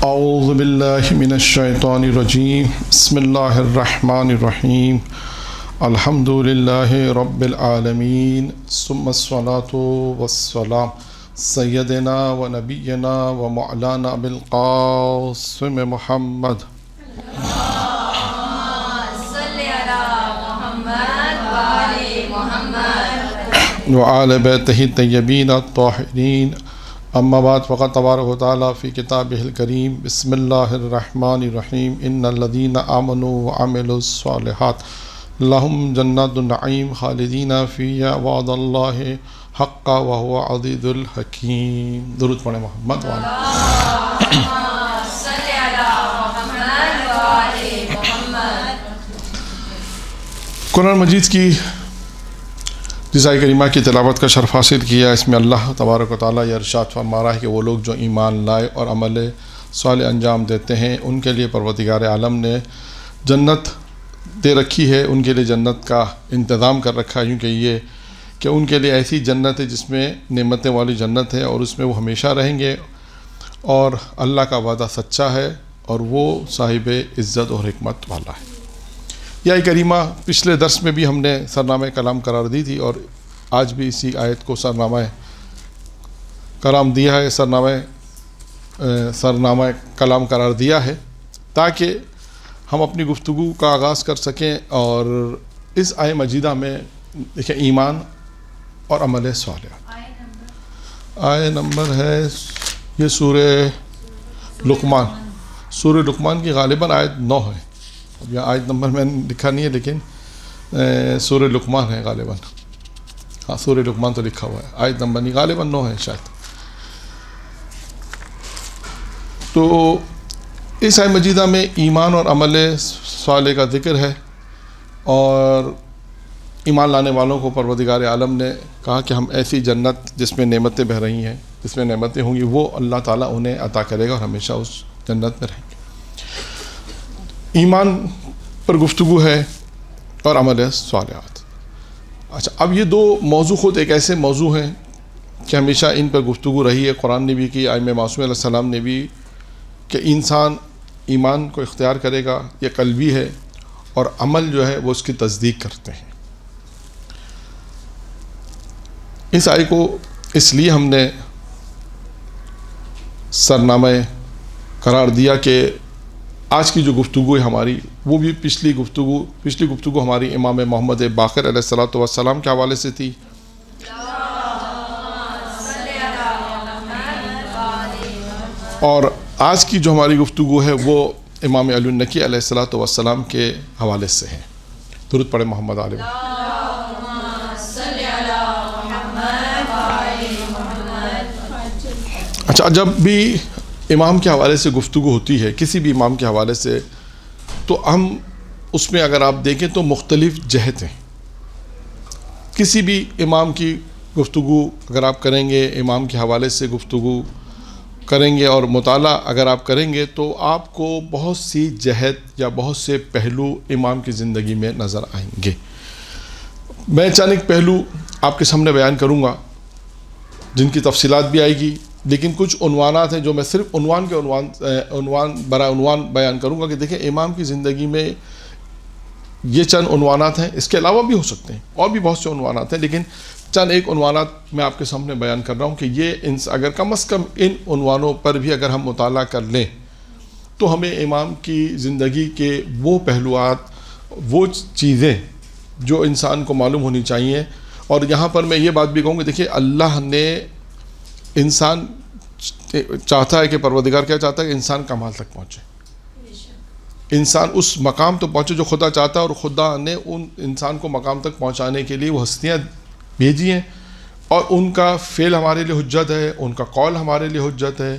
اعوذ باللہ من الشیطان الرجیم بسم اللہ الرحمن الرحیم الحمد للہ رب العالمین ثم الصلاة والسلام سیدنا و نبینا و مولانا بالقاسم محمد وآل بیتہ الطیبین الطاہرین اما بعد فقد تبارک و تعالیٰ فی کتابہ الکریم بسم اللہ الرحمن الرحیم ان الذین آمنوا وعملوا الصالحات لہم جنات النعیم خالدین فیہا وعد اللہ حقا وہو عزیز الحکیم۔ درود پڑھیں محمد قرآن مجید کی جس آیت کریمہ کی تلاوت کا شرف حاصل کیا، اس میں اللہ تبارک و تعالیٰ یہ ارشاد فرما رہا ہے کہ وہ لوگ جو ایمان لائے اور عمل صالح انجام دیتے ہیں ان کے لیے پروردگار عالم نے جنت دے رکھی ہے، ان کے لیے جنت کا انتظام کر رکھا ہے، کیونکہ یہ کہ ان کے لیے ایسی جنت ہے جس میں نعمتیں والی جنت ہے اور اس میں وہ ہمیشہ رہیں گے، اور اللہ کا وعدہ سچا ہے اور وہ صاحب عزت اور حکمت والا ہے۔ یہ کریمہ پچھلے درس میں بھی ہم نے سرنامہ کلام قرار دی تھی اور آج بھی اسی آیت کو سرنامہ کلام دیا ہے، سرنامہ کلام قرار دیا ہے تاکہ ہم اپنی گفتگو کا آغاز کر سکیں۔ اور اس آیت مجیدہ میں دیکھیں ایمان اور عمل صالح، آیت نمبر ہے یہ سورہ لقمان کی غالباً آیت 9 ہے، یہاں آیت نمبر میں نے لکھا نہیں ہے لیکن سورہ لقمان ہے غالباً، ہاں سورہ لقمان تو لکھا ہوا ہے، آیت نمبر نہیں، غالباً 9 ہے شاید۔ تو اس آیت مجیدہ میں ایمان اور عمل صالح کا ذکر ہے، اور ایمان لانے والوں کو پروردگار عالم نے کہا کہ ہم ایسی جنت جس میں نعمتیں بہہ رہی ہیں، جس میں نعمتیں ہوں گی، وہ اللہ تعالیٰ انہیں عطا کرے گا اور ہمیشہ اس جنت میں رہیں گے۔ ایمان پر گفتگو ہے اور عمل صالحات۔ اچھا، اب یہ دو موضوع خود ایک ایسے موضوع ہیں کہ ہمیشہ ان پر گفتگو رہی ہے، قرآن نے بھی کی، ائمہ معصومین علیہ السلام نے بھی، کہ انسان ایمان کو اختیار کرے گا، یہ قلبی ہے، اور عمل جو ہے وہ اس کی تصدیق کرتے ہیں۔ اس آیت کو اس لیے ہم نے سرنامہ قرار دیا کہ آج کی جو گفتگو ہے ہماری، وہ بھی پچھلی گفتگو ہماری امام محمد باقر علیہ الصلوۃ والسلام کے حوالے سے تھی، اور آج کی جو ہماری گفتگو ہے وہ امام علی النقی علیہ الصلوۃ والسلام کے حوالے سے ہے۔ درود پڑھیں محمد علیہ۔ اچھا، جب بھی امام کے حوالے سے گفتگو ہوتی ہے، کسی بھی امام کے حوالے سے، تو ہم اس میں اگر آپ دیکھیں تو مختلف جہت ہیں۔ کسی بھی امام کی گفتگو اگر آپ کریں گے، امام کے حوالے سے گفتگو کریں گے اور مطالعہ اگر آپ کریں گے تو آپ کو بہت سی جہت یا بہت سے پہلو امام کی زندگی میں نظر آئیں گے۔ میں چند ایک پہلو آپ کے سامنے بیان کروں گا جن کی تفصیلات بھی آئے گی، لیکن کچھ عنوانات ہیں جو میں صرف عنوان برائے عنوان بیان کروں گا کہ دیکھیں امام کی زندگی میں یہ چند عنوانات ہیں، اس کے علاوہ بھی ہو سکتے ہیں اور بھی بہت سے عنوانات ہیں، لیکن چند ایک عنوانات میں آپ کے سامنے بیان کر رہا ہوں کہ یہ اگر کم از کم ان عنوانوں پر بھی اگر ہم مطالعہ کر لیں تو ہمیں امام کی زندگی کے وہ پہلوات، وہ چیزیں جو انسان کو معلوم ہونی چاہیے۔ اور یہاں پر میں یہ بات بھی کہوں گا، دیکھیے اللہ نے انسان چاہتا ہے کہ پروردگار کیا چاہتا ہے کہ انسان کمال تک پہنچے، انسان اس مقام تک پہنچے جو خدا چاہتا ہے، اور خدا نے ان انسان کو مقام تک پہنچانے کے لیے وہ ہستیاں بھیجی ہیں، اور ان کا فعل ہمارے لیے حجت ہے، ان کا قول ہمارے لیے حجت ہے،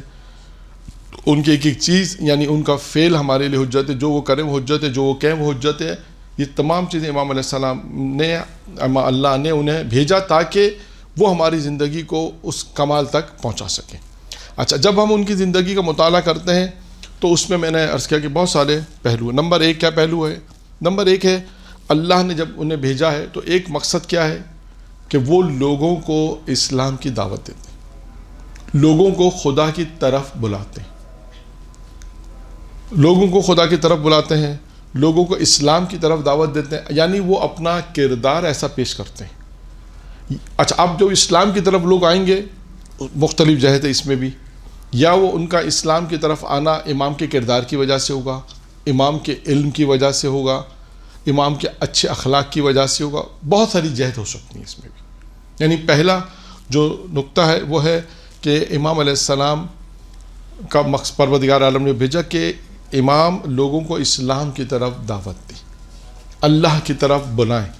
ان کی ایک ایک چیز یعنی ان کا فعل ہمارے لیے حجت ہے، جو وہ کریں وہ حجت ہے، جو وہ کہیں وہ حجت ہے۔ یہ تمام چیزیں امام علیہ السلام نے، اللہ نے انہیں بھیجا تاکہ وہ ہماری زندگی کو اس کمال تک پہنچا سکیں۔ اچھا، جب ہم ان کی زندگی کا مطالعہ کرتے ہیں تو اس میں نے عرض کیا کہ بہت سارے پہلو ہیں۔ نمبر ایک کیا پہلو ہے؟ نمبر ایک ہے اللہ نے جب انہیں بھیجا ہے تو ایک مقصد کیا ہے کہ وہ لوگوں کو اسلام کی دعوت دیتے ہیں، لوگوں کو خدا کی طرف بلاتے ہیں۔ لوگوں کو خدا کی طرف بلاتے ہیں، لوگوں کو اسلام کی طرف دعوت دیتے ہیں، یعنی وہ اپنا کردار ایسا پیش کرتے ہیں۔ اچھا، اب جو اسلام کی طرف لوگ آئیں گے، مختلف جہت ہے اس میں بھی، یا وہ ان کا اسلام کی طرف آنا امام کے کردار کی وجہ سے ہوگا، امام کے علم کی وجہ سے ہوگا، امام کے اچھے اخلاق کی وجہ سے ہوگا، بہت ساری جہت ہو سکتی ہیں اس میں بھی۔ یعنی پہلا جو نقطہ ہے وہ ہے کہ امام علیہ السلام کا مقصد پروردگار عالم نے بھیجا کہ امام لوگوں کو اسلام کی طرف دعوت دیں، اللہ کی طرف بلائیں،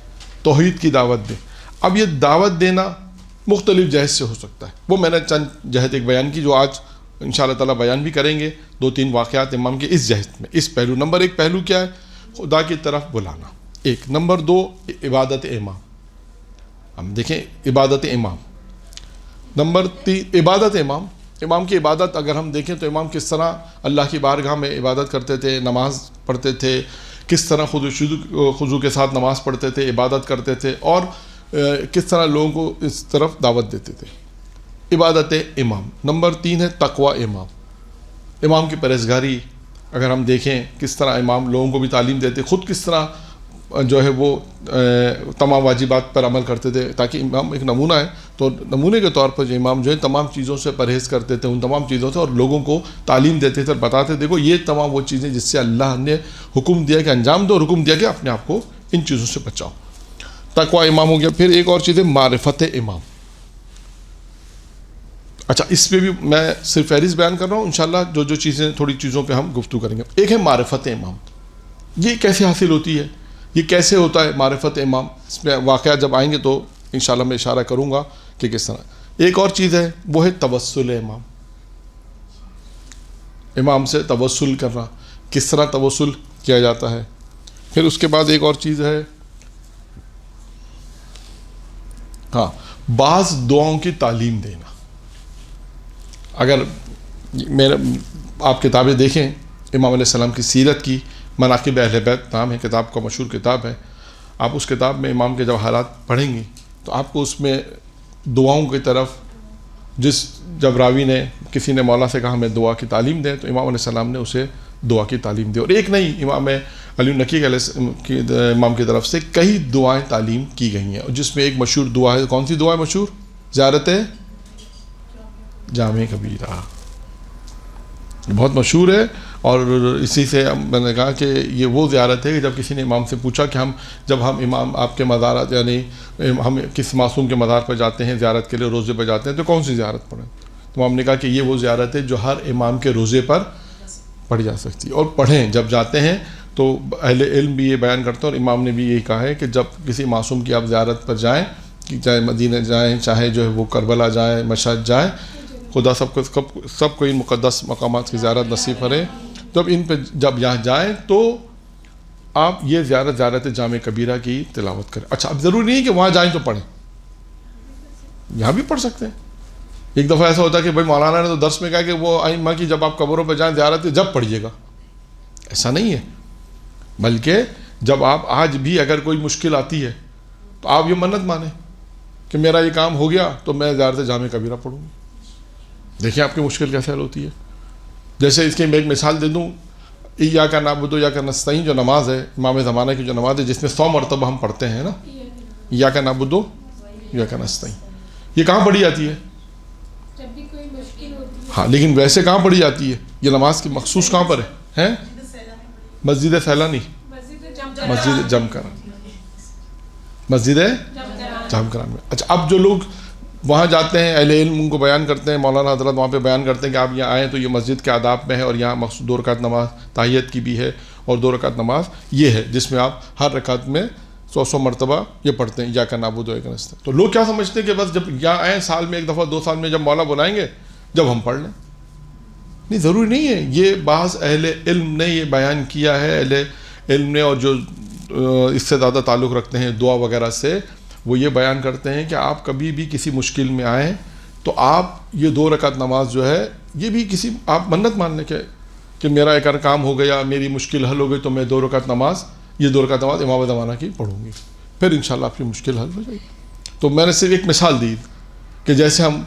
توحید کی دعوت دیں۔ اب یہ دعوت دینا مختلف جہت سے ہو سکتا ہے، وہ میں نے چند جہت ایک بیان کی جو آج انشاءاللہ تعالیٰ بیان بھی کریں گے، 2-3 واقعات امام کے اس جہت میں، اس پہلو۔ نمبر 1 پہلو کیا ہے؟ خدا کی طرف بلانا، ایک۔ نمبر 2 عبادت امام، ہم دیکھیں عبادت امام۔ نمبر 3 عبادت امام، امام کی عبادت اگر ہم دیکھیں تو امام کس طرح اللہ کی بارگاہ میں عبادت کرتے تھے، نماز پڑھتے تھے، کس طرح خضوع کے ساتھ نماز پڑھتے تھے، عبادت کرتے تھے، اور کس طرح لوگوں کو اس طرف دعوت دیتے تھے، عبادت امام۔ نمبر 3 ہے تقوی امام، امام کی پرہیزگاری اگر ہم دیکھیں کس طرح امام لوگوں کو بھی تعلیم دیتے، خود کس طرح جو ہے وہ تمام واجبات پر عمل کرتے تھے، تاکہ امام ایک نمونہ ہے، تو نمونے کے طور پر جو امام جو ہے تمام چیزوں سے پرہیز کرتے تھے، ان تمام چیزوں سے، اور لوگوں کو تعلیم دیتے تھے اور بتاتے دیکھو یہ تمام وہ چیزیں جس سے اللہ نے حکم دیا کہ انجام دو، اور حکم دیا کہ اپنے آپ کو ان چیزوں سے بچاؤ۔ تقوی امام ہو گیا۔ پھر ایک اور چیز ہے معرفت امام۔ اچھا، اس پہ بھی میں صرف فہرست بیان کر رہا ہوں، انشاءاللہ جو چیزیں تھوڑی چیزوں پہ ہم گفتگو کریں گے۔ ایک ہے معرفت امام، یہ کیسے حاصل ہوتی ہے، یہ کیسے ہوتا ہے معرفت امام؟ اس میں واقعات جب آئیں گے تو انشاءاللہ میں اشارہ کروں گا کہ کس طرح۔ ایک اور چیز ہے وہ ہے توسل امام، امام سے توسل کرنا، کس طرح توسل کیا جاتا ہے۔ پھر اس کے بعد ایک اور چیز ہے، ہاں، بعض دعاؤں کی تعلیم دینا۔ اگر آپ کتابیں دیکھیں امام علیہ السلام کی سیرت کی، مناقب اہل بیت نام ہے کتاب کا، مشہور کتاب ہے، آپ اس کتاب میں امام کے جب حالات پڑھیں گے تو آپ کو اس میں دعاؤں کی طرف، جب راوی نے کسی نے مولا سے کہا ہمیں دعا کی تعلیم دیں تو امام علیہ السلام نے اسے دعا کی تعلیم دی، اور ایک نہیں، امام علی نقی امام کی طرف سے کئی دعائیں تعلیم کی گئی ہیں، اور جس میں ایک مشہور دعا ہے، کون سی دعا ہے مشہور؟ زیارت جامع کبیرہ، بہت مشہور ہے، اور اسی سے میں نے کہا کہ یہ وہ زیارت ہے کہ جب کسی نے امام سے پوچھا کہ جب ہم امام آپ کے مزارات، یعنی ہم کس معصوم کے مزار پر جاتے ہیں زیارت کے لیے، روزے پر جاتے ہیں، تو کون سی زیارت پڑھیں؟ تو امام نے کہا کہ یہ وہ زیارت ہے جو ہر امام کے روزے پر پڑھی جا سکتی ہے، اور پڑھیں جب جاتے ہیں تو اہل علم بھی یہ بیان کرتے ہیں، اور امام نے بھی یہی کہا ہے کہ جب کسی معصوم کی آپ زیارت پر جائیں، کہ چاہے مدینہ جائیں، چاہے جو ہے وہ کربلا جائیں، مشہد جائیں، خدا سب کو ان مقدس مقامات کی زیارت نصیب کرے، جب ان پہ جب یہاں جائیں تو آپ یہ زیارت جامع کبیرہ کی تلاوت کریں۔ اچھا، اب ضروری نہیں ہے کہ وہاں جائیں تو پڑھیں، یہاں بھی پڑھ سکتے ہیں۔ ایک دفعہ ایسا ہوتا ہے کہ بھائی مولانا نے تو درس میں کہا کہ وہ ائمہ کی جب آپ قبروں پہ جائیں زیارت جب پڑھیے گا، ایسا نہیں ہے، بلکہ جب آپ آج بھی اگر کوئی مشکل آتی ہے تو آپ یہ منت مانیں کہ میرا یہ کام ہو گیا تو میں زیارت جامع کبیرہ پڑھوں گی، دیکھیں آپ کی مشکل کیسے حل ہوتی ہے۔ جیسے اس کی میں ایک مثال دے دوں، ایاک نعبد و ایاک نستعین جو نماز ہے امام زمانہ کی جو نماز ہے، جس میں 100 مرتبہ ہم پڑھتے ہیں نا، ایاک نعبد و ایاک نستعین، یہ کہاں پڑھی جاتی ہے؟ جب بھی کوئی مشکل ہوتی ہے۔ ہاں، لیکن ویسے کہاں پڑھی جاتی ہے یہ نماز کی مخصوص کہاں پر ہے؟ مسجد سیلانی، مسجد جم کران، مسجد جم کران میں۔ اچھا، اب جو لوگ وہاں جاتے ہیں اہل علم ان کو بیان کرتے ہیں، مولانا حضرت وہاں پہ بیان کرتے ہیں کہ آپ یہاں آئیں تو یہ مسجد کے آداب میں ہے، اور یہاں مخصوص 2 رکعت نماز تحیت کی بھی ہے، اور 2 رکعت نماز یہ ہے جس میں آپ ہر رکعت میں 100 مرتبہ یہ پڑھتے ہیں ایاک نعبد و ایاک نستعین۔ تو لوگ کیا سمجھتے ہیں کہ بس جب یہاں آئیں سال میں 1 دفعہ 2 سال میں جب مولا بلائیں گے جب ہم پڑھ لیں، نہیں، ضروری نہیں ہے۔ یہ بعض اہل علم نے یہ بیان کیا ہے، اہل علم نے، اور جو اس سے زیادہ تعلق رکھتے ہیں دعا وغیرہ سے، وہ یہ بیان کرتے ہیں کہ آپ کبھی بھی کسی مشکل میں آئیں تو آپ یہ 2 رکعت نماز جو ہے یہ بھی کسی آپ منت مان لیں کہ میرا ایک کام ہو گیا، میری مشکل حل ہو گئی تو میں 2 رکعت نماز، یہ 2 رکعت نماز امام زمانہ کی پڑھوں گی، پھر انشاءاللہ آپ کی مشکل حل ہو جائے گی۔ تو میں نے صرف ایک مثال دی کہ جیسے ہم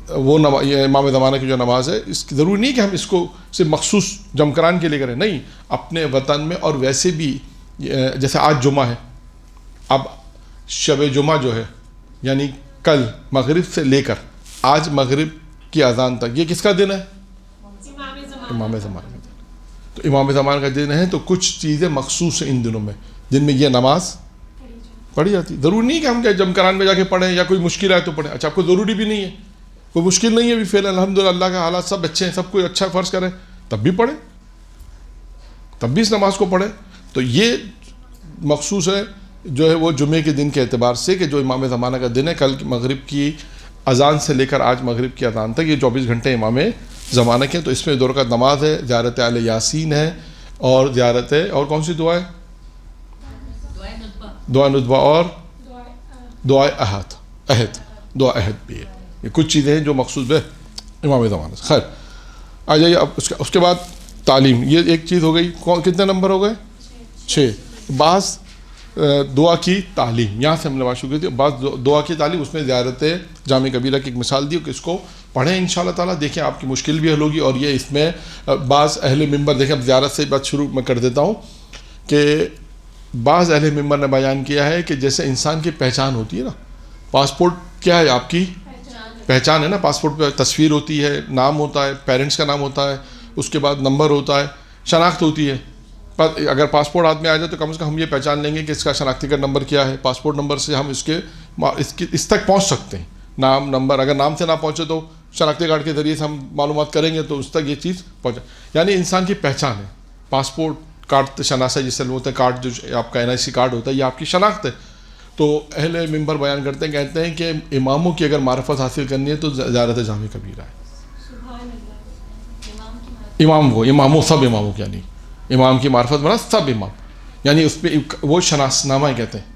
وہ یہ امام زمانہ کی جو نماز ہے، اس کی ضروری نہیں کہ ہم اس کو صرف مخصوص جمکران کے لیے کریں، نہیں، اپنے وطن میں. اور ویسے بھی جیسے آج جمعہ ہے، اب شب جمعہ جو ہے یعنی کل مغرب سے لے کر آج مغرب کی اذان تک، یہ کس کا دن ہے؟ امام زمانہ کا دن. تو امام زمانہ کا دن ہے، تو کچھ چیزیں مخصوص ہیں ان دنوں میں جن میں یہ نماز پڑھی جاتی. ضروری نہیں کہ ہم کیا جمکران میں جا کے پڑھیں یا کوئی مشکل آئے تو پڑھیں. اچھا، آپ کو ضروری بھی نہیں ہے، کوئی مشکل نہیں ہے بھی، فعل الحمد للہ اللہ کا حالات سب اچھے ہیں، سب کوئی اچھا فرض کریں، تب بھی پڑھیں، تب بھی اس نماز کو پڑھیں. تو یہ مخصوص ہے جو ہے وہ جمعے کے دن کے اعتبار سے کہ جو امام زمانہ کا دن ہے، کل مغرب کی اذان سے لے کر آج مغرب کی اذان تک، یہ 24 گھنٹے امام زمانہ کے. تو اس میں 2 رکعت نماز ہے، زیارت اہل یاسین ہے، اور زیارت اور کون سی دعا ہے؟ دعا ندبہ اور دعا عہد، دعا عہد بھی ہے. یہ کچھ چیزیں ہیں جو مخصوص ہے امام زمانہ سے. خیر، آ جائیے اب اس کے بعد تعلیم. یہ ایک چیز ہو گئی. کتنے نمبر ہو گئے؟ 6. بعض دعا کی تعلیم، یہاں سے ہم نے بات شروع کی تھی. بعض دعا کی تعلیم، اس میں زیارت جامع کبیرہ کی ایک مثال دی کہ اس کو پڑھیں انشاءاللہ تعالیٰ. دیکھیں آپ کی مشکل بھی حل ہوگی. اور یہ اس میں بعض اہل منبر، دیکھیں اب زیارت سے بات شروع میں کر دیتا ہوں کہ بعض اہل منبر نے بیان کیا ہے کہ جیسے انسان کی پہچان ہوتی ہے نا، پاسپورٹ کیا ہے؟ آپ کی پہچان ہے نا. پاسپورٹ پہ تصویر ہوتی ہے، نام ہوتا ہے، پیرنٹس کا نام ہوتا ہے، اس کے بعد نمبر ہوتا ہے، شناخت ہوتی ہے. اگر پاسپورٹ ہاتھ میں آ جائے تو کم از کم ہم یہ پہچان لیں گے کہ اس کا شناختی کا نمبر کیا ہے. پاسپورٹ نمبر سے ہم اس تک پہنچ سکتے ہیں. نام، نمبر، اگر نام سے نہ پہنچے تو شناختی کارڈ کے ذریعے سے ہم معلومات کریں گے تو اس تک یہ چیز پہنچے. یعنی انسان کی پہچان ہے. پاسپورٹ کارڈ شناسہ جسے بولتے ہیں، کارڈ جو آپ کا NIC کارڈ ہوتا ہے، یہ آپ کی شناخت ہے. تو اہل منبر بیان کرتے ہیں، کہتے ہیں کہ اماموں کی اگر معرفت حاصل کرنی ہے تو زیارت جامع کبیرہ ہے. امام وہ اماموں، سب اماموں کی، یعنی امام کی معرفت بنا سب امام، یعنی اس پہ وہ شناسنامہ کہتے ہیں.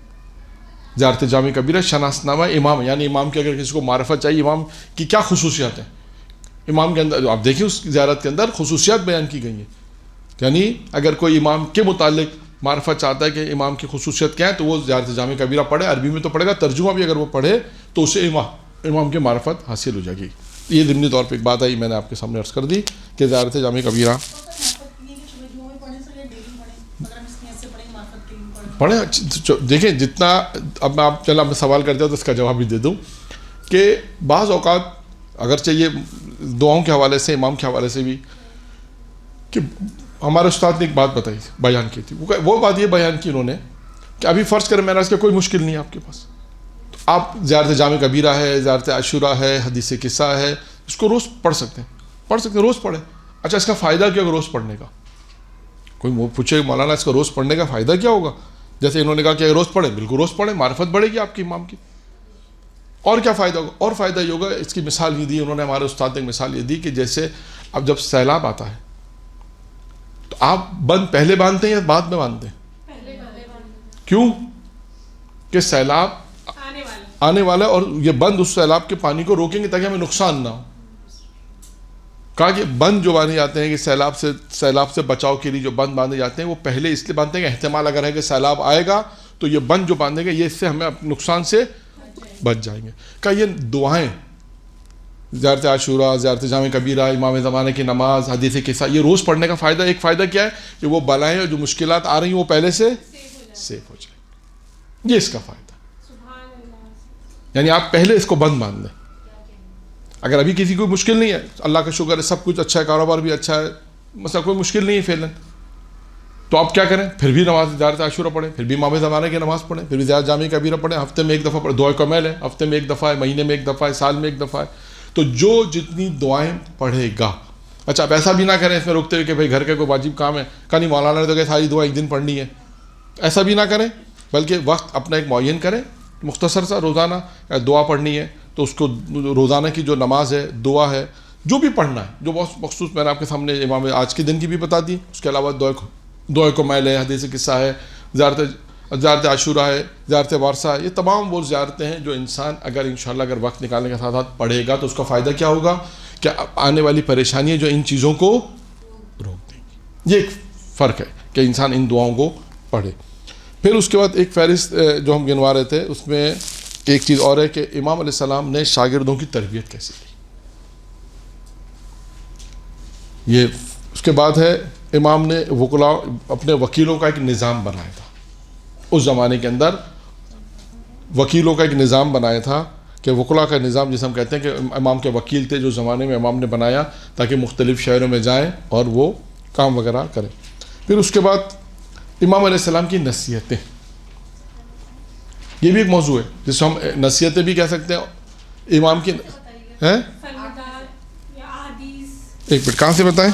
زیارت جامع کبیرہ شناسنامہ امام، یعنی امام کی اگر کسی کو معرفت چاہیے، امام کی کیا خصوصیات ہیں. امام کے اندر آپ دیکھیں اس زیارت کے اندر خصوصیات بیان کی گئی ہیں. یعنی اگر کوئی امام کے متعلق معرفت چاہتا ہے کہ امام کی خصوصیت کیا ہے تو وہ زیارت جامع کبیرہ پڑھے. عربی میں تو پڑھے گا، ترجمہ بھی اگر وہ پڑھے تو اسے امام کی معرفت حاصل ہو جائے گی. یہ ضمنی طور پہ ایک بات آئی، میں نے آپ کے سامنے عرض کر دی کہ زیارت جامع کبیرہ پڑھیں. دیکھیں جتنا، اب میں آپ چلیں سوال کرتے ہو تو اس کا جواب بھی دے دوں کہ بعض اوقات اگرچہ یہ دعاؤں کے حوالے سے، امام کے حوالے سے بھی، کہ ہمارے استاد نے ایک بات بتائی، بیان کی تھی. وہ بات یہ بیان کی انہوں نے کہ ابھی فرض کریں میں نے اس کا کوئی مشکل نہیں ہے آپ کے پاس، تو آپ زیارت جامع کبیرہ ہے، زیارت عاشوراء ہے، حدیث قصہ ہے، اس کو روز پڑھ سکتے ہیں، روز پڑھیں. اچھا، اس کا فائدہ کیا ہوگا روز پڑھنے کا؟ کوئی پوچھے مولانا اس کا روز پڑھنے کا فائدہ کیا ہوگا؟ جیسے انہوں نے کہا کہ روز پڑھیں، بالکل روز پڑھیں، معرفت بڑھے گی آپ کی امام کی. اور کیا فائدہ ہوگا؟ اور فائدہ یہ ہوگا، اس کی مثال یہ دی انہوں نے، ہمارے استاد نے ایک مثال یہ دی کہ جیسے اب جب سیلاب آتا ہے تو آپ بند پہلے باندھتے ہیں یا بعد میں باندھتے ہیں؟ کیوں؟ کہ سیلاب آنے والا ہے اور یہ بند اس سیلاب کے پانی کو روکیں گے تاکہ ہمیں نقصان نہ ہو. کہا کہ بند جو باندھے جاتے ہیں کہ سیلاب سے بچاؤ کے لیے جو بند باندھے جاتے ہیں وہ پہلے اس لیے باندھتے ہیں کہ احتمال اگر ہے کہ سیلاب آئے گا تو یہ بند جو باندھیں گے یہ اس سے ہمیں نقصان سے بچ جائیں گے. کہا یہ دعائیں، زیارت عاشوراء، زیارت جامع کبیرہ، امام زمانہ کی نماز، حدیث قصہ، یہ روز پڑھنے کا فائدہ، ایک فائدہ کیا ہے کہ وہ بلائیں اور جو مشکلات آ رہی ہیں وہ پہلے سے سیف ہو جائیں. یہ اس کا فائدہ، یعنی آپ پہلے اس کو بند باندھ لیں. اگر ابھی کسی کو مشکل نہیں ہے، اللہ کا شکر ہے، سب کچھ اچھا ہے، کاروبار بھی اچھا ہے، مثلا کوئی مشکل نہیں ہے فعلاً، تو آپ کیا کریں؟ پھر بھی نماز زیارت عاشوراء پڑھیں، پھر بھی امام زمانہ کی نماز پڑھیں، پھر بھی زیارت جامع کبیرہ پڑھیں، ہفتے میں ایک دفعہ پڑھیں. دعائے کمیل ہے، ہفتے میں ایک دفعہ ہے، مہینے میں ایک دفعہ ہے، سال میں ایک دفعہ ہے. تو جو جتنی دعائیں پڑھے گا. اچھا، اب ایسا بھی نہ کریں اس میں روکتے ہوئے کہ بھائی گھر کا کوئی واجب کام ہے، کہ نہیں مولانا نے تو کہ ساری دعائیں ایک دن پڑھنی ہے، ایسا بھی نہ کریں، بلکہ وقت اپنا ایک معین کریں، مختصر سا روزانہ دعا پڑھنی ہے تو اس کو روزانہ کی جو نماز ہے، دعا ہے، جو بھی پڑھنا ہے، جو بہت مخصوص میں نے آپ کے سامنے امام آج کے دن کی بھی بتا دی. اس کے علاوہ دعائے کمیل ہے، حدیث قصہ ہے، زیارت عاشوراء ہے، زیارت وارثہ ہے، یہ تمام وہ زیارتیں ہیں جو انسان اگر انشاءاللہ اگر وقت نکالنے کے ساتھ ساتھ پڑھے گا تو اس کا فائدہ کیا ہوگا کہ آنے والی پریشانیاں جو ان چیزوں کو روک دیں گی. یہ ایک فرق ہے کہ انسان ان دعاؤں کو پڑھے. پھر اس کے بعد ایک فہرست جو ہم گنوا رہے تھے اس میں ایک چیز اور ہے کہ امام علیہ السلام نے شاگردوں کی تربیت کیسی کی. یہ اس کے بعد ہے امام نے وکلاء اپنے وکیلوں کا ایک نظام بنایا تھا. اس زمانے کے اندر وکیلوں کا ایک نظام بنایا تھا کہ وکلاء کا نظام جسے ہم کہتے ہیں کہ امام کے وکیل تھے جو زمانے میں امام نے بنایا تاکہ مختلف شہروں میں جائیں اور وہ کام وغیرہ کریں. پھر اس کے بعد امام علیہ السلام کی نصیحتیں، یہ بھی ایک موضوع ہے جس کو ہم نصیحتیں بھی کہہ سکتے ہیں. امام کی ہیں ایک منٹ کہاں سے بتائیں.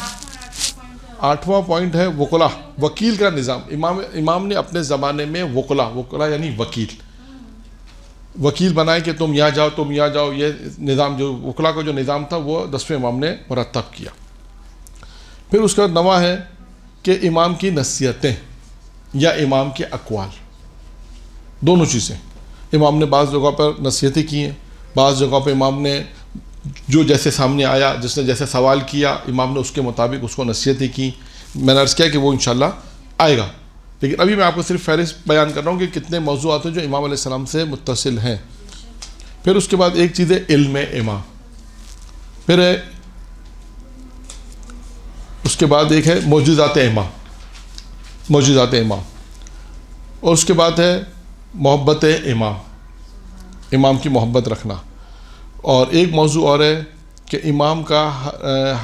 8واں پوائنٹ ہے وکلاء، وکیل کا نظام. امام نے اپنے زمانے میں وکلاء یعنی وکیل بنائے کہ تم یہاں جاؤ تم یہاں جاؤ. یہ نظام جو وکلاء کا جو نظام تھا وہ 10ویں امام نے مرتب کیا. پھر اس کا 9واں ہے کہ امام کی نصیحتیں یا امام کے اقوال، دونوں چیزیں. امام نے بعض جگہوں پر نصیحتیں کی ہیں، بعض جگہوں پہ امام نے جو جیسے سامنے آیا، جس نے جیسے سوال کیا امام نے اس کے مطابق اس کو نصیحتیں کی. میں نے عرض کیا کہ وہ انشاءاللہ آئے گا، لیکن ابھی میں آپ کو صرف فہرست بیان کر رہا ہوں کہ کتنے موضوعات ہیں جو امام علیہ السلام سے متصل ہیں. پھر اس کے بعد ایک چیز ہے علم امام. پھر ہے اس کے بعد ایک ہے معجزات امام. اور اس کے بعد ہے محبت امام کی محبت رکھنا. اور ایک موضوع اور ہے کہ امام کا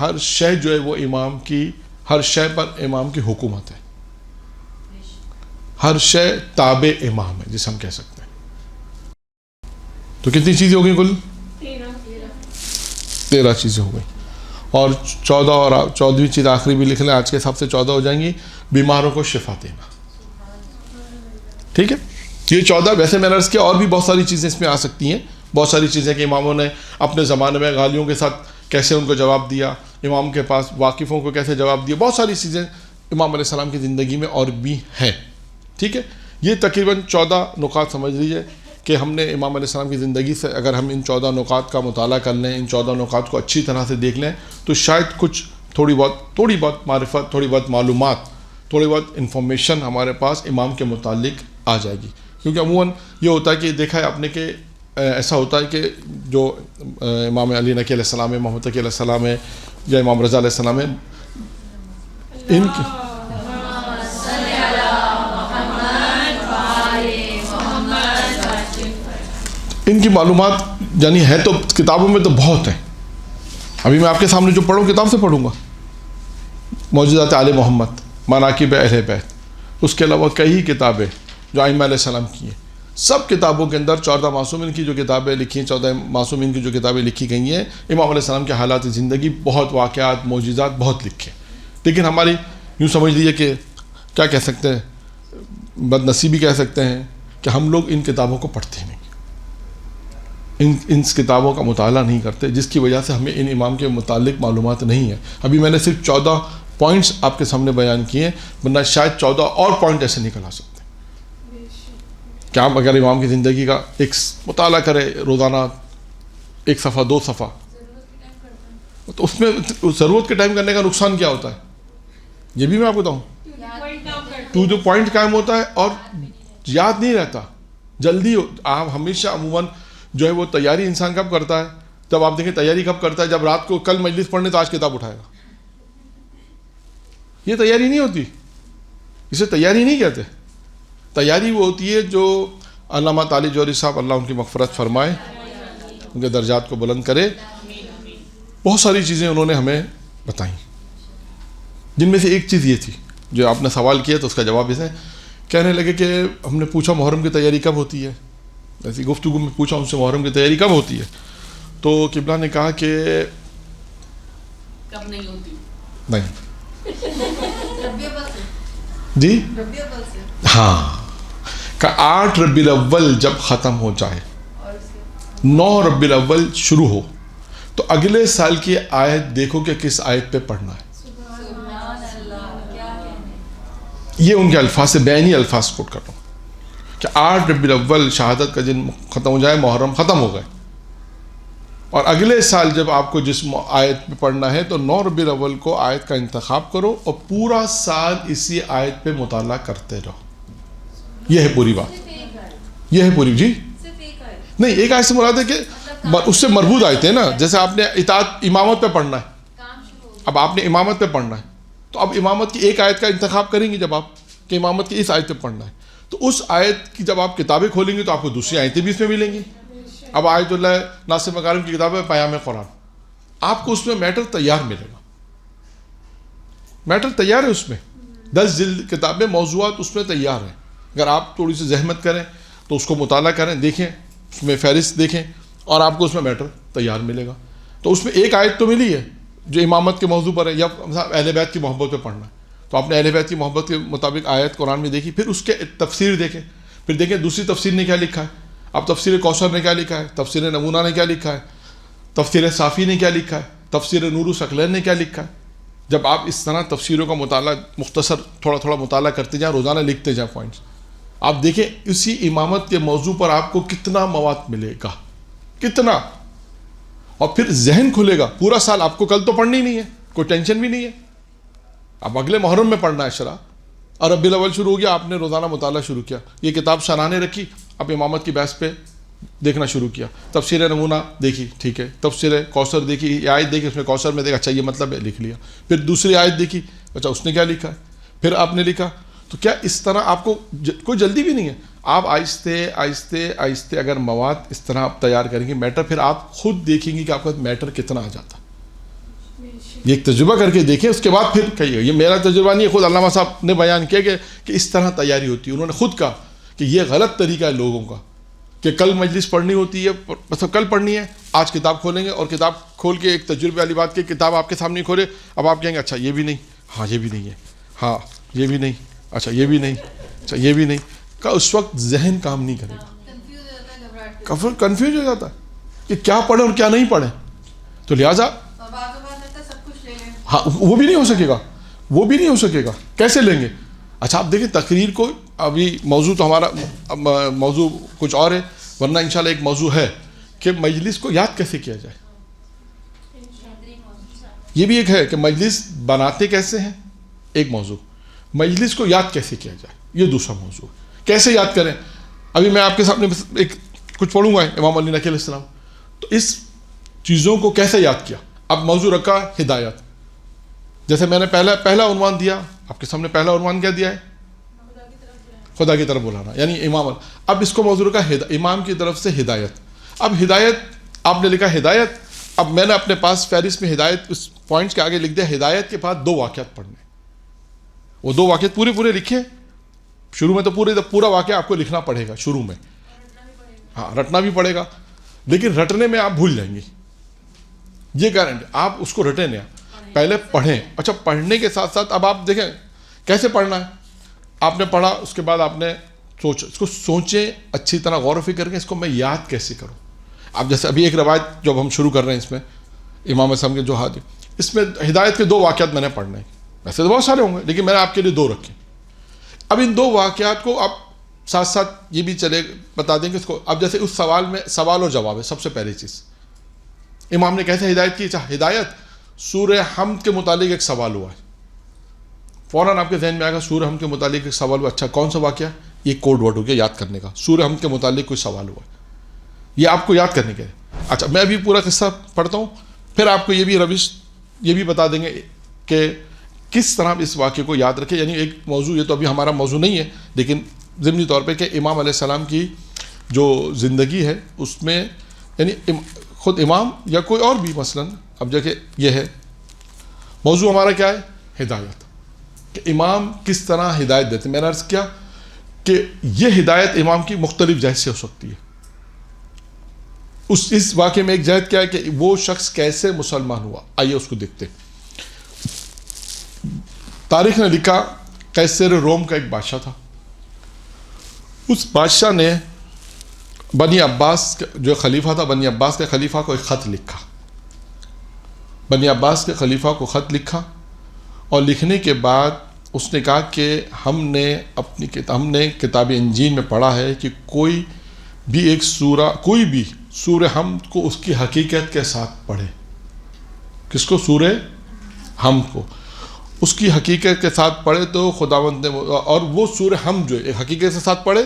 ہر شے جو ہے وہ امام کی، ہر شے پر امام کی حکومت ہے، ہر شے تابع امام ہے جسے ہم کہہ سکتے ہیں. تو کتنی چیزیں ہو گئی کل؟ 13 چیزیں ہو گئی. اور 14 اور 14ویں چیز آخری بھی لکھ لیں، آج کے حساب سے 14 ہو جائیں گی. بیماروں کو شفا دینا. ٹھیک ہے، یہ 14. ویسے میں نے عرض کیا اور بھی بہت ساری چیزیں اس میں آ سکتی ہیں. بہت ساری چیزیں کہ اماموں نے اپنے زمانے میں غالیوں کے ساتھ کیسے ان کو جواب دیا، امام کے پاس واقفوں کو کیسے جواب دیا. بہت ساری چیزیں امام علیہ السلام کی زندگی میں اور بھی ہیں. ٹھیک ہے، یہ تقریباً 14 نکات سمجھ لیجیے کہ ہم نے امام علیہ السلام کی زندگی سے اگر ہم ان 14 نکات کا مطالعہ کر لیں، ان 14 نکات کو اچھی طرح سے دیکھ لیں تو شاید کچھ تھوڑی بہت معرفت، تھوڑی بہت معلومات، تھوڑی بہت انفارمیشن ہمارے پاس امام کے متعلق آ جائے گی. کیونکہ عموماً یہ ہوتا ہے کہ دیکھا ہے آپ نے کہ ایسا ہوتا ہے کہ جو امام علی نقی علیہ السلام ہے، محمد تقی علیہ السلام ہے یا امام رضا علیہ السلام ہے، ان کی معلومات یعنی ہے تو کتابوں میں تو بہت ہیں. ابھی میں آپ کے سامنے جو پڑھوں کتاب سے پڑھوں گا، معجزات آل محمد، مناقب اہل بیت، اس کے علاوہ کئی کتابیں جو ائمہ علیہ السلام کی ہیں. سب کتابوں کے اندر 14 معصومین کی جو کتابیں لکھی ہیں، 14 معصومین کی جو کتابیں لکھی گئی ہیں، امام علیہ السلام کے حالات زندگی، بہت واقعات، معجزات بہت لکھے. لیکن ہماری یوں سمجھ لیجیے کہ کیا کہہ سکتے ہیں، بد نصیبی کہہ سکتے ہیں کہ ہم لوگ ان کتابوں کو پڑھتے نہیں، ان کتابوں کا مطالعہ نہیں کرتے، جس کی وجہ سے ہمیں ان امام کے متعلق معلومات نہیں ہیں. ابھی میں نے صرف 14 پوائنٹس آپ کے سامنے بیان کیے، ورنہ شاید 14 اور پوائنٹ ایسے نکل آ سکتے ہیں کہ آپ اگر امام کی زندگی کا ایک مطالعہ کرے روزانہ 1 صفحہ 2 صفحہ، تو اس میں ضرورت کے ٹائم کرنے کا نقصان کیا ہوتا ہے یہ بھی میں آپ کو بتاؤں. ٹو دا پوائنٹ قائم ہوتا ہے اور یاد نہیں رہتا جلدی. آپ ہمیشہ عموماً جو ہے وہ تیاری انسان کب کرتا ہے، جب آپ دیکھیں تیاری کب کرتا ہے، جب رات کو کل مجلس پڑھنے تو آج کتاب اٹھائے گا. یہ تیاری نہیں ہوتی، اسے تیاری نہیں کہتے. تیاری وہ ہوتی ہے جو علامہ تعالی جوہری صاحب اللہ ان کی مغفرت فرمائے، ان کے درجات کو بلند کرے. بہت ساری چیزیں انہوں نے ہمیں بتائیں، جن میں سے ایک چیز یہ تھی جو آپ نے سوال کیا تو اس کا جواب اسے کہنے لگے کہ ہم نے پوچھا محرم کی تیاری کب ہوتی ہے، ایسی گفتگو میں پوچھا ان سے محرم کی تیاری کب ہوتی ہے، تو قبلہ نے کہا کہ کب نہیں ہوتی، نہیں جی ہاں کہ 8 ربیع الاول جب ختم ہو جائے، 9 ربیع الاول شروع ہو تو اگلے سال کی آیت دیکھو کہ کس آیت پہ پڑھنا ہے. یہ ان کے الفاظ سے بیانی الفاظ کوٹ کر رہا ہوں کہ 8 ربیع الاول شہادت کا دن ختم ہو جائے، محرم ختم ہو گئے، اور اگلے سال جب آپ کو جس آیت پہ پڑھنا ہے تو 9 ربیع الاول کو آیت کا انتخاب کرو اور پورا سال اسی آیت پہ مطالعہ کرتے رہو. یہ ہے پوری بات، یہ ہے پوری. جی نہیں، ایک آیت سے مراد ہے کہ اس سے مربوط آیتیں نا، جیسے آپ نے اطاعت امامت پہ پڑھنا ہے، اب آپ نے امامت پہ پڑھنا ہے تو اب امامت کی ایک آیت کا انتخاب کریں گے جب آپ کہ امامت کی اس آیت پہ پڑھنا ہے، تو اس آیت کی جب آپ کتابیں کھولیں گے تو آپ کو دوسری آیتیں بھی اس میں ملیں گی. اب آیت اللہ ناصر مکارم کی کتاب ہے پیام قرآن، آپ کو اس میں میٹر تیار ملے گا، میٹر تیار ہے اس میں، 10 جلد کتابیں موضوعات اس میں تیار ہیں. اگر آپ تھوڑی سی زحمت کریں تو اس کو مطالعہ کریں، دیکھیں اس میں فہرست دیکھیں اور آپ کو اس میں میٹر تیار ملے گا. تو اس میں ایک آیت تو ملی ہے جو امامت کے موضوع پر ہے، یا اہل بیت کی محبت پہ پڑھنا ہے تو آپ نے اہل بیت کی محبت کے مطابق آیت قرآن میں دیکھی، پھر اس کے تفسیر دیکھیں، پھر دیکھیں دوسری تفسیر نے کیا لکھا ہے. اب تفسیر کوثر نے کیا لکھا ہے، تفسیر نمونہ نے کیا لکھا ہے، تفسیر صافی نے کیا لکھا ہے، تفسیر نور الثقلین نے کیا لکھا ہے. جب آپ اس طرح تفسیروں کا مطالعہ مختصر تھوڑا تھوڑا مطالعہ کرتے جائیں، روزانہ لکھتے جائیں پوائنٹس، آپ دیکھیں اسی امامت کے موضوع پر آپ کو کتنا مواد ملے گا، کتنا، اور پھر ذہن کھلے گا. پورا سال آپ کو کل تو پڑھنی نہیں ہے، کوئی ٹینشن بھی نہیں ہے، اب اگلے محرم میں پڑھنا ہے شرح، اور ربیع الاول شروع ہو گیا، آپ نے روزانہ مطالعہ شروع کیا، یہ کتاب سرانے رکھی، اب امامت کی بحث پہ دیکھنا شروع کیا، تفسیر نمونہ دیکھی، ٹھیک ہے، تفسیر کوثر دیکھی، یہ آیت دیکھی، اس میں کوثر میں دیکھا، اچھا یہ مطلب ہے، لکھ لیا. پھر دوسری آیت دیکھی، اچھا اس نے کیا لکھا ہے، پھر آپ نے لکھا. تو کیا اس طرح آپ کو کوئی جلدی بھی نہیں ہے، آپ آہستہ آہستہ آہستہ اگر مواد اس طرح آپ تیار کریں گے، میٹر پھر آپ خود دیکھیں گے کہ آپ کا میٹر کتنا آ جاتا ہے. یہ ایک تجربہ کر کے دیکھیں، اس کے بعد پھر کہیے. یہ میرا تجربہ نہیں ہے، خود علامہ صاحب نے بیان کیا کہ اس طرح تیاری ہوتی ہے. انہوں نے خود کہا کہ یہ غلط طریقہ ہے لوگوں کا کہ کل مجلس پڑھنی ہوتی ہے، مطلب کل پڑھنی ہے، آج کتاب کھولیں گے اور کتاب کھول کے ایک تجربے والی بات کی کتاب آپ کے سامنے کھولے، اب آپ کہیں گے اچھا یہ بھی نہیں، ہاں یہ بھی نہیں ہے، ہاں یہ بھی نہیں، اچھا یہ بھی نہیں، اچھا یہ بھی نہیں. کہ اس وقت ذہن کام نہیں کرے گا، کنفیوز ہو جاتا ہے کہ کیا پڑھیں اور کیا نہیں پڑھیں. تو لہٰذا ہاں وہ بھی نہیں ہو سکے گا، وہ بھی نہیں ہو سکے گا، کیسے لیں گے. اچھا آپ دیکھیں تقریر کو، ابھی موضوع تو ہمارا موضوع کچھ اور ہے، ورنہ انشاءاللہ ایک موضوع ہے کہ مجلس کو یاد کیسے کیا جائے. یہ بھی ایک ہے کہ مجلس بناتے کیسے ہیں، ایک موضوع، مجلس کو یاد کیسے کیا جائے یہ دوسرا موضوع. کیسے یاد کریں، ابھی میں آپ کے سامنے ایک کچھ پڑھوں گا امام علی نقی علیہ السلام، تو اس چیزوں کو کیسے یاد کیا. اب موضوع رکھا ہدایت، جیسے میں نے پہلا عنوان دیا، آپ کے سامنے پہلا عنوان کیا دیا ہے، خدا کی طرف بلانا، یعنی امام. اب اس کو موضوع رکھا امام کی طرف سے ہدایت. اب ہدایت آپ نے لکھا ہدایت، اب میں نے اپنے پاس فہرست میں ہدایت اس پوائنٹس کے آگے لکھ دیا ہدایت کے بعد 2 واقعات پڑھنے. وہ 2 واقعات پورے لکھیں، شروع میں تو پورا واقعہ آپ کو لکھنا پڑے گا شروع میں، ہاں رٹنا بھی پڑے گا، لیکن رٹنے میں آپ بھول جائیں گے، یہ گارنٹی. آپ اس کو رٹیں نہیں، پہلے پڑھیں. اچھا پڑھنے کے ساتھ ساتھ اب آپ دیکھیں کیسے پڑھنا ہے. آپ نے پڑھا، اس کے بعد آپ نے سوچا، اس کو سوچیں اچھی طرح، غور و فکر کریں اس کو میں یاد کیسے کروں. اب جیسے ابھی ایک روایت جب ہم شروع کر رہے ہیں اس میں امام اعظم کے جو حادثے، اس میں ہدایت کے 2 واقعات میں نے پڑھنے ہیں، ویسے تو بہت سارے ہوں گے لیکن میں نے آپ کے لیے 2 رکھے. اب ان 2 واقعات کو آپ ساتھ ساتھ یہ بھی چلے بتا دیں کہ اس کو، اب جیسے اس سوال میں سوال اور جواب ہے. سب سے پہلی چیز امام نے کیسے ہدایت کی. ہدایت سورہ حمد کے متعلق ایک سوال ہوا ہے، فوراً آپ کے ذہن میں آئے گا سورہ حمد کے متعلق ایک سوال ہوا. اچھا کون سا واقعہ، یہ کوڈ ورڈ ہو گیا یاد کرنے کا، سورہ حمد کے متعلق کوئی سوال ہوا ہے، یہ آپ کو یاد کرنے کے. اچھا میں ابھی پورا قصہ پڑھتا ہوں، پھر آپ کو یہ بھی روش یہ بھی بتا دیں گے کہ کس طرح اس واقعے کو یاد رکھے. یعنی ایک موضوع، یہ تو ابھی ہمارا موضوع نہیں ہے لیکن ضمنی طور پہ کہ امام علیہ السلام کی جو زندگی ہے اس میں، یعنی خود امام یا کوئی اور بھی، مثلاً اب دیکھیں یہ ہے موضوع ہمارا کیا ہے، ہدایت، کہ امام کس طرح ہدایت دیتے ہیں. میں نے عرض کیا کہ یہ ہدایت امام کی مختلف جہت سے ہو سکتی ہے. اس واقعے میں ایک جہت کیا ہے کہ وہ شخص کیسے مسلمان ہوا، آئیے اس کو دیکھتے. تاریخ نے لکھا قیصر روم کا ایک بادشاہ تھا. اس بادشاہ نے بنی عباس جو خلیفہ تھا، بنی عباس کے خلیفہ کو ایک خط لکھا. بنی عباس کے خلیفہ کو خط لکھا، اور لکھنے کے بعد اس نے کہا کہ ہم نے کتاب انجیل میں پڑھا ہے کہ کوئی بھی سورہ حمد کو اس کی حقیقت کے ساتھ پڑھے. کس کو؟ سورہ حمد کو اس کی حقیقت کے ساتھ پڑھے تو خداوند نے، اور وہ سورہ حمد جو ہے حقیقت کے ساتھ پڑھے،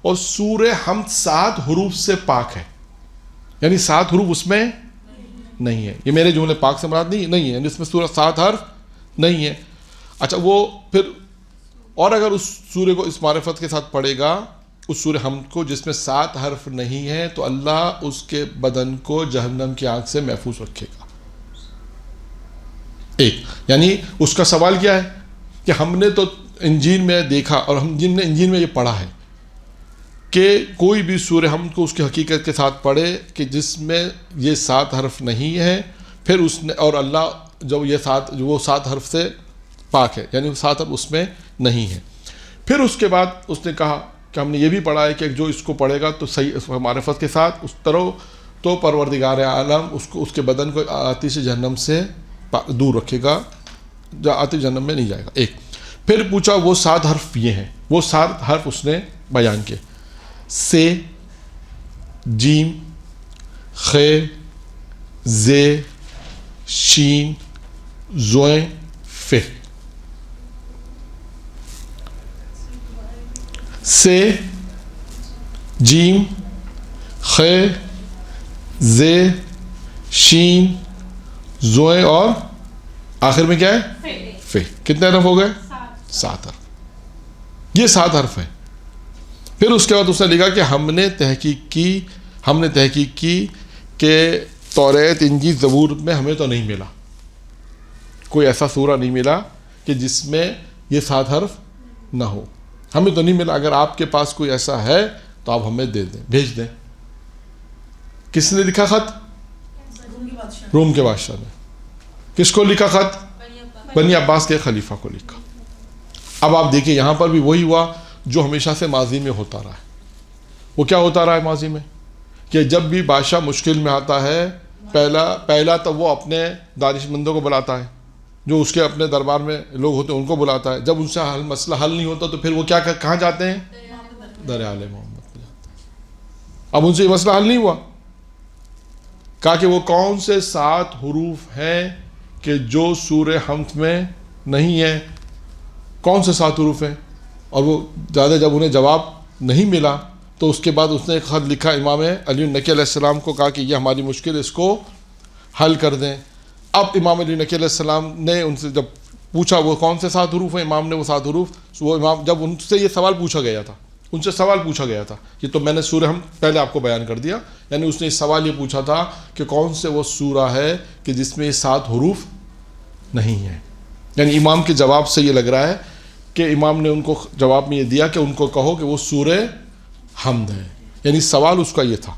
اور سورہ حمد 7 حروف سے پاک ہے. یعنی 7 حروف اس میں نہیں ہے. یہ میرے جملے پاک سے مراد نہیں ہے, یعنی اس میں سورہ 7 حرف نہیں ہے. اچھا وہ پھر اور اگر اس سورہ کو اس معرفت کے ساتھ پڑھے گا, اس سورہ حمد کو جس میں 7 حرف نہیں ہے, تو اللہ اس کے بدن کو جہنم کی آگ سے محفوظ رکھے گا. ایک یعنی اس کا سوال کیا ہے کہ ہم نے تو انجیل میں دیکھا اور ہم جن نے انجیل میں یہ پڑھا ہے کہ کوئی بھی سورہ حمد کو اس کی حقیقت کے ساتھ پڑھے کہ جس میں یہ 7 حرف نہیں ہے, پھر اس نے اور اللہ جب یہ وہ 7 حرف سے پاک ہے, یعنی 7 حرف اس میں نہیں ہے. پھر اس کے بعد اس نے کہا کہ ہم نے یہ بھی پڑھا ہے کہ جو اس کو پڑھے گا تو صحیح معرفت کے ساتھ اس طرح تو پروردگار عالم اس کے بدن کو آتش جہنم سے دور رکھے گا, آتش جہنم میں نہیں جائے گا. ایک پھر پوچھا وہ 7 حرف یہ ہیں, وہ 7 حرف اس نے بیان کیے, سے, جیم, خ, زے, شین, زویں, ف. سے, جیم, خ, زے, شین, زویں اور آخر میں کیا ہے ف. کتنے حرف ہو گئے؟ 7 حرف. یہ 7 حرف ہیں. پھر اس کے بعد اس نے لکھا کہ ہم نے تحقیق کی کہ توریت انجیل زبور میں ہمیں تو نہیں ملا, کوئی ایسا سورہ نہیں ملا کہ جس میں یہ 7 حرف نہ ہو, ہمیں تو نہیں ملا. اگر آپ کے پاس کوئی ایسا ہے تو آپ ہمیں دے دیں, بھیج دیں. کس نے لکھا خط؟ روم کے بادشاہ نے. کس کو لکھا خط؟ بنی عباس کے خلیفہ کو لکھا. اب آپ دیکھیں یہاں پر بھی وہی ہوا جو ہمیشہ سے ماضی میں ہوتا رہا ہے. وہ کیا ہوتا رہا ہے ماضی میں کہ جب بھی بادشاہ مشکل میں آتا ہے, پہلا تو وہ اپنے دانش مندوں کو بلاتا ہے, جو اس کے اپنے دربار میں لوگ ہوتے ہیں ان کو بلاتا ہے. جب ان سے مسئلہ حل نہیں ہوتا تو پھر وہ کہاں جاتے ہیں؟ در آل محمد میں جاتے ہیں. اب ان سے یہ مسئلہ حل نہیں ہوا, کہا کہ وہ کون سے 7 حروف ہیں کہ جو سورہ حمد میں نہیں ہے, کون سے 7 حروف ہیں. اور وہ زیادہ جب انہیں جواب نہیں ملا تو اس کے بعد اس نے ایک خط لکھا امام علی نقی علیہ السلام کو, کہا کہ یہ ہماری مشکل, اس کو حل کر دیں. اب امام علی نقی علیہ السلام نے ان سے جب پوچھا وہ کون سے 7 حروف ہیں, امام نے وہ 7 حروف, وہ امام جب ان سے یہ سوال پوچھا گیا تھا, یہ تو میں نے سورہ ہم پہلے آپ کو بیان کر دیا, یعنی اس نے یہ سوال یہ پوچھا تھا کہ کون سے وہ سورہ ہے کہ جس میں یہ 7 حروف نہیں ہیں. یعنی امام کے جواب سے یہ لگ رہا ہے کہ امام نے ان کو جواب میں یہ دیا کہ ان کو کہو کہ وہ سورہ حمد ہے. یعنی سوال اس کا یہ تھا,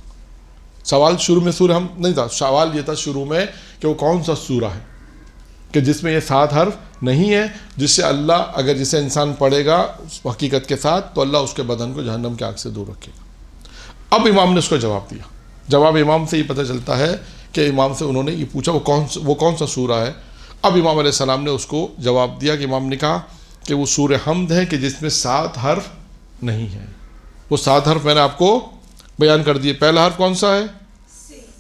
سوال شروع میں سورہ حمد نہیں تھا, سوال یہ تھا شروع میں کہ وہ کون سا سورہ ہے کہ جس میں یہ 7 حرف نہیں ہے, جس سے اللہ اگر جسے انسان پڑھے گا اس حقیقت کے ساتھ تو اللہ اس کے بدن کو جہنم کی آگ سے دور رکھے گا. اب امام نے اس کو جواب دیا. جواب امام سے یہ پتہ چلتا ہے کہ امام سے انہوں نے یہ پوچھا وہ کون سا سورہ ہے. اب امام علیہ السلام نے اس کو جواب دیا کہ امام نے کہا کہ وہ سورہ حمد ہے کہ جس میں 7 حرف نہیں ہے. وہ 7 حرف میں نے آپ کو بیان کر دیے. پہلا حرف کون سا ہے؟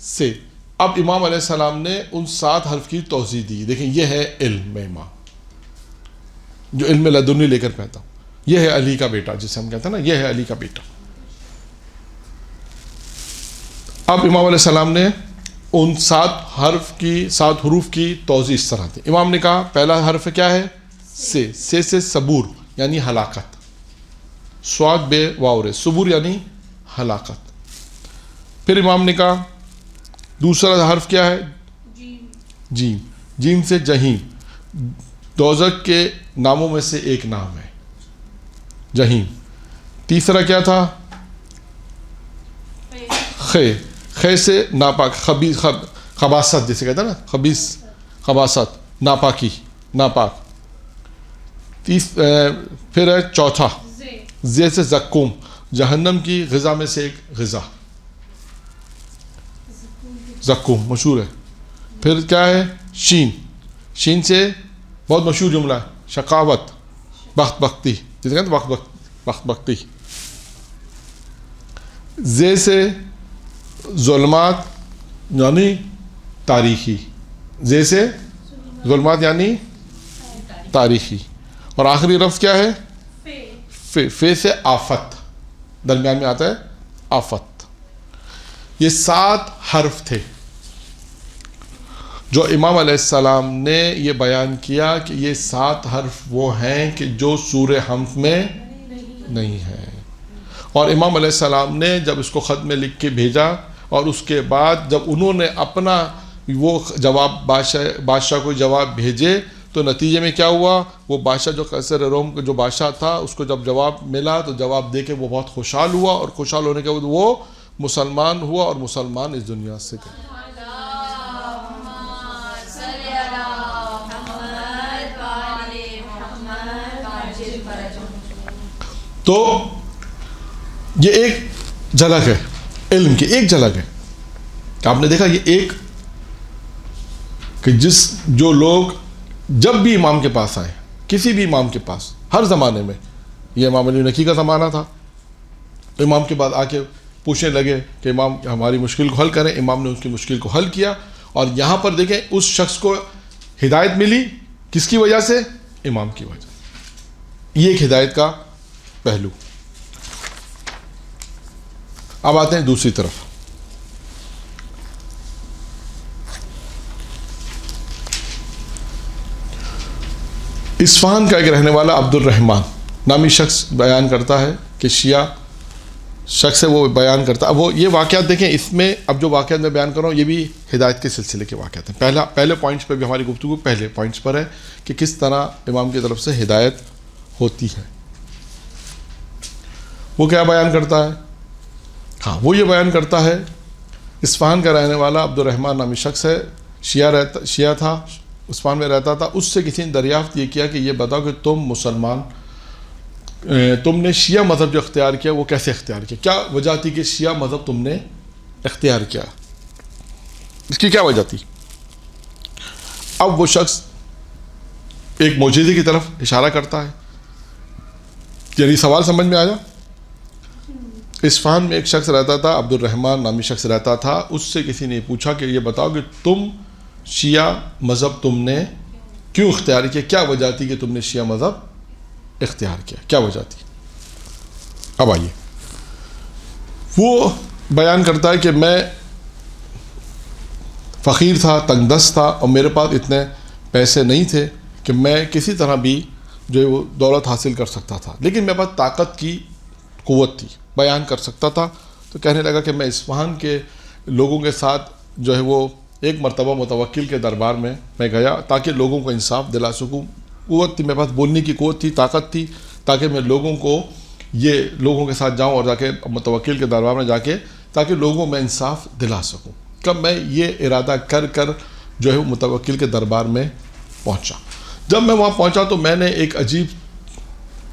سے. اب امام علیہ السلام نے ان 7 حرف کی توضیح دی. دیکھیں یہ ہے علم امام, جو علم لدنی لے کر پیدا ہوں. یہ ہے علی کا بیٹا, جسے ہم کہتے ہیں نا, یہ ہے علی کا بیٹا. اب امام علیہ السلام نے ان 7 حروف کی توضیح اس طرح دی. امام نے کہا پہلا حرف کیا ہے؟ سے صبور یعنی ہلاکت, سواد بے واورے, صبور یعنی ہلاکت. پھر امام نے کہا دوسرا حرف کیا ہے؟ جیم. جیم سے جہیم, دوزخ کے ناموں میں سے ایک نام ہے جہیم. تیسرا کیا تھا؟ خے سے ناپاک, خباثت جسے کہتے ہیں نا, خباثت, ناپاکی, ناپاک. پھر ہے چوتھا زے سے زکوم, جہنم کی غذا میں سے ایک غذا, زکوم مشہور ہے. پھر کیا ہے؟ شین سے بہت مشہور جملہ ہے, شقاوت, بخت بختی جسے کہتے ہیں بخت بختی. زے سے ظلمات یعنی تاریخی, زے سے ظلمات یعنی تاریخی. اور آخری لفظ کیا ہے؟ فے سے آفت, درمیان میں آتا ہے آفت. یہ 7 حرف تھے جو امام علیہ السلام نے یہ بیان کیا کہ یہ 7 حرف وہ ہیں کہ جو سورہ حمد میں نہیں ہیں. اور امام علیہ السلام نے جب اس کو خط میں لکھ کے بھیجا اور اس کے بعد جب انہوں نے اپنا وہ جواب بادشاہ کو جواب بھیجے تو نتیجے میں کیا ہوا، وہ بادشاہ جو قیصر روم کا جو بادشاہ تھا اس کو جب جواب ملا تو جواب دے کے وہ بہت خوشحال ہوا، اور خوشحال ہونے کے بعد وہ مسلمان ہوا اور مسلمان اس دنیا سے گئے. تو یہ ایک جھلک ہے علم کی، ایک جھلک ہے کہ آپ نے دیکھا یہ ایک کہ جو لوگ جب بھی امام کے پاس آئے، کسی بھی امام کے پاس، ہر زمانے میں، یہ امام علی نقی کا زمانہ تھا، امام کے بعد آ کے پوچھنے لگے کہ امام ہماری مشکل کو حل کریں. امام نے ان کی مشکل کو حل کیا. اور یہاں پر دیکھیں اس شخص کو ہدایت ملی کس کی وجہ سے؟ امام کی وجہ. یہ ایک ہدایت کا پہلو. اب آتے ہیں دوسری طرف. اصفہان کا ایک رہنے والا عبد الرحمن نامی شخص بیان کرتا ہے کہ شیعہ شخص ہے، وہ بیان کرتا ہے. اب وہ یہ واقعات دیکھیں، اس میں اب جو واقعات میں بیان کر رہا ہوں یہ بھی ہدایت کے سلسلے کے واقعات ہیں. پہلے پوائنٹس پہ بھی ہماری گفتگو پہلے پوائنٹس پر ہے کہ کس طرح امام کی طرف سے ہدایت ہوتی ہے. وہ کیا بیان کرتا ہے؟ ہاں، وہ یہ بیان کرتا ہے، اصفہان کا رہنے والا عبد الرحمن نامی شخص ہے، شیعہ تھا، اصفہان میں رہتا تھا. اس سے کسی نے دریافت یہ کیا کہ یہ بتاؤ کہ تم نے شیعہ مذہب جو اختیار کیا وہ کیسے اختیار کیا؟ کیا وجہ تھی کہ شیعہ مذہب تم نے اختیار کیا؟ اس کی کیا وجہ تھی؟ اب وہ شخص ایک معجزے کی طرف اشارہ کرتا ہے. یعنی سوال سمجھ میں آیا؟ اصفہان میں ایک شخص رہتا تھا، عبد الرحمن نامی شخص رہتا تھا. اس سے کسی نے پوچھا کہ یہ بتاؤ کہ تم شیعہ مذہب تم نے کیوں اختیار کیا؟ کیا وجہ تھی کہ تم نے شیعہ مذہب اختیار کیا؟ کیا وجہ تھی؟ اب آئیے، وہ بیان کرتا ہے کہ میں فقیر تھا، تنگ دست تھا، اور میرے پاس اتنے پیسے نہیں تھے کہ میں کسی طرح بھی جو ہے وہ دولت حاصل کر سکتا تھا، لیکن میرے پاس طاقت کی قوت تھی، بیان کر سکتا تھا. تو کہنے لگا کہ میں اصفہان کے لوگوں کے ساتھ جو ہے وہ ایک مرتبہ متوکل کے دربار میں گیا تاکہ لوگوں کو انصاف دلا سکوں. قوت تھی میرے پاس، بولنے کی قوت تھی، طاقت تھی، تاکہ میں لوگوں کے ساتھ جاؤں اور جا کے متوکل کے دربار میں جا کے تاکہ لوگوں میں انصاف دلا سکوں. کب میں یہ ارادہ کر جو ہے متوکل کے دربار میں پہنچا. جب میں وہاں پہنچا تو میں نے ایک عجیب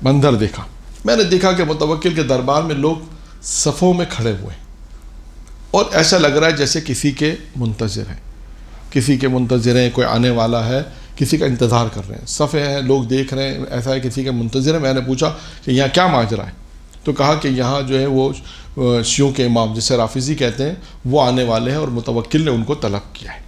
منظر دیکھا. میں نے دیکھا کہ متوکل کے دربار میں لوگ صفوں میں کھڑے ہوئے اور ایسا لگ رہا ہے جیسے کسی کے منتظر ہیں، کوئی آنے والا ہے، کسی کا انتظار کر رہے ہیں. صفیں ہیں، لوگ دیکھ رہے ہیں، ایسا ہے کسی کے منتظر ہیں. میں نے پوچھا کہ یہاں کیا ماجرا ہے؟ تو کہا کہ یہاں جو ہے وہ شیعوں کے امام جسے رافضی کہتے ہیں وہ آنے والے ہیں اور متوکل نے ان کو طلب کیا ہے،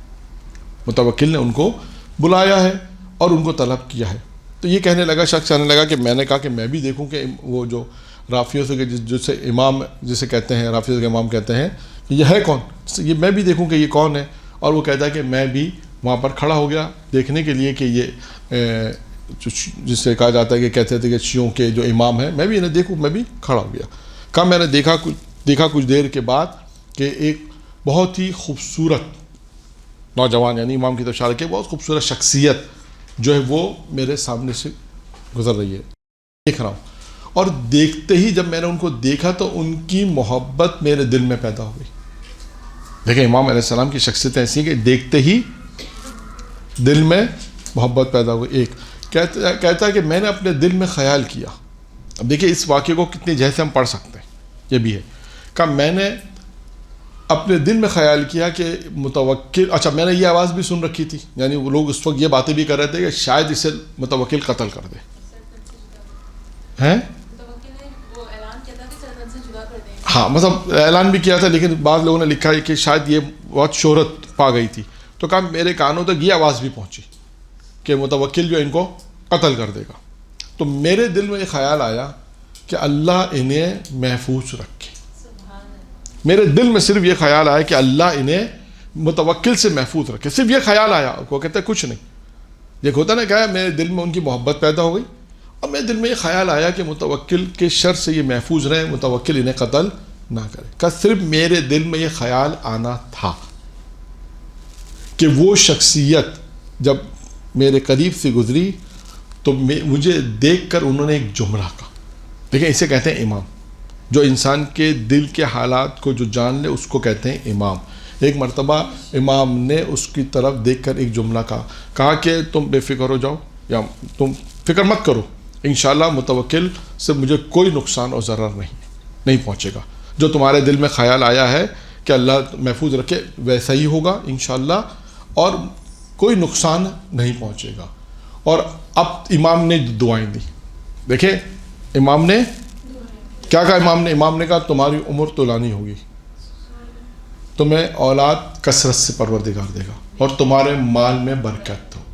متوکل نے ان کو بلایا ہے اور ان کو طلب کیا ہے. تو یہ کہنے لگا، شخص کہنے لگا کہ میں نے کہا کہ میں بھی دیکھوں کہ وہ جو رافیوں سے جسے امام جسے کہتے ہیں، رافیوں کے امام کہتے ہیں، یہ ہے کون؟ یہ میں بھی دیکھوں کہ یہ کون ہے. اور وہ کہتا ہے کہ میں بھی وہاں پر کھڑا ہو گیا دیکھنے کے لیے کہ یہ جس سے کہا جاتا ہے کہ کہتے تھے کہ شیعوں کے جو امام ہیں، میں بھی انہیں دیکھوں، میں بھی کھڑا ہو گیا. کہا میں نے دیکھا کچھ دیر کے بعد کہ ایک بہت ہی خوبصورت نوجوان، یعنی امام کی طرف اشارہ کیا، بہت خوبصورت شخصیت جو ہے وہ میرے سامنے سے گزر رہی ہے، دیکھ رہا ہوں. اور دیکھتے ہی جب میں نے ان کو دیکھا تو ان کی محبت میرے دل میں پیدا ہو گئی. دیکھیں امام علیہ السلام کی شخصیت ایسی ہے کہ دیکھتے ہی دل میں محبت پیدا ہوئی. ایک کہتا ہے کہ میں نے اپنے دل میں خیال کیا. اب دیکھیں اس واقعے کو کتنی جیسے ہم پڑھ سکتے ہیں، یہ بھی ہے. کہ میں نے اپنے دل میں خیال کیا کہ متوکل، اچھا میں نے یہ آواز بھی سن رکھی تھی، یعنی وہ لوگ اس وقت یہ باتیں بھی کر رہے تھے کہ شاید اسے متوکل قتل کر دے. ہیں؟ ہاں، مطلب اعلان بھی کیا تھا، لیکن بعض لوگوں نے لکھا ہے کہ شاید یہ بہت شہرت پا گئی تھی. تو کہا میرے کانوں تک یہ آواز بھی پہنچی کہ متوکل جو ان کو قتل کر دے گا. تو میرے دل میں یہ خیال آیا کہ اللہ انہیں محفوظ رکھے. میرے دل میں صرف یہ خیال آیا کہ اللہ انہیں متوکل سے محفوظ رکھے، صرف یہ خیال آیا، وہ کہتے ہیں کچھ نہیں. دیکھ ہوتا نا کیا، میرے دل میں ان کی محبت پیدا ہو گئی اور میرے دل میں یہ خیال آیا کہ متوکل کے شر سے یہ محفوظ رہیں، متوکل انہیں قتل نہ کرے. کہ صرف میرے دل میں یہ خیال آنا تھا کہ وہ شخصیت جب میرے قریب سے گزری تو مجھے دیکھ کر انہوں نے ایک جملہ کہا. دیکھیں اسے کہتے ہیں امام، جو انسان کے دل کے حالات کو جو جان لے اس کو کہتے ہیں امام. ایک مرتبہ امام نے اس کی طرف دیکھ کر ایک جملہ کہا کہ تم بے فکر ہو جاؤ، یا تم فکر مت کرو، انشاءاللہ متوکل سے مجھے کوئی نقصان اور ضرر نہیں پہنچے گا. جو تمہارے دل میں خیال آیا ہے کہ اللہ محفوظ رکھے ویسا ہی ہوگا انشاءاللہ، اور کوئی نقصان نہیں پہنچے گا. اور اب امام نے دعائیں دی. دیکھیں امام نے کیا کہا، امام نے کہا تمہاری عمر طولانی ہوگی، تمہیں اولاد کثرت سے پروردگار دے گا، اور تمہارے مال میں برکت ہوگی.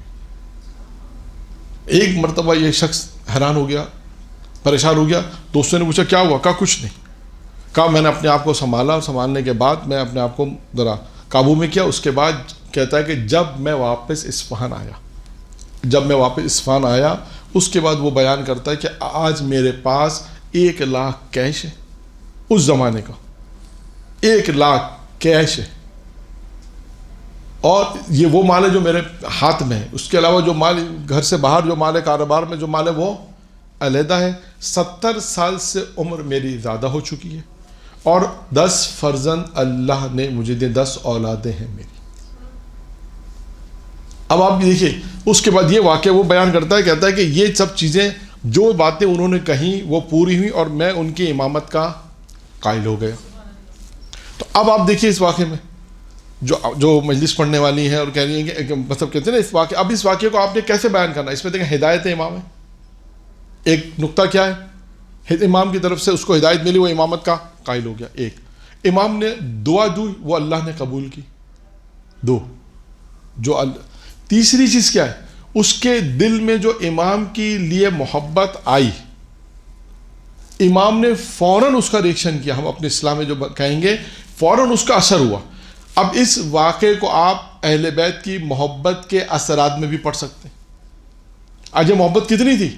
ایک مرتبہ یہ شخص حیران ہو گیا، پریشان ہو گیا. دوستوں نے پوچھا کیا ہوا؟ کہا کچھ نہیں. کہا میں نے اپنے آپ کو سنبھالا، سنبھالنے کے بعد میں اپنے آپ کو ذرا قابو میں کیا. اس کے بعد کہتا ہے کہ جب میں واپس اصفہان آیا اس کے بعد وہ بیان کرتا ہے کہ آج میرے پاس 1,00,000 کیش ہے. اس زمانے کا 1,00,000 کیش ہے، اور یہ وہ مال ہے جو میرے ہاتھ میں ہے. اس کے علاوہ جو مال گھر سے باہر جو مال ہے، کاروبار میں جو مال ہے وہ علیحدہ ہے. 70 سال سے عمر میری زیادہ ہو چکی ہے، اور 10 فرزند اللہ نے مجھے دے، 10 اولادیں ہیں میری. اب آپ دیکھیے اس کے بعد یہ واقعہ وہ بیان کرتا ہے، کہتا ہے کہ یہ سب چیزیں جو باتیں انہوں نے کہیں وہ پوری ہوئی، اور میں ان کی امامت کا قائل ہو گیا. تو اب آپ دیکھیے اس واقعے میں جو مجلس پڑھنے والی ہیں اور کہہ رہی ہیں کہ مطلب کہتے ہیں نا اس واقعے کو آپ نے کیسے بیان کرنا ہے. اس میں دیکھیں ہدایت امام ہے. ایک نقطہ کیا ہے، امام کی طرف سے اس کو ہدایت ملی، وہ امامت کا قائل ہو گیا. ایک امام نے دعا دی، وہ اللہ نے قبول کی. تیسری چیز کیا ہے، اس کے دل میں جو امام کے لیے محبت آئی، امام نے فوراً اس کا ریئیکشن کیا. ہم اپنے اسلام میں جو کہیں گے فوراً اس کا اثر ہوا. اب اس واقعے کو آپ اہل بیت کی محبت کے اثرات میں بھی پڑھ سکتے ہیں. آج یہ محبت کتنی تھی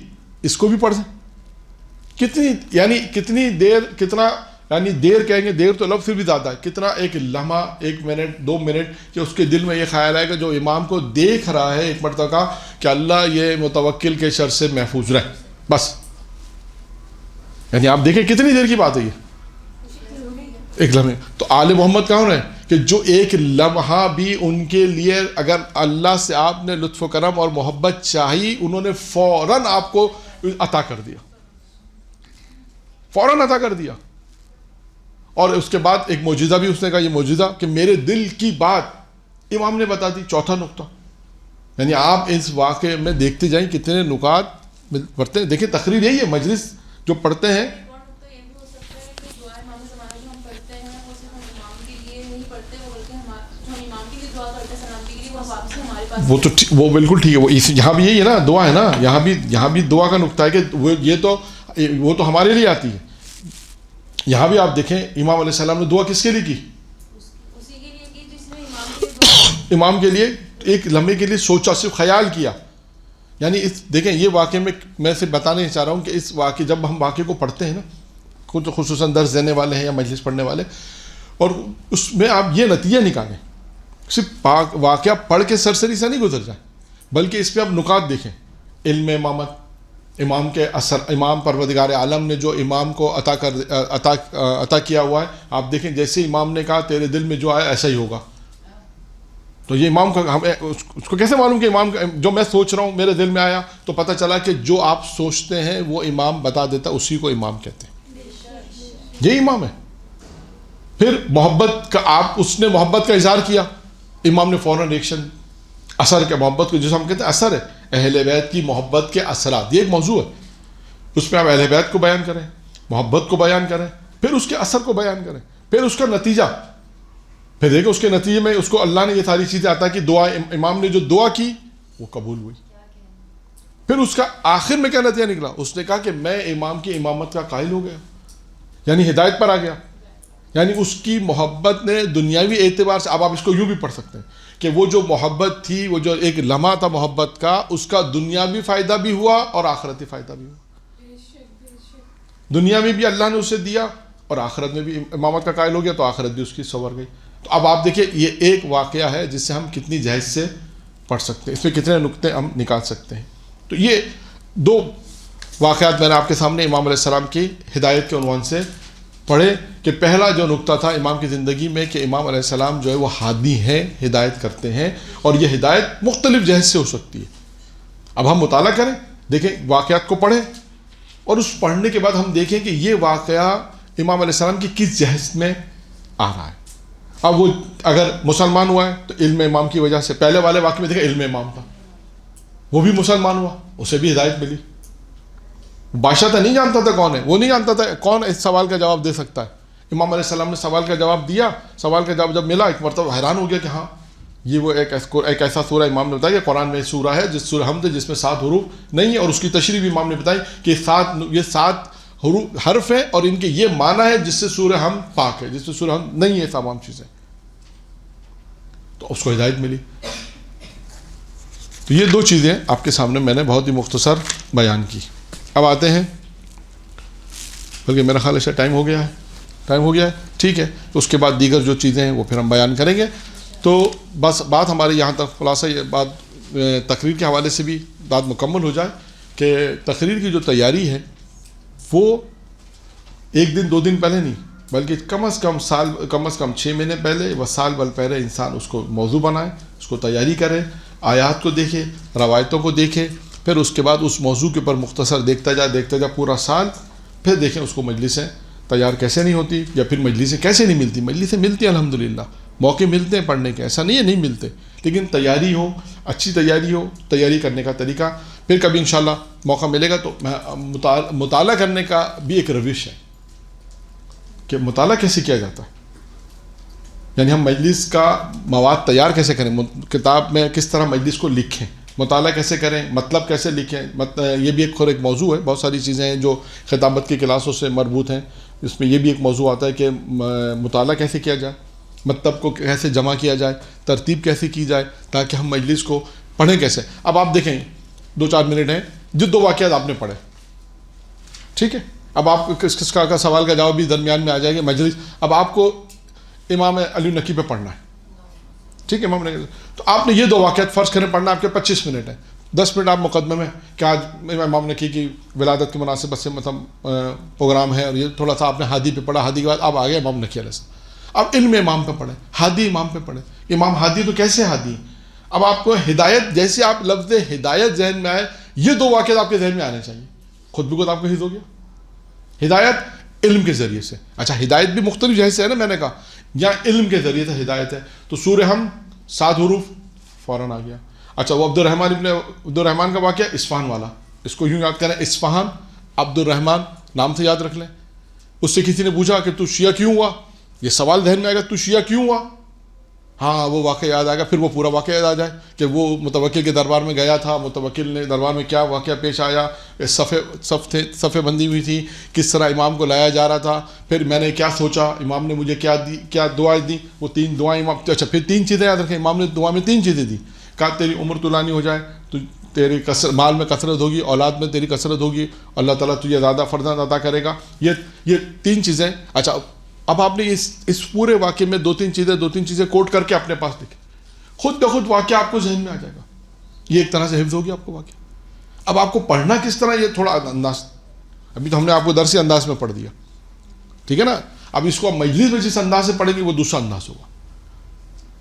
اس کو بھی پڑھ سکتے، کتنی دیر کہیں گے، دیر تو لفظ سے بھی زیادہ ہے. کتنا ایک لمحہ، 1 منٹ 2 منٹ کہ اس کے دل میں یہ خیال ہے کہ جو امام کو دیکھ رہا ہے ایک مرتبہ کہ اللہ یہ متوکل کے شر سے محفوظ رہے، بس. یعنی آپ دیکھیں کتنی دیر کی بات ہے یہ، ایک لمحے. تو آل محمد کون ہے کہ جو ایک لمحہ بھی ان کے لیے اگر اللہ سے آپ نے لطف و کرم اور محبت چاہی، انہوں نے فوراً آپ کو عطا کر دیا، فوراً عطا کر دیا. اور اس کے بعد ایک معجزہ بھی اس نے کہا، یہ معجزہ کہ میرے دل کی بات امام نے بتا دی. چوتھا نقطہ، یعنی آپ اس واقعے میں دیکھتے جائیں کتنے نکات پڑھتے ہیں. دیکھیں تقریر یہی ہے، مجلس جو پڑھتے ہیں وہ بالکل ٹھیک ہے. یہاں بھی یہی ہے نا، دعا ہے نا، یہاں بھی دعا کا نقطہ ہے کہ وہ تو ہمارے لیے آتی ہے. یہاں بھی آپ دیکھیں امام علیہ السلام نے دعا کس کے لیے کی؟ امام کے لیے. ایک لمحے کے لیے سوچا، صرف خیال کیا. یعنی دیکھیں یہ واقعے میں سے بتانے چاہ رہا ہوں کہ اس واقعے جب ہم واقعے کو پڑھتے ہیں نا، کچھ خصوصاً درس دینے والے ہیں یا مجلس پڑھنے والے، اور اس میں آپ یہ نتیجہ نکالیں، صرف واقعہ پڑھ کے سرسری سے نہیں گزر جائیں، بلکہ اس پہ آپ نکات دیکھیں. علم امامت، امام کے اثر، امام پروردگار عالم نے جو امام کو عطا کیا ہوا ہے. آپ دیکھیں جیسے امام نے کہا تیرے دل میں جو آیا ایسا ہی ہوگا. تو یہ امام کا اس کو کیسے معلوم کہ امام جو میں سوچ رہا ہوں میرے دل میں آیا؟ تو پتہ چلا کہ جو آپ سوچتے ہیں وہ امام بتا دیتا، اسی کو امام کہتے ہیں. یہ امام ہے. پھر محبت کا اس نے محبت کا اظہار کیا، امام نے فوراً ریئیکشن. اثر کے محبت کو جسے ہم کہتے ہیں اثر ہے، اہل بیت کی محبت کے اثرات، یہ ایک موضوع ہے. اس میں آپ اہل بیت کو بیان کریں، محبت کو بیان کریں، پھر اس کے اثر کو بیان کریں، پھر اس کا نتیجہ. پھر دیکھیں اس کے نتیجے میں اس کو اللہ نے یہ ساری چیزیں عطا کی. دعا، امام نے جو دعا کی وہ قبول ہوئی. پھر اس کا آخر میں کیا نتیجہ نکلا؟ اس نے کہا کہ میں امام کی امامت کا قائل ہو گیا، یعنی ہدایت پر آ گیا. یعنی اس کی محبت نے دنیاوی اعتبار سے، اب آپ اس کو یوں بھی پڑھ سکتے ہیں کہ وہ جو محبت تھی، وہ جو ایک لمحہ تھا محبت کا، اس کا دنیاوی فائدہ بھی ہوا اور آخرتی فائدہ بھی ہوا۔ بے شک دنیا میں بھی اللہ نے اسے دیا اور آخرت میں بھی امامت کا قائل ہو گیا تو آخرت بھی اس کی سنور گئی۔ تو اب آپ دیکھیں یہ ایک واقعہ ہے جس سے ہم کتنی جہد سے پڑھ سکتے ہیں، اس میں کتنے نقطے ہم نکال سکتے ہیں۔ تو یہ دو واقعات میں نے آپ کے سامنے امام علیہ السلام کی ہدایت کے عنوان سے پڑھے کہ پہلا جو نقطہ تھا امام کی زندگی میں کہ امام علیہ السلام جو ہے وہ ہادی ہیں، ہدایت کرتے ہیں، اور یہ ہدایت مختلف جہد سے ہو سکتی ہے۔ اب ہم مطالعہ کریں، دیکھیں واقعات کو پڑھیں، اور اس پڑھنے کے بعد ہم دیکھیں کہ یہ واقعہ امام علیہ السلام کی کس جہد میں آ رہا ہے۔ اب وہ اگر مسلمان ہوا ہے تو علم امام کی وجہ سے، پہلے والے واقعے میں دیکھیں علم امام تھا، وہ بھی مسلمان ہوا، اسے بھی ہدایت ملی۔ بادشاہ تو نہیں جانتا تھا کون ہے، وہ نہیں جانتا تھا کون اس سوال کا جواب دے سکتا ہے۔ امام علیہ السلام نے سوال کا جواب دیا، سوال کا جواب جب ملا ایک مرتبہ حیران ہو گیا کہ ہاں یہ وہ ایک ایسا سورہ امام نے بتایا کہ قرآن میں سورہ ہے جس سورہ حمد جس میں 7 حروف نہیں ہے، اور اس کی تشریح بھی امام نے بتائی کہ یہ 7 حرف ہیں اور ان کے یہ معنی ہے جس سے سورہ حمد پاک ہے، جس سے سورہ حمد نہیں ہے تمام چیزیں، تو اس کو ہدایت ملی۔ تو یہ دو چیزیں آپ کے سامنے میں نے بہت ہی مختصر بیان کی۔ اب آتے ہیں، بلکہ میرا خیال ہے ٹائم ہو گیا ہے، ٹھیک ہے، تو اس کے بعد دیگر جو چیزیں ہیں وہ پھر ہم بیان کریں گے۔ تو بس بات ہماری یہاں تک خلاصہ یہ بات تقریر کے حوالے سے بھی بات مکمل ہو جائے کہ تقریر کی جو تیاری ہے وہ ایک دن 2 دن پہلے نہیں، بلکہ کم از کم 6 مہینے پہلے و سال بھر پہلے انسان اس کو موضوع بنائے، اس کو تیاری کرے، آیات کو دیکھے، روایتوں کو دیکھے، پھر اس کے بعد اس موضوع کے اوپر مختصر دیکھتا جائے پورا سال، پھر دیکھیں اس کو مجلسیں تیار کیسے نہیں ہوتی، یا پھر مجلسیں کیسے نہیں ملتی۔ مجلسیں ملتی ہیں الحمدللہ، موقع ملتے ہیں پڑھنے کے، ایسا نہیں ہے نہیں ملتے، لیکن تیاری ہو، اچھی تیاری ہو، تیاری کرنے کا طریقہ، پھر کبھی انشاءاللہ موقع ملے گا تو مطالعہ کرنے کا بھی ایک روش ہے کہ مطالعہ کیسے کیا جاتا ہے، یعنی ہم مجلس کا مواد تیار کیسے کریں، کتاب میں کس طرح مجلس کو لکھیں، مطالعہ کیسے کریں، مطلب کیسے لکھیں، یہ بھی ایک موضوع ہے۔ بہت ساری چیزیں ہیں جو خطابت کی کلاسوں سے مربوط ہیں، اس میں یہ بھی ایک موضوع آتا ہے کہ مطالعہ کیسے کیا جائے، مطلب کو کیسے جمع کیا جائے، ترتیب کیسے کی جائے تاکہ ہم مجلس کو پڑھیں کیسے۔ اب آپ دیکھیں 2-4 منٹ ہیں، جو 2 واقعات آپ نے پڑھے، ٹھیک ہے، اب آپ کس کا سوال کا جواب بھی درمیان میں آ جائے گا مجلس۔ اب آپ کو امام علی نقی پہ پڑھنا ہے، ٹھیک ہے، امام نقی، تو آپ نے یہ 2 واقعات فرض کریں پڑھنا، آپ کے 25 منٹ ہیں، 10 منٹ آپ مقدمے میں کہ آج امام نقی کی ولادت کی مناسبت سے مطلب پروگرام ہے، اور یہ تھوڑا سا آپ نے ہادی پہ پڑھا، ہادی کے بعد اب آ گئے امام نقی علیہ السلام، اب علم امام پہ پڑھیں، ہادی امام پہ پڑھیں، امام ہادی تو کیسے ہادی، اب آپ کو ہدایت، جیسے آپ لفظ ہدایت ذہن میں آئے، یہ 2 واقعات آپ کے ذہن میں آنے چاہیے، خود بخود آپ کو حفظ ہو گیا۔ ہدایت علم کے ذریعے سے، اچھا ہدایت بھی مختلف جہد سے ہے نا، میں نے کہا یا علم کے ذریعے سے ہدایت ہے، تو سورہ ہم 7 حروف فوراً آ گیا۔ اچھا وہ عبد الرحمن کا واقعہ اصفہان والا، اس کو یوں یاد کریں، اصفہان عبد الرحمن نام سے یاد رکھ لیں۔ اس سے کسی نے پوچھا کہ تو شیعہ کیوں ہوا، یہ سوال ذہن میں آئے گا تو شیعہ کیوں ہوا، ہاں وہ واقعہ یاد آئے گا، پھر وہ پورا واقعہ یاد آ جائے کہ وہ متوکل کے دربار میں گیا تھا، متوکل نے دربار میں کیا واقعہ پیش آیا، صفیں بندی ہوئی تھی، کس طرح امام کو لایا جا رہا تھا، پھر میں نے کیا سوچا، امام نے مجھے کیا دعائیں دی، وہ 3 دعائیں امام، اچھا پھر 3 چیزیں یاد رکھیں، امام نے دعا میں 3 چیزیں دی، کہا تیری عمر طولانی ہو جائے، تو تیری مال میں کثرت ہوگی، اولاد میں تیری کثرت ہوگی، اللہ تعالیٰ تجھے زیادہ فرزند عطا کرے گا، یہ 3 چیزیں۔ اچھا اب آپ نے اس پورے واقعے میں 2-3 چیزیں کوٹ کر کے اپنے پاس لکھیں، خود بخود واقعہ آپ کو ذہن میں آ جائے گا، یہ ایک طرح سے حفظ ہوگی آپ کو واقعہ۔ اب آپ کو پڑھنا کس طرح، یہ تھوڑا انداز، ابھی تو ہم نے آپ کو درسی انداز میں پڑھ دیا، ٹھیک ہے نا، اب اس کو مجلس میں جس انداز سے پڑھیں گے وہ دوسرا انداز ہوگا،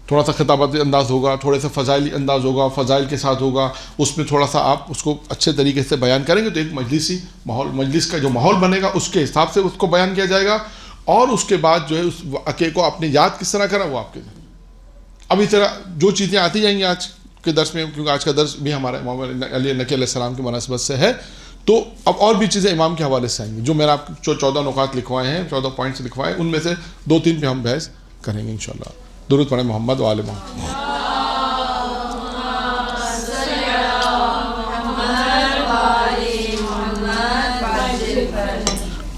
تھوڑا سا خطابتی انداز ہوگا، تھوڑے سے فضائلی انداز ہوگا، فضائل کے ساتھ ہوگا، اس میں تھوڑا سا آپ اس کو اچھے طریقے سے بیان کریں گے تو ایک مجلسی ماحول، مجلس کا جو ماحول بنے گا اس کے حساب سے اس کو بیان کیا جائے گا، اور اس کے بعد جو ہے اس واقعے کو اپنے یاد کس طرح کرنا وہ آپ کے ذریعے۔ اب اس طرح جو چیزیں آتی جائیں گی آج کے درس میں، کیونکہ آج کا درس بھی ہمارا امام علی نقی علیہ السلام کی مناسبت سے ہے، تو اب اور بھی چیزیں امام کے حوالے سے آئیں گی، جو میں نے آپ کو 14 نکات لکھوائے ہیں، 14 پوائنٹس لکھوائے ہیں، ان میں سے 2-3 پہ ہم بحث کریں گے انشاءاللہ۔ درود پڑھیں محمد و آل محمد۔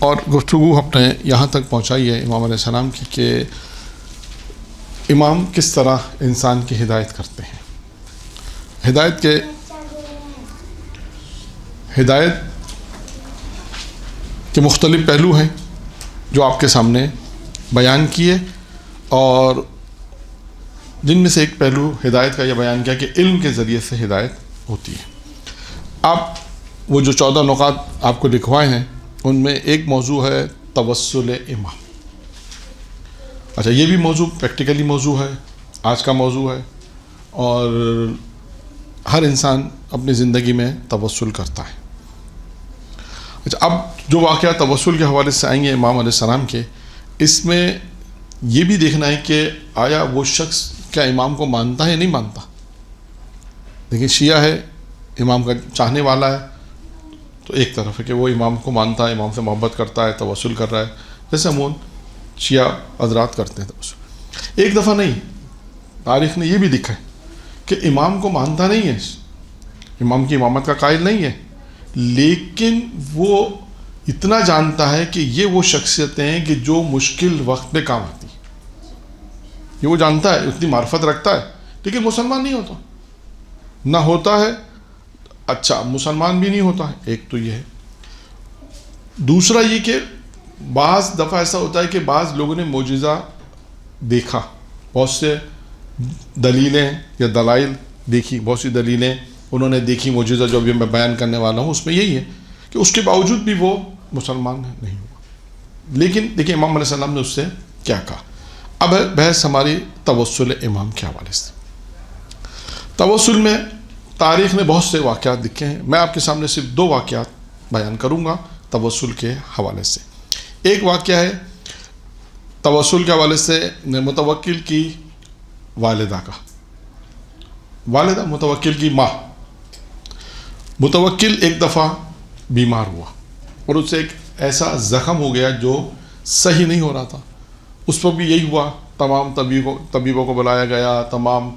اور گفتگو ہم نے یہاں تک پہنچائی ہے امام علیہ السلام کی کہ امام کس طرح انسان کی ہدایت کرتے ہیں. ہدایت کے مختلف پہلو ہیں جو آپ کے سامنے بیان کیے، اور جن میں سے ایک پہلو ہدایت کا یہ بیان کیا کہ علم کے ذریعے سے ہدایت ہوتی ہے. آپ وہ جو 14 نکات آپ کو لکھوائے ہیں ان میں ایک موضوع ہے توسل امام. اچھا، یہ بھی موضوع پریکٹیکلی موضوع ہے، آج کا موضوع ہے، اور ہر انسان اپنی زندگی میں توسل کرتا ہے. اچھا، اب جو واقعہ توسل کے حوالے سے آئیں گے امام علیہ السلام کے، اس میں یہ بھی دیکھنا ہے کہ آیا وہ شخص کیا امام کو مانتا ہے یا نہیں مانتا. دیکھیں، شیعہ ہے، امام کا چاہنے والا ہے، تو ایک طرف ہے کہ وہ امام کو مانتا ہے، امام سے محبت کرتا ہے، توسل کر رہا ہے، جیسے عموماً شیعہ حضرات کرتے ہیں توسل. ایک دفعہ نہیں، تاریخ نے یہ بھی لکھا ہے کہ امام کو مانتا نہیں ہے، امام کی امامت کا قائل نہیں ہے، لیکن وہ اتنا جانتا ہے کہ یہ وہ شخصیتیں ہیں کہ جو مشکل وقت میں کام آتی ہیں. یہ وہ جانتا ہے، اتنی معرفت رکھتا ہے، لیکن مسلمان نہیں ہوتا، نہ ہوتا ہے. اچھا، مسلمان بھی نہیں ہوتا ہے، ایک تو یہ ہے. دوسرا یہ کہ بعض دفعہ ایسا ہوتا ہے کہ بعض لوگوں نے معجزہ دیکھا، بہت سے دلیلیں یا دلائل دیکھی، بہت سی دلیلیں انہوں نے دیکھی. معجزہ جو ابھی میں بیان کرنے والا ہوں اس میں یہی ہے کہ اس کے باوجود بھی وہ مسلمان نہیں ہوا. لیکن دیکھیں امام علیہ السلام نے اس سے کیا کہا. اب ہے بحث ہماری توسل امام کے حوالے سے. توسل میں تاریخ نے بہت سے واقعات لکھے ہیں، میں آپ کے سامنے صرف 2 واقعات بیان کروں گا توسل کے حوالے سے. ایک واقعہ ہے توسل کے حوالے سے متوکل کی والدہ کا. والدہ متوکل کی ماں. متوکل ایک دفعہ بیمار ہوا اور اس سے ایک ایسا زخم ہو گیا جو صحیح نہیں ہو رہا تھا. اس پر بھی یہی ہوا، تمام طبیبوں کو بلایا گیا، تمام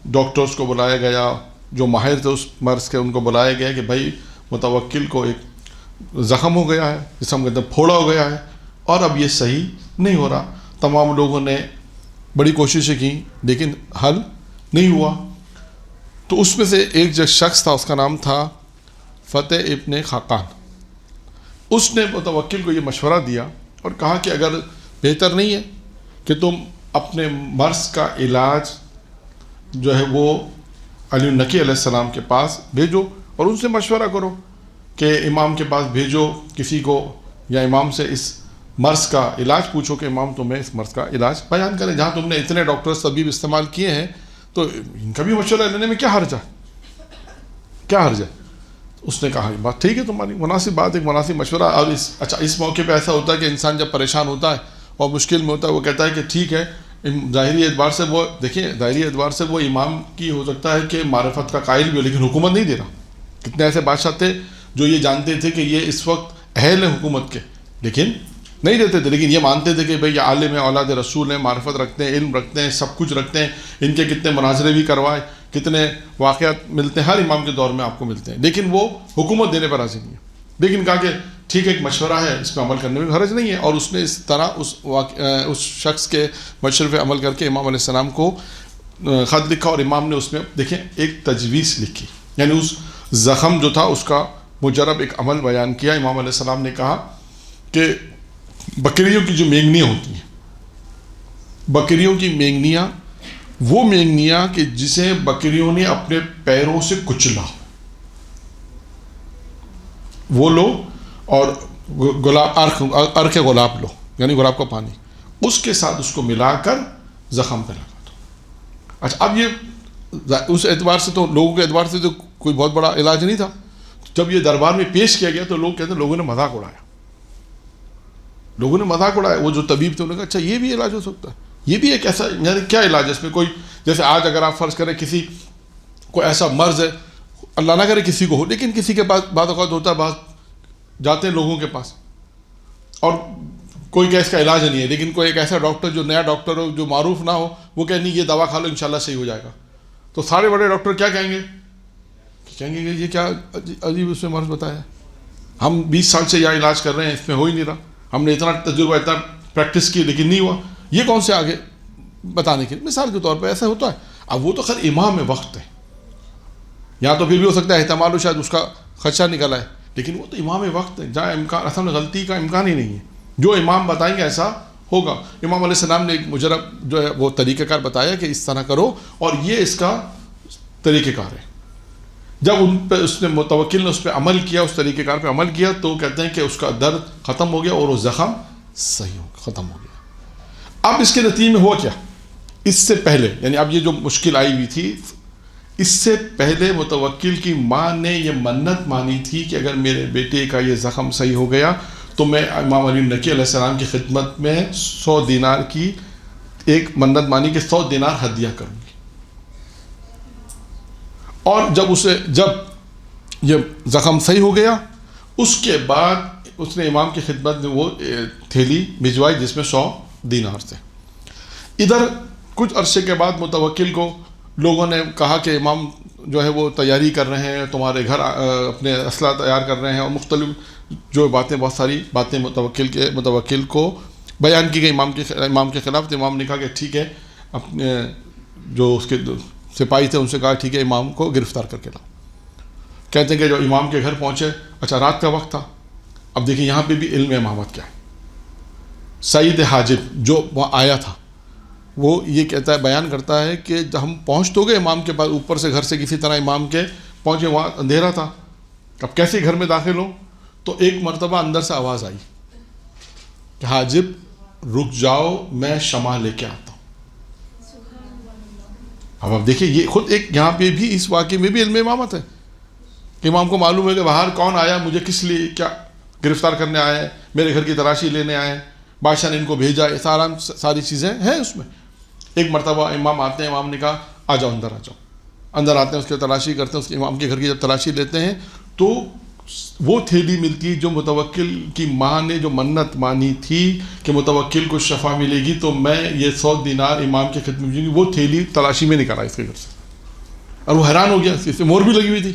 ڈاکٹرز کو بلایا گیا، جو ماہر تھے اس مرض کے ان کو بلایا گیا کہ بھائی متوکل کو ایک زخم ہو گیا ہے، جس ہم کہتے ہیں پھوڑا ہو گیا ہے، اور اب یہ صحیح نہیں ہو رہا. تمام لوگوں نے بڑی کوششیں کی لیکن حل نہیں ہوا. تو اس میں سے ایک جو شخص تھا اس کا نام تھا فتح ابن خاقان. اس نے متوکل کو یہ مشورہ دیا اور کہا کہ اگر بہتر نہیں ہے کہ تم اپنے مرض کا علاج جو ہے وہ علی النقی علیہ السلام کے پاس بھیجو اور ان سے مشورہ کرو کہ امام کے پاس بھیجو کسی کو، یا امام سے اس مرض کا علاج پوچھو کہ امام تمہیں اس مرض کا علاج بیان کریں. جہاں تم نے اتنے ڈاکٹرز طبیب استعمال کیے ہیں تو ان کا بھی مشورہ لینے میں کیا حرج ہے، کیا حرج ہے. اس نے کہا بات ٹھیک ہے، تمہاری مناسب بات، ایک مناسب مشورہ. اور اس موقع پہ ایسا ہوتا ہے کہ انسان جب پریشان ہوتا ہے اور مشکل میں ہوتا ہے وہ کہتا ہے کہ ٹھیک ہے. ظاہری اعتبار سے وہ دیکھیں، ظاہری اعتبار سے وہ امام کی ہو سکتا ہے کہ معرفت کا قائل بھی ہو، لیکن حکومت نہیں دے رہا. کتنے ایسے بادشاہ تھے جو یہ جانتے تھے کہ یہ اس وقت اہل ہیں حکومت کے، لیکن نہیں دیتے تھے. لیکن یہ مانتے تھے کہ بھئی یہ عالم ہیں، اولاد رسول ہیں، معرفت رکھتے ہیں، علم رکھتے ہیں، سب کچھ رکھتے ہیں. ان کے کتنے مناظرے بھی کروائے، کتنے واقعات ملتے ہیں ہر امام کے دور میں آپ کو ملتے ہیں، لیکن وہ حکومت دینے پر راضی نہیں ہے. لیکن کہا کہ ٹھیک ہے، ایک مشورہ ہے، اس پہ عمل کرنے میں حرج نہیں ہے. اور اس نے اس طرح اس شخص کے مشورے پہ عمل کر کے امام علیہ السلام کو خط لکھا، اور امام نے اس میں دیکھیں ایک تجویز لکھی، یعنی اس زخم جو تھا اس کا مجرب ایک عمل بیان کیا. امام علیہ السلام نے کہا کہ بکریوں کی جو مینگنیاں ہوتی ہیں، بکریوں کی مینگنیاں، وہ مینگنیاں کہ جسے بکریوں نے اپنے پیروں سے کچلا، وہ لو، اور گلاب ارک گلاب لو، یعنی گلاب کا پانی، اس کے ساتھ اس کو ملا کر زخم پہ لگا دو. اچھا، اب یہ اس اعتبار سے تو لوگوں کے اعتبار سے تو کوئی بہت بڑا علاج نہیں تھا. جب یہ دربار میں پیش کیا گیا تو لوگ کہتے ہیں لوگوں نے مذاق اڑایا، لوگوں نے مذاق اڑایا. وہ جو طبیب تھے انہوں نے کہا اچھا یہ بھی علاج ہو سکتا ہے، یہ بھی ایک ایسا، یعنی کیا علاج ہے اس میں؟ کوئی جیسے آج اگر آپ فرض کریں کسی کو ایسا مرض ہے، اللہ نہ کرے کسی کو ہو، لیکن کسی کے پاس بعض اوقات ہوتا ہے، بعض جاتے ہیں لوگوں کے پاس اور کوئی کہ اس کا علاج نہیں ہے، لیکن کوئی ایک ایسا ڈاکٹر جو نیا ڈاکٹر ہو، جو معروف نہ ہو، وہ کہ نہیں یہ دوا کھا لو انشاءاللہ صحیح ہو جائے گا. تو سارے بڑے ڈاکٹر کیا کہیں گے کہ یہ کیا عجیب اس میں مرض بتایا ہے، ہم 20 سال سے یہ علاج کر رہے ہیں، اس میں ہو ہی نہیں رہا. ہم نے اتنا تجربہ اتنا پریکٹس کی لیکن نہیں ہوا، یہ کون سے آگے بتانے کے مثال کے طور پہ ایسا ہوتا ہے. اب وہ تو خیر امام وقت ہے، یہاں تو پھر بھی ہو سکتا ہے احتمال ہو شاید اس کا خدشہ نکل آئے، لیکن وہ تو امام وقت ہے جہاں امکان اصل میں غلطی کا امکان ہی نہیں ہے. جو امام بتائیں گے ایسا ہوگا. امام علیہ السلام نے ایک مجرب جو ہے وہ طریقہ کار بتایا کہ اس طرح کرو اور یہ اس کا طریقہ کار ہے. جب ان پہ اس نے متوکل نے اس پہ عمل کیا، اس طریقہ کار پہ عمل کیا، تو کہتے ہیں کہ اس کا درد ختم ہو گیا اور وہ زخم صحیح ختم ہو گیا. اب اس کے نتیجے میں ہوا کیا؟ اس سے پہلے یعنی اب یہ جو مشکل آئی ہوئی تھی، اس سے پہلے متوکل کی ماں نے یہ منت مانی تھی کہ اگر میرے بیٹے کا یہ زخم صحیح ہو گیا تو میں امام علی نقی علیہ السلام کی خدمت میں 100 دینار کی ایک منت مانی کہ 100 دینار ہدیہ کروں گی. اور جب یہ زخم صحیح ہو گیا، اس کے بعد اس نے امام کی خدمت میں وہ تھیلی بھجوائی جس میں 100 دینار تھے. ادھر کچھ عرصے کے بعد متوکل کو لوگوں نے کہا کہ امام جو ہے وہ تیاری کر رہے ہیں، تمہارے گھر اپنے اسلحہ تیار کر رہے ہیں، اور مختلف جو باتیں بہت ساری باتیں متوکل کو بیان کی گئی امام کے خلاف. تو امام نے کہا کہ ٹھیک ہے، اپنے جو اس کے سپاہی تھے ان سے کہا ٹھیک ہے امام کو گرفتار کر کے لاؤ. کہتے ہیں کہ جو امام کے گھر پہنچے، اچھا رات کا وقت تھا. اب دیکھیں یہاں پہ بھی علم امامت کیا ہے. سعید حاجب جو وہاں آیا تھا وہ یہ کہتا ہے، بیان کرتا ہے کہ جب ہم پہنچ تو گئے امام کے پاس، اوپر سے گھر سے کسی طرح امام کے پہنچے، وہاں اندھیرا تھا. اب کیسے گھر میں داخل ہوں؟ تو ایک مرتبہ اندر سے آواز آئی کہ حاجب رک جاؤ، میں شمع لے کے آتا ہوں. اب آپ دیکھیں یہ خود ایک یہاں پہ بھی اس واقعے میں بھی علم امامت ہے کہ امام کو معلوم ہے کہ باہر کون آیا، مجھے کس لیے کیا گرفتار کرنے آئے ہیں، میرے گھر کی تلاشی لینے آئے ہیں، بادشاہ نے ان کو بھیجا، ساری چیزیں ہیں اس میں. ایک مرتبہ امام آتے ہیں، امام نے کہا آ جاؤ اندر آ جاؤ. اندر آتے ہیں، اس کی تلاشی کرتے ہیں. اس کے امام کے گھر کی جب تلاشی لیتے ہیں تو وہ تھیلی ملتی ہے جو متوکل کی ماں نے جو منت مانی تھی کہ متوکل کو شفا ملے گی تو میں یہ 100 دینار امام کی خدمت میں، وہ تھیلی تلاشی میں نکالا اس کے گھر سے. اور وہ حیران ہو گیا، اس سے مہر بھی لگی ہوئی تھی.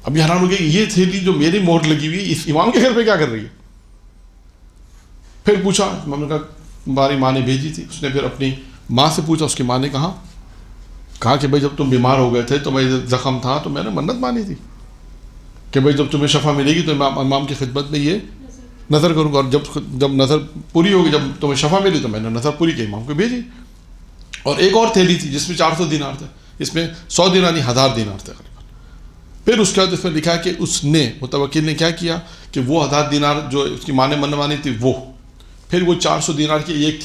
اب یہ حیران ہو گیا کہ یہ تھیلی جو میری مہر لگی ہوئی اس امام کے گھر پہ کیا کر رہی ہے. پھر پوچھا، امام نے کہا ہماری ماں نے بھیجی تھی. اس نے پھر اپنی ماں سے پوچھا، اس کی ماں نے کہا کہ بھائی جب تم بیمار ہو گئے تھے تو میں زخم تھا تو میں نے منت مانی تھی کہ بھائی جب تمہیں شفا ملے گی تو امام کی خدمت میں یہ نظر کروں گا، اور جب نظر پوری ہوگی، جب تمہیں شفا ملی تو میں نے نظر پوری کی، امام کو بھیجی. اور ایک اور تھیلی تھی جس میں 400 دینار تھے، اس میں 100 دینار نہیں 1000 دینار تھے غالباً. پھر اس کے بعد اس میں لکھا کہ اس نے متوکل نے کیا کیا کہ وہ 1000 دینار جو اس کی ماں نے منت مانی تھی وہ پھر وہ 400 دینار کی ایک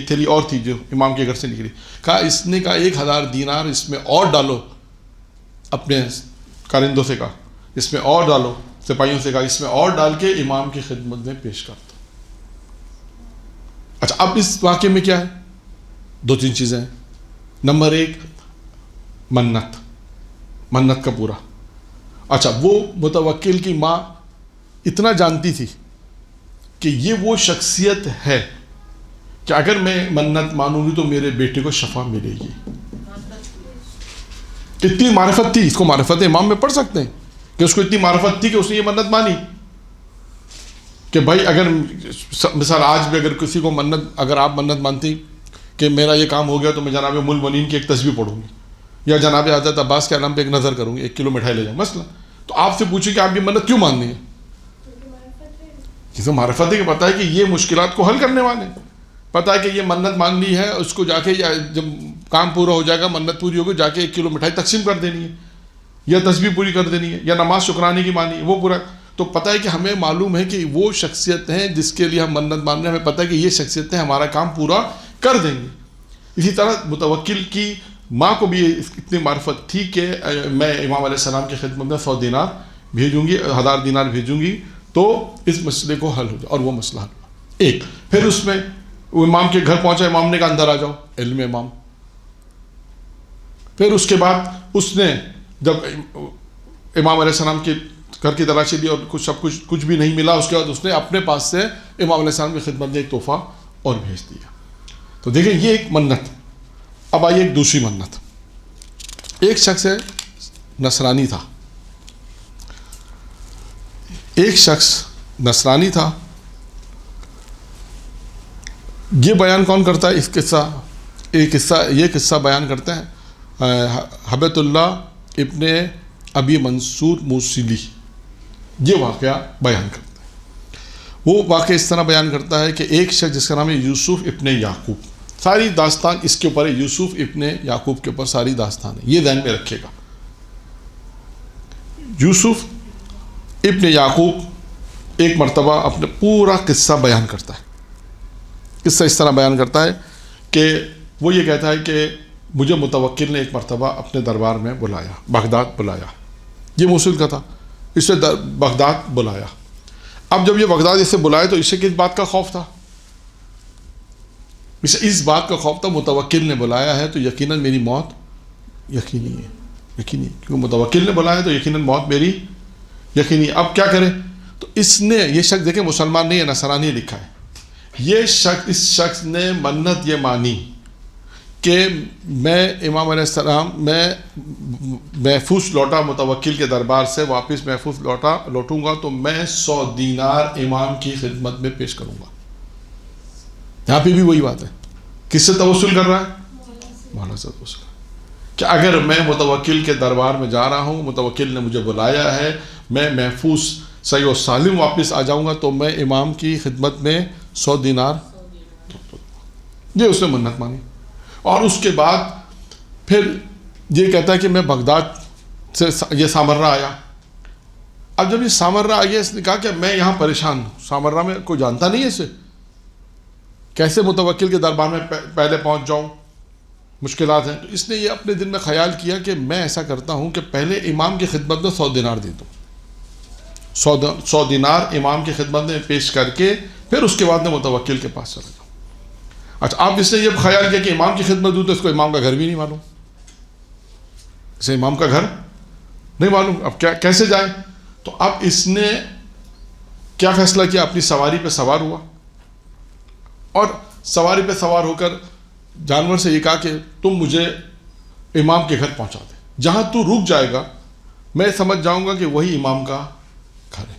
تھیلی اور تھی جو امام کے گھر سے نکلی. کہا اس نے کہا 1000 دینار اس میں اور ڈالو، اپنے کارندوں سے کہا اس میں اور ڈالو، سپاہیوں سے کہا اس میں اور ڈال کے امام کی خدمت میں پیش کر دو. اچھا اب اس واقعے میں کیا ہے؟ 2-3 چیزیں ہیں. نمبر 1 منت کا پورا. اچھا وہ متوکل کی ماں اتنا جانتی تھی کہ یہ وہ شخصیت ہے کہ اگر میں منت مانوں گی تو میرے بیٹے کو شفا ملے گی. اتنی معرفت تھی، اس کو معرفت امام میں پڑھ سکتے ہیں کہ اس کو اتنی معرفت تھی کہ اس نے یہ منت مانی کہ بھائی اگر مثال آج بھی اگر کسی کو اگر آپ منت مانتی کہ میرا یہ کام ہو گیا تو میں جناب ام المؤمنین کی ایک تسبیح پڑھوں گی یا جناب حضرت عباس کے نام پہ ایک نظر کروں گی، 1 کلو مٹھائی لے جاؤں مثلا، تو آپ سے پوچھیں کہ آپ یہ منت کیوں ماننی ہے؟ کسی معرفت ہے کہ پتہ ہے کہ یہ مشکلات کو حل کرنے والے ہیں، پتہ ہے کہ یہ منت مانگنی ہے، اس کو جا کے جب کام پورا ہو جائے گا، منت پوری ہوگی، جا کے 1 کلو مٹھائی تقسیم کر دینی ہے یا تسبیح پوری کر دینی ہے یا نماز شکرانے کی مانی وہ پورا. تو پتہ ہے کہ ہمیں معلوم ہے کہ وہ شخصیت ہیں جس کے لیے ہم منت مان رہے ہیں، ہمیں پتہ ہے کہ یہ شخصیتیں ہمارا کام پورا کر دیں گے. اسی طرح متوکل کی ماں کو بھی اتنی معرفت تھی کہ میں امام علیہ السلام کی خدمت میں 100 دینار بھیجوں گی، 1000 دینار بھیجوں گی تو اس مسئلے کو حل ہو جائے، اور وہ مسئلہ حل ہوا. ایک پھر اس میں وہ امام کے گھر پہنچا، امام نے کہا اندر آ جاؤ، علم امام. پھر اس کے بعد اس نے جب امام علیہ السلام کے گھر کی تلاشی لی اور کچھ بھی نہیں ملا، اس کے بعد اس نے اپنے پاس سے امام علیہ السلام کی خدمت میں ایک تحفہ اور بھیج دیا. تو دیکھیں یہ ایک منت. اب آئیے ایک دوسری منت. ایک شخص نصرانی تھا، یہ بیان کون کرتا ہے؟ یہ قصہ بیان کرتے ہیں ہبت اللہ ابن ابی منصور موصلی، یہ واقعہ بیان کرتا ہے۔ وہ واقعہ اس طرح بیان کرتا ہے کہ ایک شخص جس کا نام ہے یوسف ابن یعقوب، ساری داستان اس کے اوپر ہے، یوسف ابن یعقوب کے اوپر ساری داستان ہے، یہ ذہن میں رکھے گا۔ یوسف ابن یعقوب ایک مرتبہ اپنے پورا قصہ بیان کرتا ہے۔ قصہ اس طرح بیان کرتا ہے کہ وہ یہ کہتا ہے کہ مجھے متوکل نے ایک مرتبہ اپنے دربار میں بلایا، بغداد بلایا، یہ موصل کا تھا، اسے بغداد بلایا۔ اب جب یہ بغداد اسے بلائے تو اسے کس بات کا خوف تھا؟ اسے اس بات کا خوف تھا متوکل نے بلایا ہے تو یقیناً میری موت یقینی ہے، یقینی، کیونکہ متوکل نے بلایا تو یقیناً موت میری یقینی ہے۔ اب کیا کرے؟ تو اس نے، یہ شخص دیکھیں مسلمان نہیں ہے، نصرانی لکھا ہے، اس شخص نے منت یہ مانی کہ میں امام علیہ السلام، میں محفوظ لوٹا متوکل کے دربار سے واپس محفوظ لوٹوں گا تو میں 100 دینار امام کی خدمت میں پیش کروں گا۔ یہاں پہ بھی وہی بات ہے، کس سے توسل کر رہا ہے؟ مولا سے توسل، کہ اگر میں متوکل کے دربار میں جا رہا ہوں، متوکل نے مجھے بلایا ہے، میں محفوظ صحیح و سالم واپس آ جاؤں گا تو میں امام کی خدمت میں 100 دینار، یہ اس نے منت مانی۔ اور اس کے بعد پھر یہ کہتا ہے کہ میں بغداد سے یہ سامرہ آیا۔ اب جب یہ سامرہ آیا اس نے کہا کہ میں یہاں پریشان ہوں، سامرہ میں کوئی جانتا نہیں ہے اسے، کیسے متوکل کے دربار میں پہلے پہنچ جاؤں، مشکلات ہیں۔ تو اس نے یہ اپنے دل میں خیال کیا کہ میں ایسا کرتا ہوں کہ پہلے امام کی خدمت میں 100 دینار دے دوں، 100 دینار امام کی خدمت میں پیش کر کے پھر اس کے بعد میں متوکل کے پاس چلا جاؤں۔ اچھا، اب اس نے یہ خیال کیا کہ امام کی خدمت دوں تو اس کو امام کا گھر بھی نہیں معلوم، اسے امام کا گھر نہیں معلوم، اب کیسے جائے؟ تو اب اس نے کیا فیصلہ کیا؟ اپنی سواری پہ سوار ہوا اور سواری پہ سوار ہو کر جانور سے یہ کہا کہ تم مجھے امام کے گھر پہنچا دے، جہاں تو رک جائے گا میں سمجھ جاؤں گا کہ وہی امام کا گھر ہے۔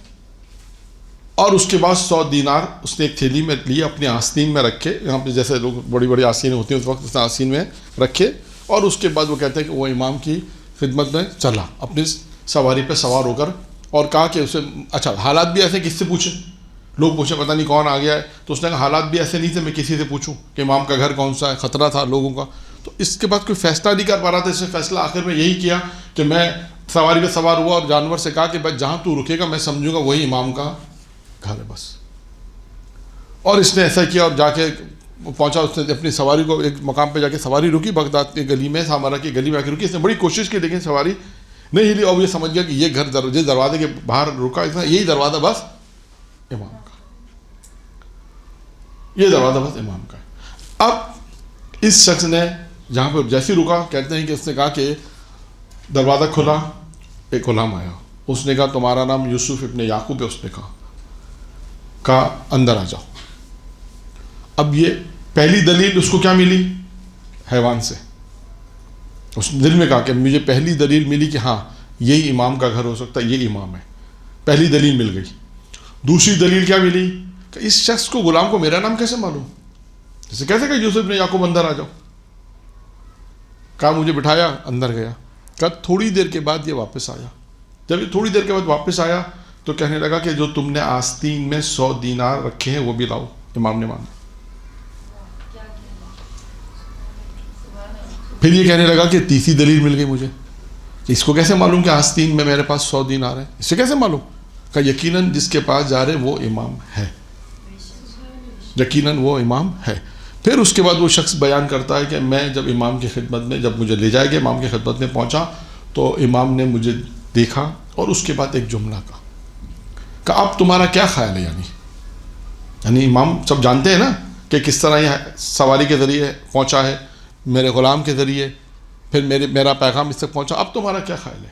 اور اس کے بعد 100 دینار اس نے ایک تھیلی میں لیے، اپنی آستین میں رکھے، یہاں پہ جیسے لوگ بڑی بڑی آستینیں ہوتی ہیں اس وقت، اس نے آستین میں رکھے، اور اس کے بعد وہ کہتے ہیں کہ وہ امام کی خدمت میں چلا اپنی سواری پہ سوار ہو کر، اور کہا کہ اسے اچھا حالات بھی ایسے، کس سے پوچھیں؟ لوگ پوچھیں پتہ نہیں کون آ گیا ہے، تو اس نے کہا حالات بھی ایسے نہیں تھے میں کسی سے پوچھوں کہ امام کا گھر کون سا ہے، خطرہ تھا لوگوں کا۔ تو اس کے بعد کوئی فیصلہ نہیں کر پا رہا تھا، اس نے فیصلہ آخر میں یہی کیا کہ میں سواری پہ سوار ہوا اور جانور سے کہا کہ بس جہاں تو رکے گا میں سمجھوں گا وہی امام کا گھر ہے بس۔ اور اس نے ایسا کیا اور جا کے پہنچا، اس نے اپنی سواری کو ایک مقام پہ جا کے سواری رکی، بغداد کی گلی میں، سامرہ کی گلی میں آ کے رکی۔ اس نے بڑی کوشش کی لیکن سواری نہیں ہلی، اور یہ سمجھ گیا کہ یہ گھر دروازے کے باہر رکا، اس نے یہی دروازہ بس امام کا، یہ دروازہ بس امام کا ہے۔ اب اس شخص نے جہاں پہ جیسے رکا، کہتے ہیں کہ اس نے کہا کہ دروازہ کھلا، ایک غلام آیا، اس نے کہا تمہارا نام یوسف ابن یعقوب ہے؟ اس نے کہا اندر آ جاؤ۔ اب یہ پہلی دلیل اس کو کیا ملی؟ حیوان سے۔ اس نے دل میں کہا کہ مجھے پہلی دلیل ملی کہ ہاں یہی امام کا گھر ہو سکتا ہے، یہ امام ہے، پہلی دلیل مل گئی۔ دوسری دلیل کیا ملی کہ اس شخص کو، غلام کو میرا نام کیسے معلوم؟ جیسے کیسے کہ یوسف ابن یعقوب اندر آ جاؤ؟ کہا مجھے بٹھایا، اندر گیا۔ کہا تھوڑی دیر کے بعد یہ واپس آیا۔ جب یہ تھوڑی دیر کے بعد واپس آیا تو کہنے لگا کہ جو تم نے آستین میں 100 دینار رکھے ہیں وہ بھی لاؤ۔ امام نے مانا۔ پھر یہ کہنے لگا کہ تیسری دلیل مل گئی مجھے، اس کو کیسے معلوم کہ آستین میں میرے پاس 100 دینار ہے؟ اس سے کیسے معلوم؟ کہ یقیناً جس کے پاس جا رہے وہ امام ہے، یقیناً وہ امام ہے۔ پھر اس کے بعد وہ شخص بیان کرتا ہے کہ میں جب امام کی خدمت میں، جب مجھے لے جائے گا امام کی خدمت میں پہنچا تو امام نے مجھے دیکھا اور اس کے بعد ایک جملہ کہا کہ اب تمہارا کیا خیال ہے؟ یعنی امام سب جانتے ہیں نا کہ کس طرح یہ سواری کے ذریعے پہنچا ہے، میرے غلام کے ذریعے، پھر میرا پیغام اس تک پہنچا، اب تمہارا کیا خیال ہے؟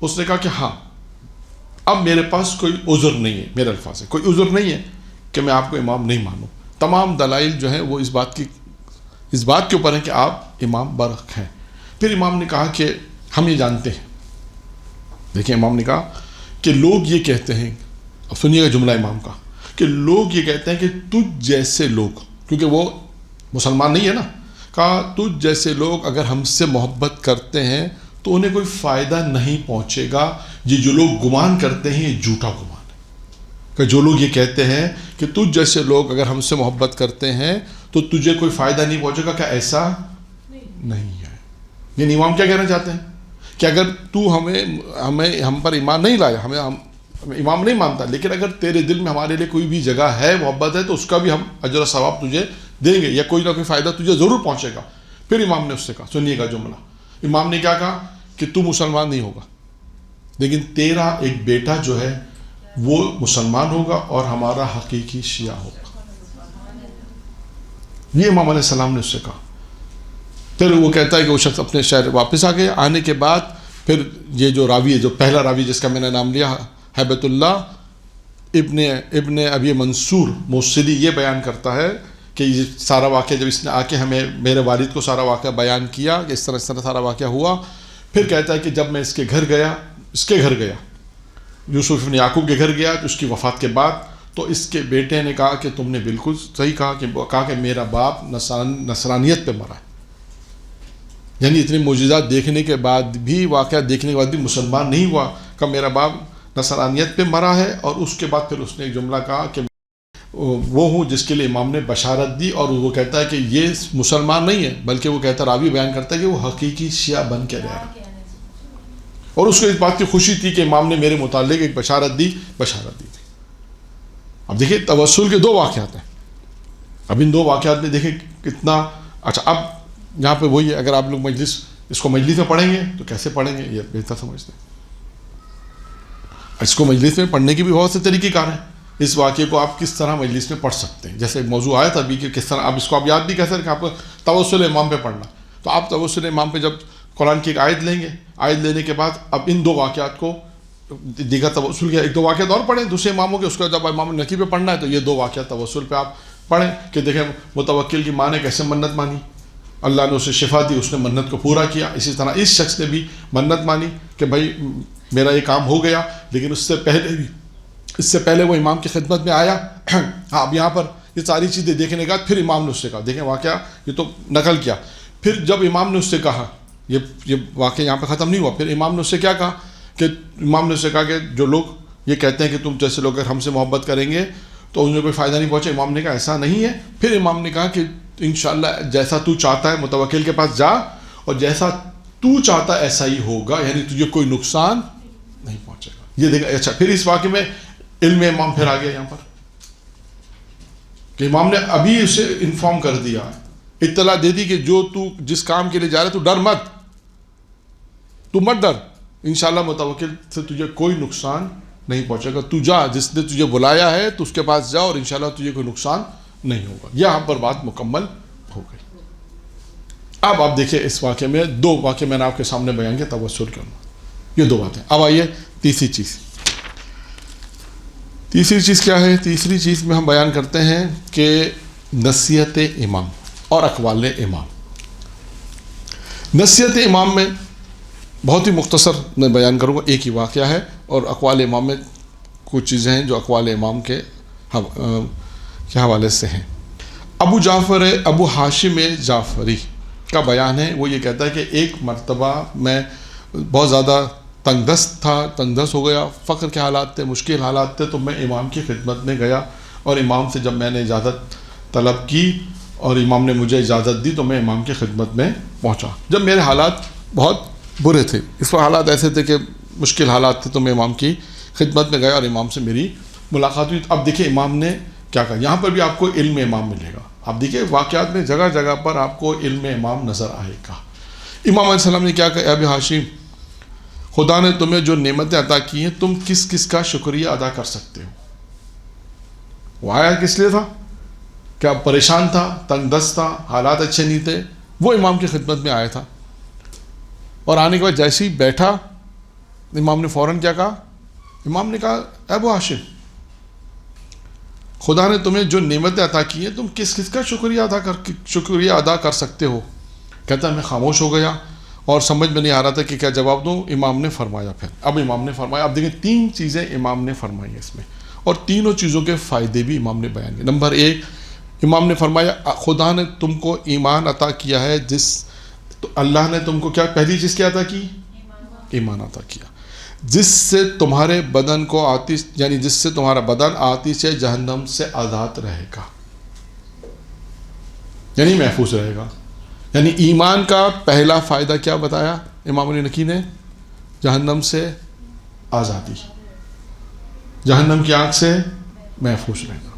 اس نے کہا کہ ہاں اب میرے پاس کوئی عذر نہیں ہے، میرے الفاظ ہے کوئی عذر نہیں ہے کہ میں آپ کو امام نہیں مانوں۔ تمام دلائل جو ہیں وہ اس بات کے اوپر ہیں کہ آپ امام برحق ہیں۔ پھر امام نے کہا کہ ہم یہ جانتے ہیں، دیکھیں امام نے کہا کہ لوگ یہ کہتے ہیں، اب سنیے گا جملہ امام کا، کہ لوگ یہ کہتے ہیں کہ تجھ جیسے لوگ کیونکہ وہ مسلمان نہیں ہے نا. کہا تجھ جیسے لوگ اگر ہم سے محبت کرتے ہیں تو انہیں کوئی فائدہ نہیں پہنچے گا. یہ جو لوگ گمان کرتے ہیں یہ جھوٹا گمان ہے. کہ جو لوگ یہ کہتے ہیں کہ تجھ جیسے لوگ اگر ہم سے محبت کرتے ہیں تو تجھے کوئی فائدہ نہیں پہنچے گا، کہ ایسا نہیں ہے. یعنی امام کیا کہنا چاہتے ہیں کہ اگر تو ہم پر ایمان نہیں لایا، ہمیں امام نہیں مانتا، لیکن اگر تیرے دل میں ہمارے لیے کوئی بھی جگہ ہے، محبت ہے، تو اس کا بھی ہم اجر و ثواب تجھے دیں گے، یا کوئی نہ کوئی فائدہ تجھے ضرور پہنچے گا. پھر امام نے اس سے کہا، سنیے گا جملہ، امام نے کیا کہا کہ تو مسلمان نہیں ہوگا، لیکن تیرا ایک بیٹا جو ہے وہ مسلمان ہوگا اور ہمارا حقیقی شیعہ ہوگا. یہ امام علیہ السلام نے اس سے کہا. پھر وہ کہتا ہے کہ وہ شخص اپنے شہر واپس آ گیا. آنے کے بعد پھر یہ جو راوی ہے، جو پہلا راوی جس کا میں نے نام لیا ہیبت اللہ ابن ابی منصور موصلی، یہ بیان کرتا ہے کہ یہ سارا واقعہ جب اس نے آ کے ہمیں، میرے والد کو سارا واقعہ بیان کیا کہ اس طرح سارا واقعہ ہوا. پھر کہتا ہے کہ جب میں اس کے گھر گیا یوسف بن یعقوب کے گھر گیا تو اس کی وفات کے بعد، تو اس کے بیٹے نے کہا کہ تم نے بالکل صحیح کہا کہ میرا باپ نصرانیت پہ مرا ہے. یعنی اتنے معجزات دیکھنے کے بعد بھی، واقعہ دیکھنے کے بعد بھی مسلمان نہیں ہوا، کہ میرا باپ نصرانیت پہ مرا ہے. اور اس کے بعد پھر اس نے ایک جملہ کہا کہ وہ ہوں جس کے لیے امام نے بشارت دی. اور وہ کہتا ہے کہ یہ مسلمان نہیں ہے، بلکہ وہ کہتا ہے، راوی بیان کرتا ہے کہ وہ حقیقی شیعہ بن کے رہا. اور اس کو اس بات کی خوشی تھی کہ امام نے میرے متعلق ایک بشارت دی تھی. اب دیکھیں توسل کے دو واقعات ہیں. اب ان دو واقعات میں دیکھیں کتنا اچھا. اب یہاں پہ وہی ہے، اگر آپ لوگ اس کو مجلس میں پڑھیں گے تو کیسے پڑھیں گے یہ بہتر سمجھتے ہیں. اس کو مجلس میں پڑھنے کی بھی بہت سے طریقے کار ہیں. اس واقعے کو آپ کس طرح مجلس میں پڑھ سکتے ہیں. جیسے موضوع آیا تھا ابھی کہ کس طرح آپ اس کو آپ یاد بھی کہہ سکتے کہ آپ کو توسل امام پہ پڑھنا. تو آپ توسل امام پہ جب قرآن کی ایک آیت لیں گے، آیت لینے کے بعد اب ان دو واقعات کو، دیگر توسل کے ایک دو واقعات اور پڑھیں دوسرے اماموں کے، اس کو جب امام نقی پہ پڑھنا ہے تو یہ دو واقعات توسل پہ آپ پڑھیں کہ دیکھیں متوکل کی ماں نے کیسے منت مانی، اللہ نے اسے شفا دی، اس نے منت کو پورا کیا. اسی طرح اس شخص نے بھی منت مانی کہ بھائی میرا یہ کام ہو گیا، لیکن اس سے پہلے وہ امام کی خدمت میں آیا. ہاں اب یہاں پر یہ ساری چیزیں دیکھنے کے بعد پھر امام نے اس سے کہا، دیکھیں واقعہ یہ تو نقل کیا. پھر جب امام نے اس سے کہا، یہ واقعہ یہاں پہ ختم نہیں ہوا. پھر امام نے اس سے کیا کہا کہ امام نے اس سے کہا کہ جو لوگ یہ کہتے ہیں کہ تم جیسے لوگ اگر ہم سے محبت کریں گے تو انہیں کوئی فائدہ نہیں پہنچے. امام نے کہا ایسا نہیں ہے. پھر امام نے کہا کہ انشاءاللہ جیسا تو چاہتا ہے متوکل کے پاس جا، اور جیسا تو چاہتا ایسا ہی ہوگا، یعنی تجھے کوئی نقصان نہیں پہنچے گا. یہ دیکھا. اچھا پھر اس واقعے میں علم امام پھر آ گیا یہاں پر کہ امام نے ابھی اسے انفارم کر دیا، اطلاع دے دی کہ جو تو جس کام کے لیے جا رہا ہے تو ڈر مت، تو مت ڈر، انشاءاللہ متوکل سے تجھے کوئی نقصان نہیں پہنچے گا. تو جا، جس نے تجھے بلایا ہے تو اس کے پاس جا، اور انشاءاللہ تجھے کوئی نقصان نہیں ہوگا. یہاں پر بات مکمل ہو گئی. اب آپ دیکھیں اس واقعے میں دو واقعے میں نے آپ کے سامنے بیان کیا توسل کے اندر، یہ دو باتیں. اب آئیے تیسری چیز کیا ہے؟ تیسری چیز میں ہم بیان کرتے ہیں کہ نصیحت امام اور اقوال امام. نصیحت امام میں بہت ہی مختصر میں بیان کروں گا، ایک ہی واقعہ ہے. اور اقوال امام میں کچھ چیزیں ہیں جو اقوال امام کے حوالے سے ہیں. ابو ہاشم جعفری کا بیان ہے. وہ یہ کہتا ہے کہ ایک مرتبہ میں بہت زیادہ تنگ دست ہو گیا، فقر کے حالات تھے، مشکل حالات تھے. تو میں امام کی خدمت میں گیا، اور امام سے جب میں نے اجازت طلب کی اور امام نے مجھے اجازت دی تو میں امام کی خدمت میں پہنچا. جب میرے حالات بہت برے تھے، اس وقت حالات ایسے تھے کہ مشکل حالات تھے، تو میں امام کی خدمت میں گیا اور امام سے میری ملاقات ہوئی. اب دیکھیں امام نے کیا کہا. یہاں پر بھی آپ کو علم امام ملے گا. آپ دیکھیں واقعات میں جگہ جگہ پر آپ کو علم امام نظر آئے گا. امام علیہ السلام نے کیا کہا؟ ابی ہاشم، خدا نے تمہیں جو نعمتیں عطا کی ہیں تم کس کس کا شکریہ ادا کر سکتے ہو؟ وہ آیا کس لیے تھا؟ کیا پریشان تھا، تنگ دست تھا، حالات اچھے نہیں تھے. وہ امام کی خدمت میں آیا تھا، اور آنے کے بعد جیسے ہی بیٹھا امام نے فوراً کیا کہا؟ امام نے کہا ابو ہاشم، خدا نے تمہیں جو نعمتیں عطا کی ہیں تم کس کس کا شکریہ ادا کر سکتے ہو؟ کہتا ہے میں خاموش ہو گیا اور سمجھ میں نہیں آ رہا تھا کہ کیا جواب دوں. امام نے فرمایا. پھر اب امام نے فرمایا. اب دیکھیں تین چیزیں امام نے فرمائی ہیں اس میں، اور تینوں چیزوں کے فائدے بھی امام نے بیان کیے. نمبر ایک، امام نے فرمایا خدا نے تم کو ایمان عطا کیا ہے، تو اللہ نے تم کو کیا پہلی چیز کیا عطا کی؟ ایمان عطا کیا، جس سے تمہارے بدن کو آتش، یعنی جس سے تمہارا بدن آتش جہنم سے آزاد رہے گا، یعنی محفوظ رہے گا۔ یعنی ایمان کا پہلا فائدہ کیا بتایا امام علی نقی نے؟ جہنم سے آزادی، جہنم کی آنکھ سے محفوظ رہنا۔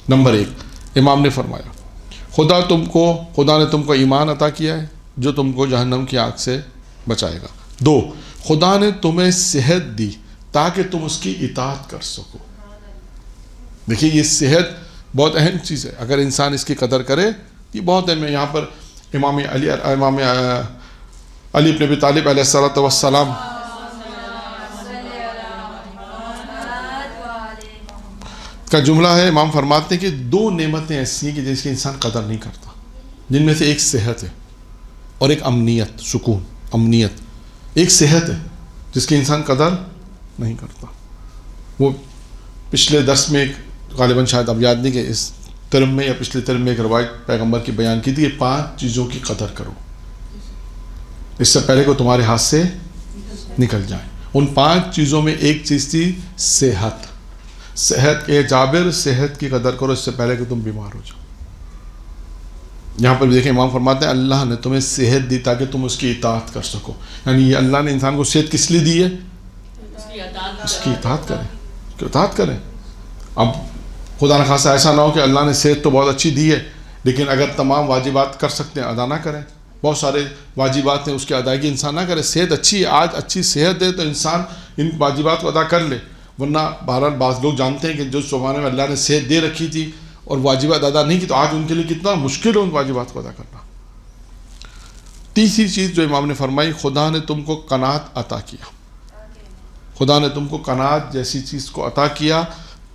نمبر 1 امام نے فرمایا خدا نے تم کو ایمان عطا کیا ہے جو تم کو جہنم کی آنکھ سے بچائے گا۔ 2 خدا نے تمہیں صحت دی تاکہ تم اس کی اطاعت کر سکو۔ دیکھیے یہ صحت بہت اہم چیز ہے، اگر انسان اس کی قدر کرے یہ بہت اہم ہے۔ یہاں پر امام علی بن ابی طالب علیہ الصلوۃ والسلام کا جملہ ہے، امام فرماتے ہیں کہ 2 نعمتیں ایسی ہیں کہ جس کی انسان قدر نہیں کرتا، جن میں سے ایک صحت ہے اور ایک امنیت، سکون، امنیت۔ ایک صحت ہے جس کی انسان قدر نہیں کرتا۔ وہ پچھلے درس میں غالباً شاید اب یاد نہیں کہ اس ترم میں یا پچھلے ترم میں ایک روایت پیغمبر کی بیان کی تھی کہ 5 چیزوں کی قدر کرو اس سے پہلے کہ تمہارے ہاتھ سے نکل جائیں۔ ان 5 چیزوں میں ایک چیز تھی صحت۔ صحت کے جابر، صحت کی قدر کرو اس سے پہلے کہ تم بیمار ہو جاؤ۔ یہاں پر بھی دیکھیں امام فرماتے ہیں اللہ نے تمہیں صحت دی تاکہ تم اس کی اطاعت کر سکو۔ یعنی یہ اللہ نے انسان کو صحت کس لیے دی ہے؟ اس کی اطاعت کریں، کہ اطاعت کریں۔ اب خدا نخواستہ ایسا نہ ہو کہ اللہ نے صحت تو بہت اچھی دی ہے لیکن اگر تمام واجبات کر سکتے ہیں ادا نہ کریں۔ بہت سارے واجبات ہیں اس کی ادائیگی انسان نہ کرے۔ صحت اچھی ہے، آج اچھی صحت ہے تو انسان ان واجبات کو ادا کر لے، ورنہ بہرحال بعض لوگ جانتے ہیں کہ جو زمانے میں اللہ نے صحت دے رکھی تھی اور واجبات ادا نہیں کی تو آج ان کے لیے کتنا مشکل ہے ان واجبات کو ادا کرنا۔ تیسری چیز جو امام نے فرمائی خدا نے تم کو قناعت عطا کیا، خدا نے تم کو قناعت جیسی چیز کو عطا کیا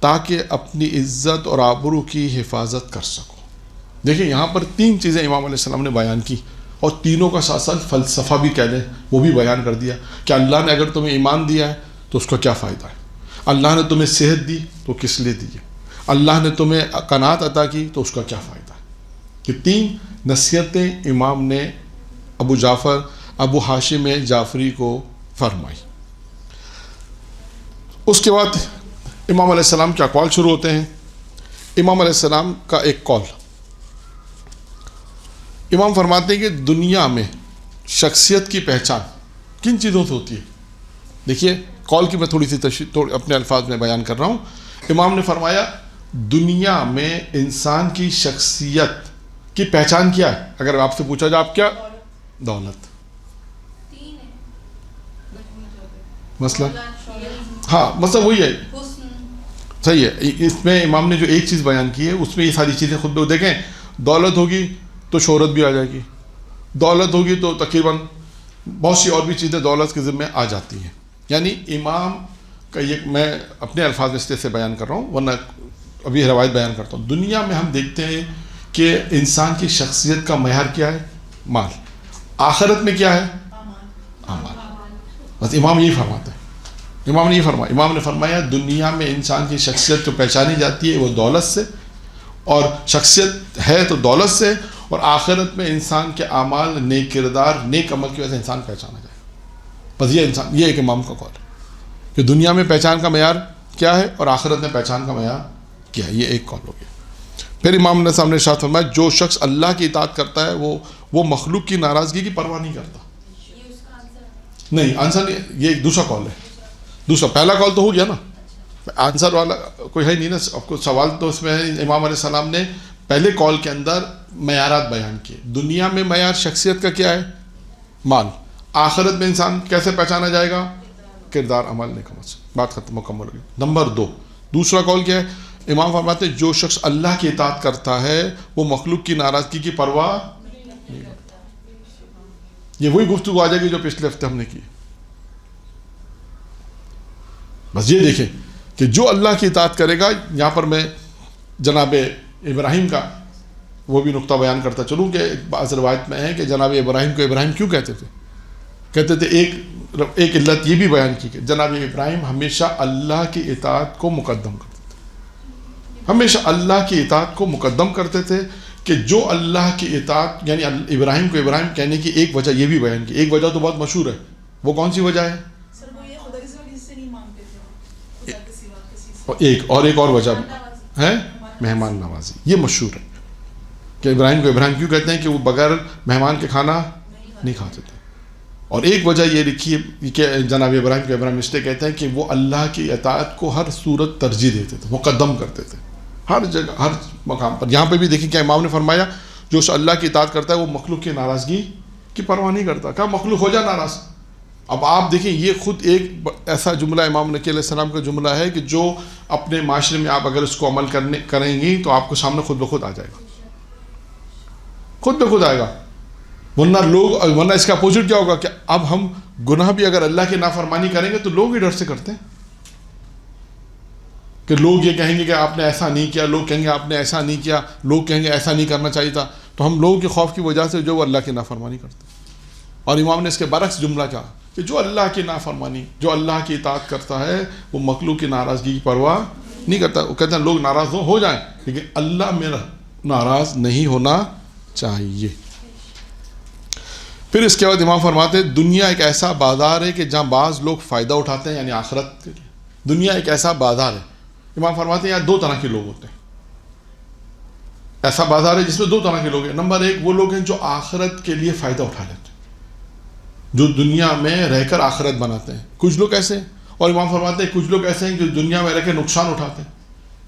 تاکہ اپنی عزت اور آبرو کی حفاظت کر سکو۔ دیکھیں یہاں پر 3 چیزیں امام علیہ السلام نے بیان کی اور تینوں کا ساتھ ساتھ فلسفہ بھی کہہ لیں وہ بھی بیان کر دیا کہ اللہ نے اگر تمہیں ایمان دیا ہے تو اس کا کیا فائدہ ہے، اللہ نے تمہیں صحت دی تو کس لیے دی ہے، اللہ نے تمہیں قناعت عطا کی تو اس کا کیا فائدہ ہے۔ یہ 3 نصیحتیں امام نے ابو ہاشم جعفری کو فرمائی۔ اس کے بعد امام علیہ السلام کے اقوال شروع ہوتے ہیں۔ امام علیہ السلام کا ایک قول، امام فرماتے ہیں کہ دنیا میں شخصیت کی پہچان کن چیزوں سے ہوتی ہے؟ دیکھیے قول کی میں تھوڑی سی تشریح اپنے الفاظ میں بیان کر رہا ہوں۔ امام نے فرمایا دنیا میں انسان کی شخصیت کی پہچان کیا ہے؟ اگر آپ سے پوچھا جائے آپ کیا؟ دولت، مثلا ہاں مثلا وہی ہے، صحیح ہے۔ اس میں امام نے جو ایک چیز بیان کی ہے اس میں یہ ساری چیزیں خود بھی دیکھیں، دولت ہوگی تو شہرت بھی آ جائے گی، دولت ہوگی تو تقریباً بہت سی اور بھی چیزیں دولت کے ذمہ آ جاتی ہیں۔ یعنی امام کا یہ میں اپنے الفاظ میں اس طرح سے بیان کر رہا ہوں ورنہ ابھی روایت بیان کرتا ہوں۔ دنیا میں ہم دیکھتے ہیں کہ انسان کی شخصیت کا معیار کیا ہے؟ مال۔ آخرت میں کیا ہے؟ اعمال۔ بس امام یہی فرماتے ہیں، امام نے یہ فرمایا، امام نے فرمایا دنیا میں انسان کی شخصیت جو پہچانی جاتی ہے وہ دولت سے، اور شخصیت ہے تو دولت سے، اور آخرت میں انسان کے اعمال، نیک کردار، نیک عمل کی وجہ سے انسان پہچانا جائے گا۔ بس یہ ایک امام کا قول ہے کہ دنیا میں پہچان کا معیار کیا ہے اور آخرت میں پہچان کا معیار کیا ہے، یہ ایک قول ہو گیا۔ پھر امام نے سامنے ارشاد فرمایا جو شخص اللہ کی اطاعت کرتا ہے وہ مخلوق کی ناراضگی کی پرواہ نہیں کرتا۔ نہیں آنسر یہ ایک دوسرا قول ہے، دوسرا، پہلا قول تو ہو گیا نا، آنسر والا کوئی ہے نہیں نا، آپ کو سوال تو اس میں ہے۔ امام علیہ السلام نے پہلے قول کے اندر معیارات بیان کیے۔ دنیا میں معیار شخصیت کا کیا ہے؟ مال۔ آخرت میں انسان کیسے پہچانا جائے گا؟ کردار، عمل، نیک عمل سے۔ بات ختم، مکمل ہوگی۔ نمبر 2 دوسرا قول کیا ہے؟ امام فرماتے ہیں جو شخص اللہ کی اطاعت کرتا ہے وہ مخلوق کی ناراضگی کی پرواہ نہیں کرتا۔ یہ وہی گفتگو آ جائے گی جو پچھلے ہفتے ہم نے کی۔ بس یہ دیکھیں کہ جو اللہ کی اطاعت کرے گا، یہاں پر میں جناب ابراہیم کا وہ بھی نقطہ بیان کرتا چلوں کہ بعض روایت میں ہے کہ جناب ابراہیم کو ابراہیم کیوں کہتے تھے؟ کہتے تھے ایک علت یہ بھی بیان کی کہ جناب ابراہیم ہمیشہ اللہ کی اطاعت کو مقدم کرتے تھے۔ ہمیشہ اللہ کی اطاعت کو مقدم کرتے تھے کہ جو اللہ کی اطاعت، یعنی ابراہیم کو ابراہیم کہنے کی ایک وجہ یہ بھی بیان کی، ایک وجہ تو بہت مشہور ہے، وہ کون سی وجہ ہے؟ سر وہ یہ خدا کے سوا کسی سے نہیں مانگتے تھے، خدا کے سوا کسی سے۔ ایک اور وجہ ہے مہمان نوازی، یہ مشہور ہے کہ ابراہیم کو ابراہیم کیوں کہتے ہیں کہ وہ بغیر مہمان کے کھانا نہیں کھاتے تھے۔ اور ایک وجہ یہ لکھی ہے کہ جناب ابراہیم کو ابراہیم اس لیے کہتے ہیں کہ وہ اللہ کی اطاعت کو ہر صورت ترجیح دیتے تھے، مقدم کرتے تھے ہر جگہ ہر مقام پر۔ یہاں پہ بھی دیکھیں کہ امام نے فرمایا جو اللہ کی اطاعت کرتا ہے وہ مخلوق کی ناراضگی کی پرواہ نہیں کرتا، کہا مخلوق ہو جائے ناراض۔ اب آپ دیکھیں یہ خود ایک ایسا جملہ امام نقی علیہ السلام کا جملہ ہے کہ جو اپنے معاشرے میں آپ اگر اس کو عمل کریں گی تو آپ کو سامنے خود بخود آ جائے گا، خود بخود آئے گا۔ ورنہ اس کا اپوزٹ کیا ہوگا کہ اب ہم گناہ بھی اگر اللہ کی نافرمانی کریں گے تو لوگ بھی ڈر سے کرتے ہیں کہ لوگ یہ کہیں گے کہ آپ نے ایسا نہیں کیا، لوگ کہیں گے آپ نے ایسا نہیں کیا، لوگ کہیں گے ایسا نہیں کرنا چاہیے تھا، تو ہم لوگوں کے خوف کی وجہ سے جو اللہ کی نافرمانی کرتے ہیں۔ اور امام نے اس کے برعکس جملہ کہا کہ جو اللہ کی نافرمانی، جو اللہ کی اطاعت کرتا ہے وہ مخلوق کی ناراضگی کی پرواہ نہیں کرتا۔ وہ کہتے ہیں لوگ ناراض ہو جائیں لیکن اللہ میرا ناراض نہیں ہونا چاہیے۔ پھر اس کے بعد امام فرماتے ہیں دنیا ایک ایسا بازار ہے کہ جہاں بعض لوگ فائدہ اٹھاتے ہیں، یعنی آخرت کے لیے۔ دنیا ایک ایسا بازار ہے، امام فرماتے ہیں یہاں دو طرح کے لوگ ہوتے ہیں۔ ایسا بازار ہے جس میں دو طرح کے لوگ ہیں۔ نمبر ایک وہ لوگ ہیں جو آخرت کے لیے فائدہ اٹھا لیتے ہیں، جو دنیا میں رہ کر آخرت بناتے ہیں، کچھ لوگ ایسے ہیں۔ اور امام فرماتے ہیں کچھ لوگ ایسے ہیں جو دنیا میں رہ کے نقصان اٹھاتے ہیں،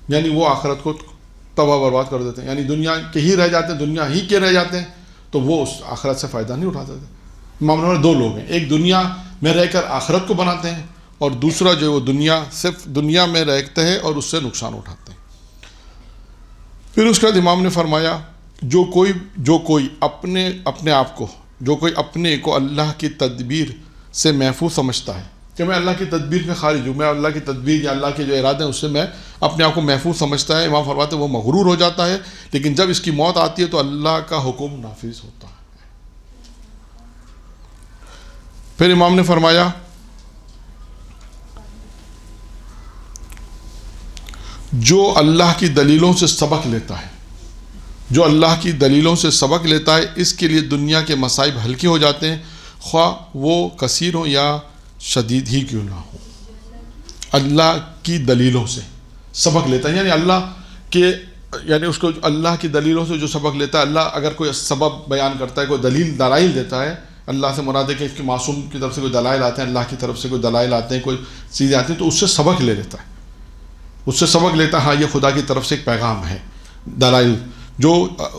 یعنی وہ آخرت کو تباہ برباد کر دیتے ہیں، یعنی دنیا کے ہی رہ جاتے ہیں، دنیا ہی کے رہ جاتے ہیں، تو وہ اس آخرت سے فائدہ نہیں اٹھاتے تھے۔ امام نے دو لوگ ہیں، ایک دنیا میں رہ کر آخرت کو بناتے ہیں، اور دوسرا جو وہ صرف دنیا میں رہتے ہیں اور اس سے نقصان اٹھاتے ہیں۔ پھر اس کے بعد امام نے فرمایا جو کوئی اپنے آپ کو، جو کوئی اپنے کو اللہ کی تدبیر سے محفوظ سمجھتا ہے کہ میں اللہ کی تدبیر میں خارج ہوں، میں اللہ کی تدبیر یا اللہ کے جو ارادے ہیں اس سے میں اپنے آپ کو محفوظ سمجھتا ہے، امام فرماتے ہیں وہ مغرور ہو جاتا ہے، لیکن جب اس کی موت آتی ہے تو اللہ کا حکم نافذ ہوتا ہے۔ پھر امام نے فرمایا جو اللہ کی دلیلوں سے سبق لیتا ہے، جو اللہ کی دلیلوں سے سبق لیتا ہے اس کے لیے دنیا کے مصائب ہلکے ہو جاتے ہیں، خواہ وہ کثیر ہو یا شدید ہی کیوں نہ ہو۔ اللہ کی دلیلوں سے سبق لیتا ہے، یعنی اس کو اللہ کی دلیلوں سے جو سبق لیتا ہے، اللہ اگر کوئی سبب بیان کرتا ہے، کوئی دلائل دیتا ہے، اللہ سے مراد ہے کہ اس کے معصوم کی طرف سے کوئی دلائل آتے ہیں، اللہ کی طرف سے کوئی دلائل آتے ہیں، کوئی چیزیں آتی ہیں، تو اس سے سبق لے لیتا ہے، اس سے سبق لیتا ہے ہاں یہ خدا کی طرف سے ایک پیغام ہے۔ دلائل جو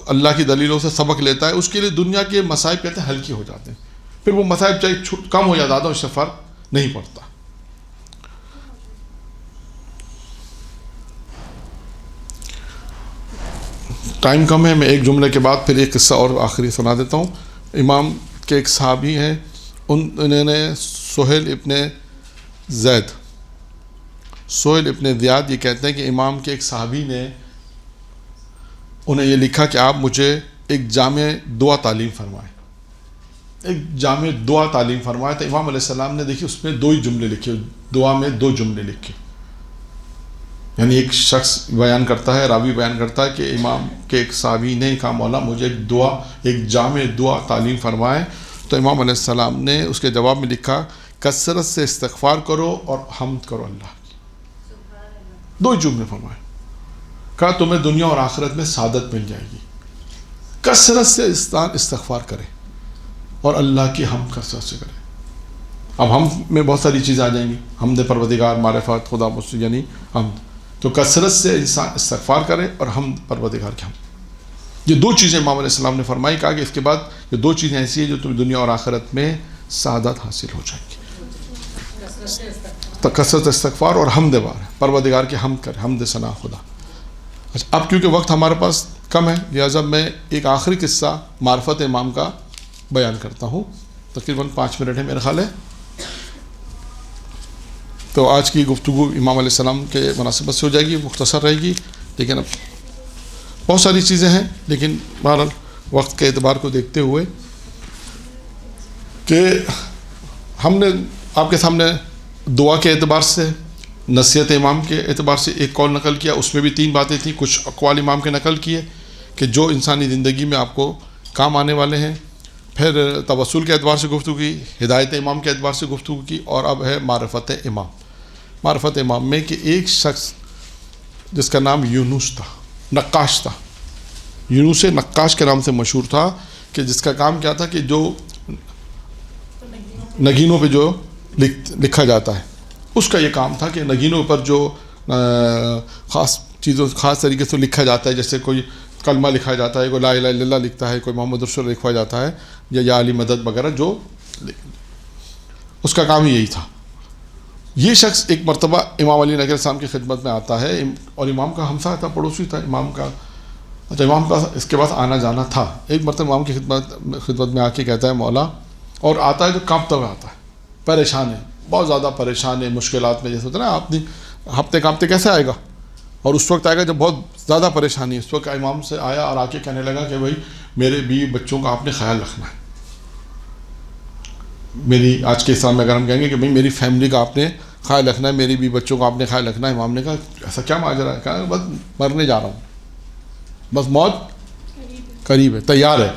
اللہ کی دلیلوں سے سبق لیتا ہے اس کے لیے دنیا کے مصائب کہتے ہیں ہلکی ہو جاتے ہیں، پھر وہ مصائب چاہے کم ہو یا زیادہ اس سے فرق نہیں پڑتا۔ ٹائم کم ہے، میں ایک جملے کے بعد پھر ایک قصہ اور آخری سنا دیتا ہوں۔ امام کے ایک صحابی ہیں، انہوں نے سہیل ابن زیاد یہ کہتے ہیں کہ امام کے ایک صحابی نے انہیں یہ لکھا کہ آپ مجھے ایک جامع دعا تعلیم فرمائیں، ایک جامع دعا تعلیم فرمائے۔ تو امام علیہ السلام نے دیکھی اس میں دو ہی جملے لکھے، دعا میں دو جملے لکھے، یعنی ایک شخص بیان کرتا ہے، راوی بیان کرتا ہے کہ امام کے ایک صحابی نے کہا مولا مجھے ایک جامع دعا تعلیم فرمائے، تو امام علیہ السلام نے اس کے جواب میں لکھا کثرت سے استغفار کرو اور حمد کرو اللہ کی۔ دو ہی جملے فرمائے، کہا تمہیں دنیا اور آخرت میں سعادت مل جائے گی، کثرت سے استغفار کرے اور اللہ کی حمد کثرت سے کرے۔ اب ہم میں بہت ساری چیزیں آ جائیں گی، حمد پروردگار، معرفت، خدا مستعان، یعنی حمد، تو کثرت سے انسان استغفار کرے اور حمد پروردگار کی حمد۔ یہ دو چیزیں امام علیہ السلام نے فرمائی، کہا کہ اس کے بعد یہ دو چیزیں ایسی ہیں جو تمہیں دنیا اور آخرت میں سعادت حاصل ہو جائے گی، تو کثرت استغفار اور حمد بار، پروردگار کی حمد کرے، حمد ثنا خدا۔ اچھا، اب کیونکہ وقت ہمارے پاس کم ہے لہٰذا میں ایک آخری قصہ معرفت امام کا بیان کرتا ہوں، تقریباً 5 منٹ ہے میرا خیال ہے، تو آج کی گفتگو امام علیہ السلام کے مناسبت سے ہو جائے گی، مختصر رہے گی، لیکن اب بہت ساری چیزیں ہیں، لیکن بہرحال وقت کے اعتبار کو دیکھتے ہوئے کہ ہم نے آپ کے سامنے دعا کے اعتبار سے نصیحت امام کے اعتبار سے ایک قول نقل کیا، اس میں بھی 3 باتیں تھیں، کچھ اقوال امام کے نقل کیے کہ جو انسانی زندگی میں آپ کو کام آنے والے ہیں، پھر توسل کے اعتبار سے گفتگو کی، ہدایت امام کے اعتبار سے گفتگو کی، اور اب ہے معرفت امام۔ معرفت امام میں کہ ایک شخص جس کا نام یونس تھا، نقاش تھا، یونس نقاش کے نام سے مشہور تھا، کہ جس کا کام کیا تھا کہ جو نگینوں پہ جو لکھا جاتا ہے، اس کا یہ کام تھا کہ نگینوں پر جو خاص طریقے سے لکھا جاتا ہے، جیسے کوئی کلمہ لکھا جاتا ہے، کوئی لا الہ الا اللہ لکھتا ہے، کوئی محمد رسول اللہ لکھا جاتا ہے، یا علی مدد وغیرہ، جو اس کا کام ہی یہی تھا۔ یہ شخص ایک مرتبہ امام علی نگر السلام کی خدمت میں آتا ہے، اور امام کا ہمسایہ تھا، پڑوسی تھا امام کا۔ اچھا، امام کا اس کے پاس آنا جانا تھا۔ ایک مرتبہ امام کی خدمت میں آ کے کہتا ہے مولا، اور آتا ہے تو کانپتا ہوا آتا ہے، پریشان ہے، بہت زیادہ پریشان ہے، مشکلات میں، جیسے ہوتا ہے نا آپ ہفتے کانپتے کیسے آئے گا، اور اس وقت آئے گا جب بہت زیادہ پریشانی ہے۔ اس وقت امام سے آیا اور آ کے کہنے لگا کہ بھائی میرے بیوی بچوں کا آپ نے خیال رکھنا ہے، میری آج کے اسلام میں اگر ہم کہیں گے کہ بھائی میری فیملی کا آپ نے خیال رکھنا ہے، میری بیوی بچوں کا آپ نے خیال رکھنا ہے۔ امام نے کہا ایسا کیا ماجرا ہے؟ کہا بس مرنے جا رہا ہوں، بس موت قریب ہے، تیار ہے،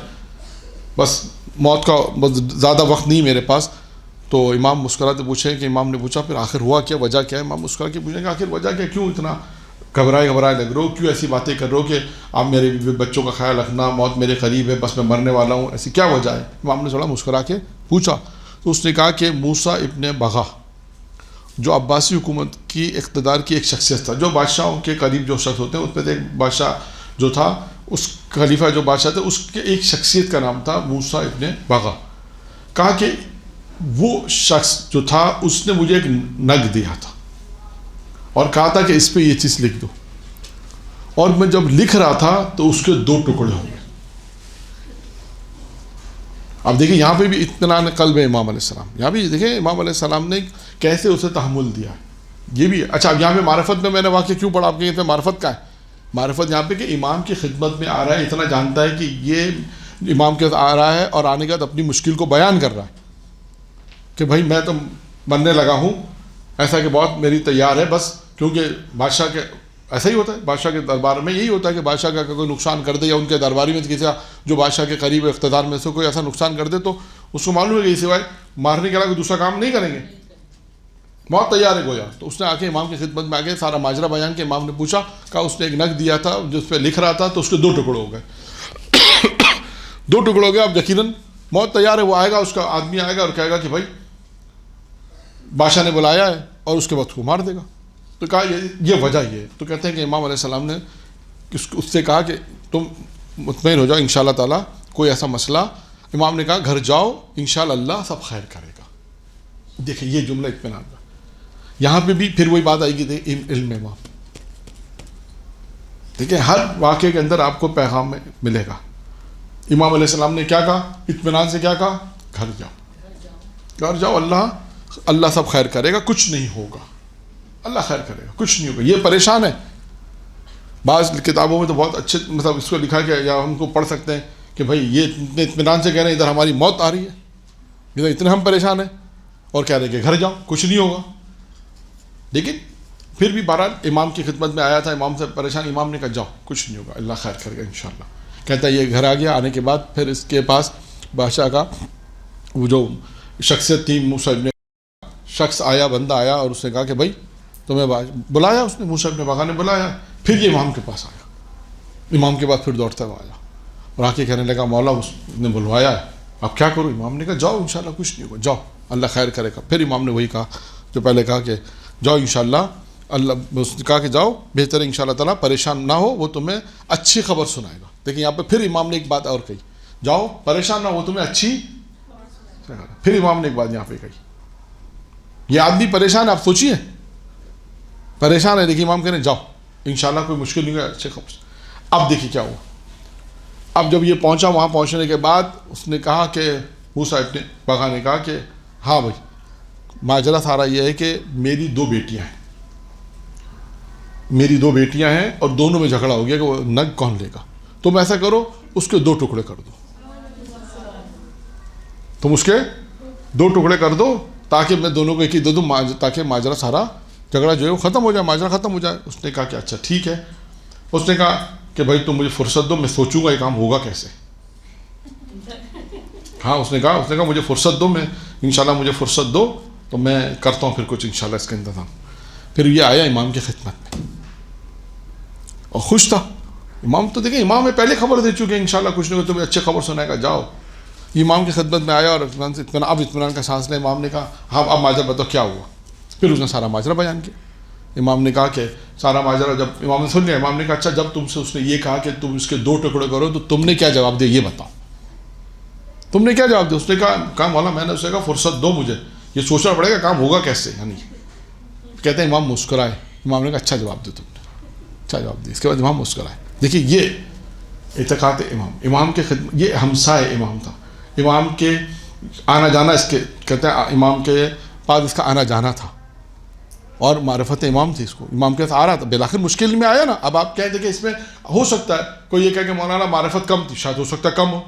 بس موت کا بس زیادہ وقت نہیں میرے پاس۔ تو امام مسکراتے پوچھے کہ امام نے پوچھا پھر آخر ہوا کیا، وجہ کیا ہے؟ امام مسکرا کے پوچھیں کہ آخر وجہ کیا، کیوں اتنا گھبرائے لگ رہے ہو، کیوں ایسی باتیں کر رہے ہو کہ آپ میرے بچوں کا خیال رکھنا، موت میرے قریب ہے، بس میں مرنے والا ہوں، ایسی کیا وجہ ہے؟ امام نے تھوڑا مسکرا کے پوچھا تو اس نے کہا کہ موسیٰ ابن بغا جو عباسی حکومت کی اقتدار کی ایک شخصیت تھا، جو بادشاہوں کے قریب جو شخص ہوتے ہیں اس میں سے ایک بادشاہ جو تھا، اس خلیفہ جو بادشاہ تھے، اس کے ایک شخصیت کا نام تھا موسیٰ ابن بغا۔ کہا کہ وہ شخص جو تھا اس نے مجھے ایک نگ دیا تھا اور کہا تھا کہ اس پہ یہ چیز لکھ دو، اور میں جب لکھ رہا تھا تو اس کے 2 ٹکڑے ہو گئے۔ اب دیکھیں یہاں پہ بھی اطمینان قلب ہے امام علیہ السلام، یہاں بھی دیکھیں امام علیہ السلام نے کیسے اسے تحمل دیا ہے، یہ بھی اچھا۔ اب یہاں پہ معرفت میں نے واقعہ کیوں پڑھا، آپ کے یہاں پہ معرفت کا ہے، معرفت یہاں پہ کہ امام کی خدمت میں آ رہا ہے، اتنا جانتا ہے کہ یہ امام کے آ رہا ہے، اور آنے کے بعد اپنی مشکل کو بیان کر رہا ہے کہ بھائی میں تو مرنے لگا ہوں، ایسا کہ بہت میری تیار ہے، بس کیونکہ بادشاہ کے ایسا ہی ہوتا ہے، بادشاہ کے دربار میں یہی ہوتا ہے کہ بادشاہ کا کوئی نقصان کر دے، یا ان کے درباری میں کسی جو بادشاہ کے قریب اقتدار میں سے کوئی ایسا نقصان کر دے تو اس کو معلوم ہے کہ سوائے مارنے کے علاوہ کوئی دوسرا کام نہیں کریں گے، بہت تیار ہے گویا۔ تو اس نے آ کے امام کی خدمت میں آ کے سارا ماجرا بیان کہ امام نے پوچھا، کہا اس نے ایک نگ دیا تھا جس پہ لکھ رہا تھا، تو اس کے 2 ٹکڑے ہو گئے 2 ٹکڑے ہو گئے۔ اب یقیناً بہت تیار ہے، وہ آئے گا، اس کا آدمی آئے گا اور کہے گا کہ بھائی بادشاہ نے بلایا ہے، اور اس کے بعد کو مار دے گا۔ تو کہا یہ وجہ یہ ہے۔ تو کہتے ہیں کہ امام علیہ السلام نے اس سے کہا کہ تم مطمئن ہو جاؤ انشاءاللہ تعالیٰ، کوئی ایسا مسئلہ۔ امام نے کہا گھر جاؤ، انشاءاللہ اللہ سب خیر کرے گا۔ دیکھیں یہ جملہ اطمینان کا، یہاں پہ بھی پھر وہی بات آئے گی، علم امام۔ دیکھیں ہر واقعے کے اندر آپ کو پیغام ملے گا۔ امام علیہ السلام نے کیا کہا، اطمینان سے کیا کہا، گھر جاؤ، گھر جاؤ، اللہ سب خیر کرے گا، کچھ نہیں ہوگا، اللہ خیر کرے گا، کچھ نہیں ہوگا۔ یہ پریشان ہے، بعض کتابوں میں تو بہت اچھے مطلب اس کو لکھا گیا، یا ہم کو پڑھ سکتے ہیں کہ بھائی یہ اتنے اطمینان سے کہہ رہے ہیں ادھر ہماری موت آ رہی ہے، ادھر اتنے ہم پریشان ہیں، اور کہہ رہے ہیں کہ گھر جاؤ، کچھ نہیں ہوگا۔ لیکن پھر بھی بہرحال امام کی خدمت میں آیا تھا، امام سے پریشان، امام نے کہا جاؤ، کچھ نہیں ہوگا، اللہ خیر کرے گا انشاءاللہ۔ کہتا ہے یہ گھر آ گیا، آنے کے بعد پھر اس کے پاس بادشاہ کا وہ جو شخصیت تھی، موسیٰ ابن شخص آیا، بندہ آیا، اور اس نے کہا کہ بھائی تمہیں بلایا، اس نے موسیٰ ابن بغا نے بلایا۔ پھر یہ امام کے پاس آیا، امام کے بعد پھر دوڑتا ہوا آیا اور آ کے کہنے لگا مولا اس نے بلوایا ہے، اب کیا کروں؟ امام نے کہا جاؤ انشاءاللہ کچھ نہیں ہوگا، جاؤ اللہ خیر کرے گا۔ پھر امام نے وہی کہا جو پہلے کہا کہ جاؤ انشاءاللہ اللہ، اس نے کہا کہ جاؤ، بہتر ہے انشاءاللہ تعالیٰ، پریشان نہ ہو، وہ تمہیں اچھی خبر سنائے گا۔ لیکن یہاں پہ پھر امام نے ایک بات اور کہی، جاؤ پریشان نہ ہو، وہ تمہیں اچھی۔ پھر امام نے ایک بات یہاں پہ کہی، یہ آدمی پریشان ہے، آپ سوچیے پریشان ہے، لیکن امام کہنے جاؤ انشاءاللہ کوئی مشکل نہیں ہے، اچھے خبر۔ اب دیکھیے کیا ہوا، اب جب یہ پہنچا، وہاں پہنچنے کے بعد اس نے کہا کہ موسیٰ ابن بغا نے کہا کہ ہاں بھائی ماجرا سارا یہ ہے کہ میری 2 بیٹیاں ہیں، میری 2 بیٹیاں ہیں، اور دونوں میں جھگڑا ہو گیا کہ وہ نگ کون لے گا، تم ایسا کرو اس کے 2 ٹکڑے کر دو، تم اس کے 2 ٹکڑے کر دو، تاکہ میں دونوں کو ایک ہی دے دوں، تاکہ ماجرا سارا جھگڑا جو ہے وہ ختم ہو جائے، ماجرا ختم ہو جائے. اس نے کہا کہ اچھا ٹھیک ہے. اس نے کہا کہ بھائی تم مجھے فرصت دو، میں سوچوں گا یہ کام ہوگا کیسے. ہاں اس نے کہا مجھے فرصت دو، میں انشاءاللہ مجھے فرصت دو تو میں کرتا ہوں پھر کچھ انشاءاللہ اس کا انتظام. پھر یہ آیا امام کی خدمت میں اور خوش تھا. امام تو دیکھیں امام میں پہلے خبر دے چکے انشاءاللہ کچھ نہیں تمہیں اچھے خبر سنائے گا، جاؤ. امام کی خدمت میں آیا اور اطمینان کا سانس لے. امام نے کہا ہاں اب ماجرا بتاؤ کیا ہوا. پھر اس نے سارا ماجرا بیان کیا. امام نے کہا کہ سارا ماجرا جب امام نے سن لیا، امام نے کہا اچھا جب تم سے اس نے یہ کہا کہ تم اس کے 2 ٹکڑے کرو تو تم نے کیا جواب دیا یہ بتاؤ، تم نے کیا جواب دیا. اس نے کہا مولا میں نے اسے کہا فرصت دو مجھے، یہ سوچنا پڑے گا کام ہوگا کیسے. یعنی کہتے ہیں امام مسکرائے. امام نے کہا اچھا جواب دو، تم نے اچھا جواب دیا. اس کے بعد امام مسکرائے. دیکھیے یہ اعتقاد امام کے خدمت، یہ ہمسائے امام تھا. امام کے آنا جانا، اس کے کہتے ہیں امام کے پاس اس کا آنا جانا تھا اور معرفت امام تھی. اس کو امام کے ساتھ آ رہا تھا. بالآخر مشکل میں آیا نا. اب آپ کہتے ہیں کہ اس میں ہو سکتا ہے کوئی یہ کہے کہ مولانا معرفت کم تھی، شاید ہو سکتا ہے کم ہو.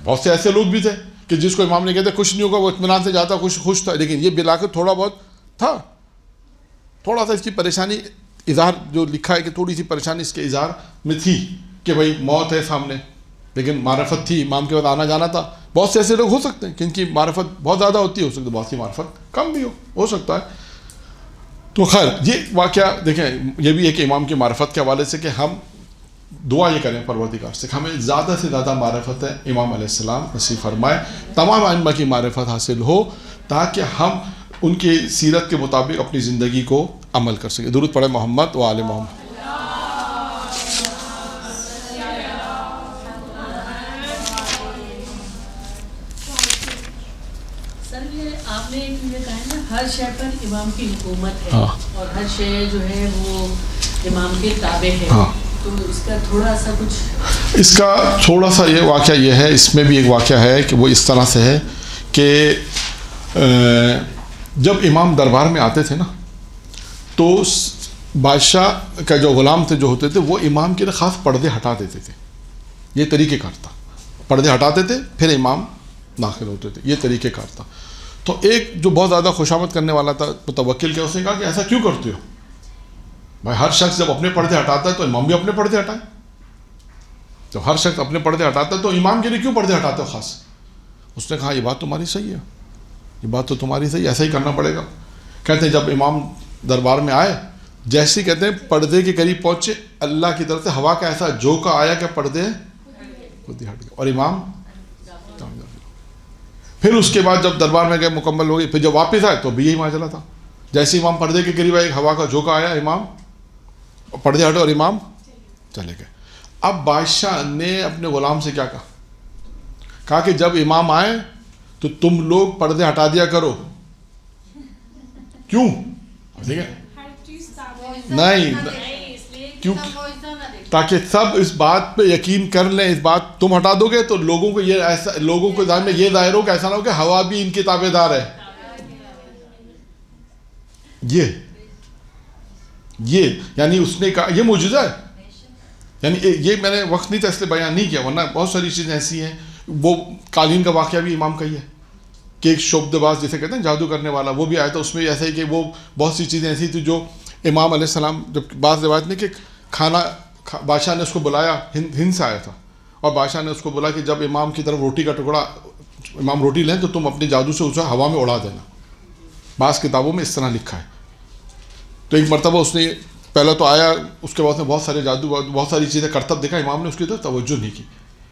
بہت سے ایسے لوگ بھی تھے کہ جس کو امام نے کہتے کچھ نہیں ہوگا، وہ اطمینان سے جاتا خوش تھا. لیکن یہ بالآخر تھوڑا بہت تھا، تھوڑا سا اس کی پریشانی اظہار جو لکھا ہے کہ تھوڑی سی پریشانی اس کے اظہار میں تھی کہ بھائی موت ہے سامنے. لیکن معرفت تھی، امام کے بعد آنا جانا تھا. بہت سے ایسے لوگ ہو سکتے ہیں کہ ان کی معرفت بہت زیادہ ہوتی ہے، ہو سکتا ہے بہت سی معرفت کم بھی ہو سکتا ہے. تو خیر یہ واقعہ دیکھیں یہ بھی ہے کہ امام کی معرفت کے حوالے سے کہ ہم دعا یہ کریں پروردگار سے کہ ہمیں زیادہ سے زیادہ معرفت ہے امام علیہ السلام نصیب فرمائے، تمام ائمہ کی معرفت حاصل ہو تاکہ ہم ان کی سیرت کے مطابق اپنی زندگی کو عمل کر سکیں. درود پڑھیں محمد و آل محمد. آپ نے یہ کہا ہے نا ہر شے پر امام کی حکومت ہے اور ہر شے جو ہے وہ امام کے تابع ہے. تو اس کا تھوڑا سا کچھ، اس کا تھوڑا سا یہ واقعہ یہ ہے، اس میں بھی ایک واقعہ ہے کہ وہ اس طرح سے ہے کہ جب امام دربار میں آتے تھے نا تو بادشاہ کا جو غلام تھے جو ہوتے تھے وہ امام کے لیے خاص پردے ہٹا دیتے تھے. یہ طریقہ کار تھا، پردے ہٹاتے تھے پھر امام داخل ہوتے تھے، یہ طریقہ کار تھا. تو ایک جو بہت زیادہ خوشامد کرنے والا تھا متوکل کیا، اس نے کہا کہ ایسا کیوں کرتے ہو بھائی؟ ہر شخص جب اپنے پردے ہٹاتا ہے تو امام بھی اپنے پردے ہٹائے. جب ہر شخص اپنے پردے ہٹاتا ہے تو امام کے لیے کیوں پردے ہٹاتے ہو خاص؟ اس نے کہا یہ بات تمہاری صحیح ہے، یہ بات تو تمہاری صحیح ہے، ایسا ہی کرنا پڑے گا. کہتے ہیں جب امام دربار میں آئے، جیسے ہی کہتے ہیں پردے کے قریب پہنچے، اللہ کی طرف سے ہوا کا ایسا جھونکا آیا کہ پردے خود ہی ہٹ گئے اور امام. پھر اس کے بعد جب دربار میں گئے مکمل ہو گئی، پھر جب واپس آئے تو بھی یہی ماجرا تھا. جیسے امام پردے کے قریب آئے، ہوا کا جھونکا آیا، امام پردے ہٹے اور امام چلے گئے. اب بادشاہ نے اپنے غلام سے کیا کہا کہ جب امام آئے تو تم لوگ پردے ہٹا دیا کرو. کیوں؟ نہیں کیوں؟ تاکہ سب اس بات پہ یقین کر لیں. اس بات تم ہٹا دو گے تو لوگوں کو یہ ایسا، لوگوں کو ذہن میں یہ ظاہر ہو کہ ایسا نہ ہو کہ ہوا بھی ان کی تابع دار ہے. یہ یعنی اس نے کہا یہ معجزہ ہے. یعنی یہ میں نے وقت نہیں تھا اس لیے بیان نہیں کیا، ورنہ بہت ساری چیزیں ایسی ہیں. وہ قالین کا واقعہ بھی امام کا ہی ہے کہ ایک شعبدہ باز جسے کہتے ہیں جادو کرنے والا، وہ بھی آیا تھا. اس میں ایسا ہی کہ وہ بہت سی چیزیں ایسی تھیں جو امام علیہ السلام، جب بعض روایت میں کہ کھانا بادشاہ نے اس کو بلایا، ہند سے آیا تھا، اور بادشاہ نے اس کو بولا کہ جب امام کی طرف روٹی کا ٹکڑا، امام روٹی لیں تو تم اپنے جادو سے اسے ہوا میں اڑا دینا. بعض کتابوں میں اس طرح لکھا ہے. تو ایک مرتبہ اس نے پہلے تو آیا، اس کے بعد میں بہت سارے جادو، بہت ساری چیزیں کرتب دیکھا، امام نے اس کی طرف توجہ نہیں کی.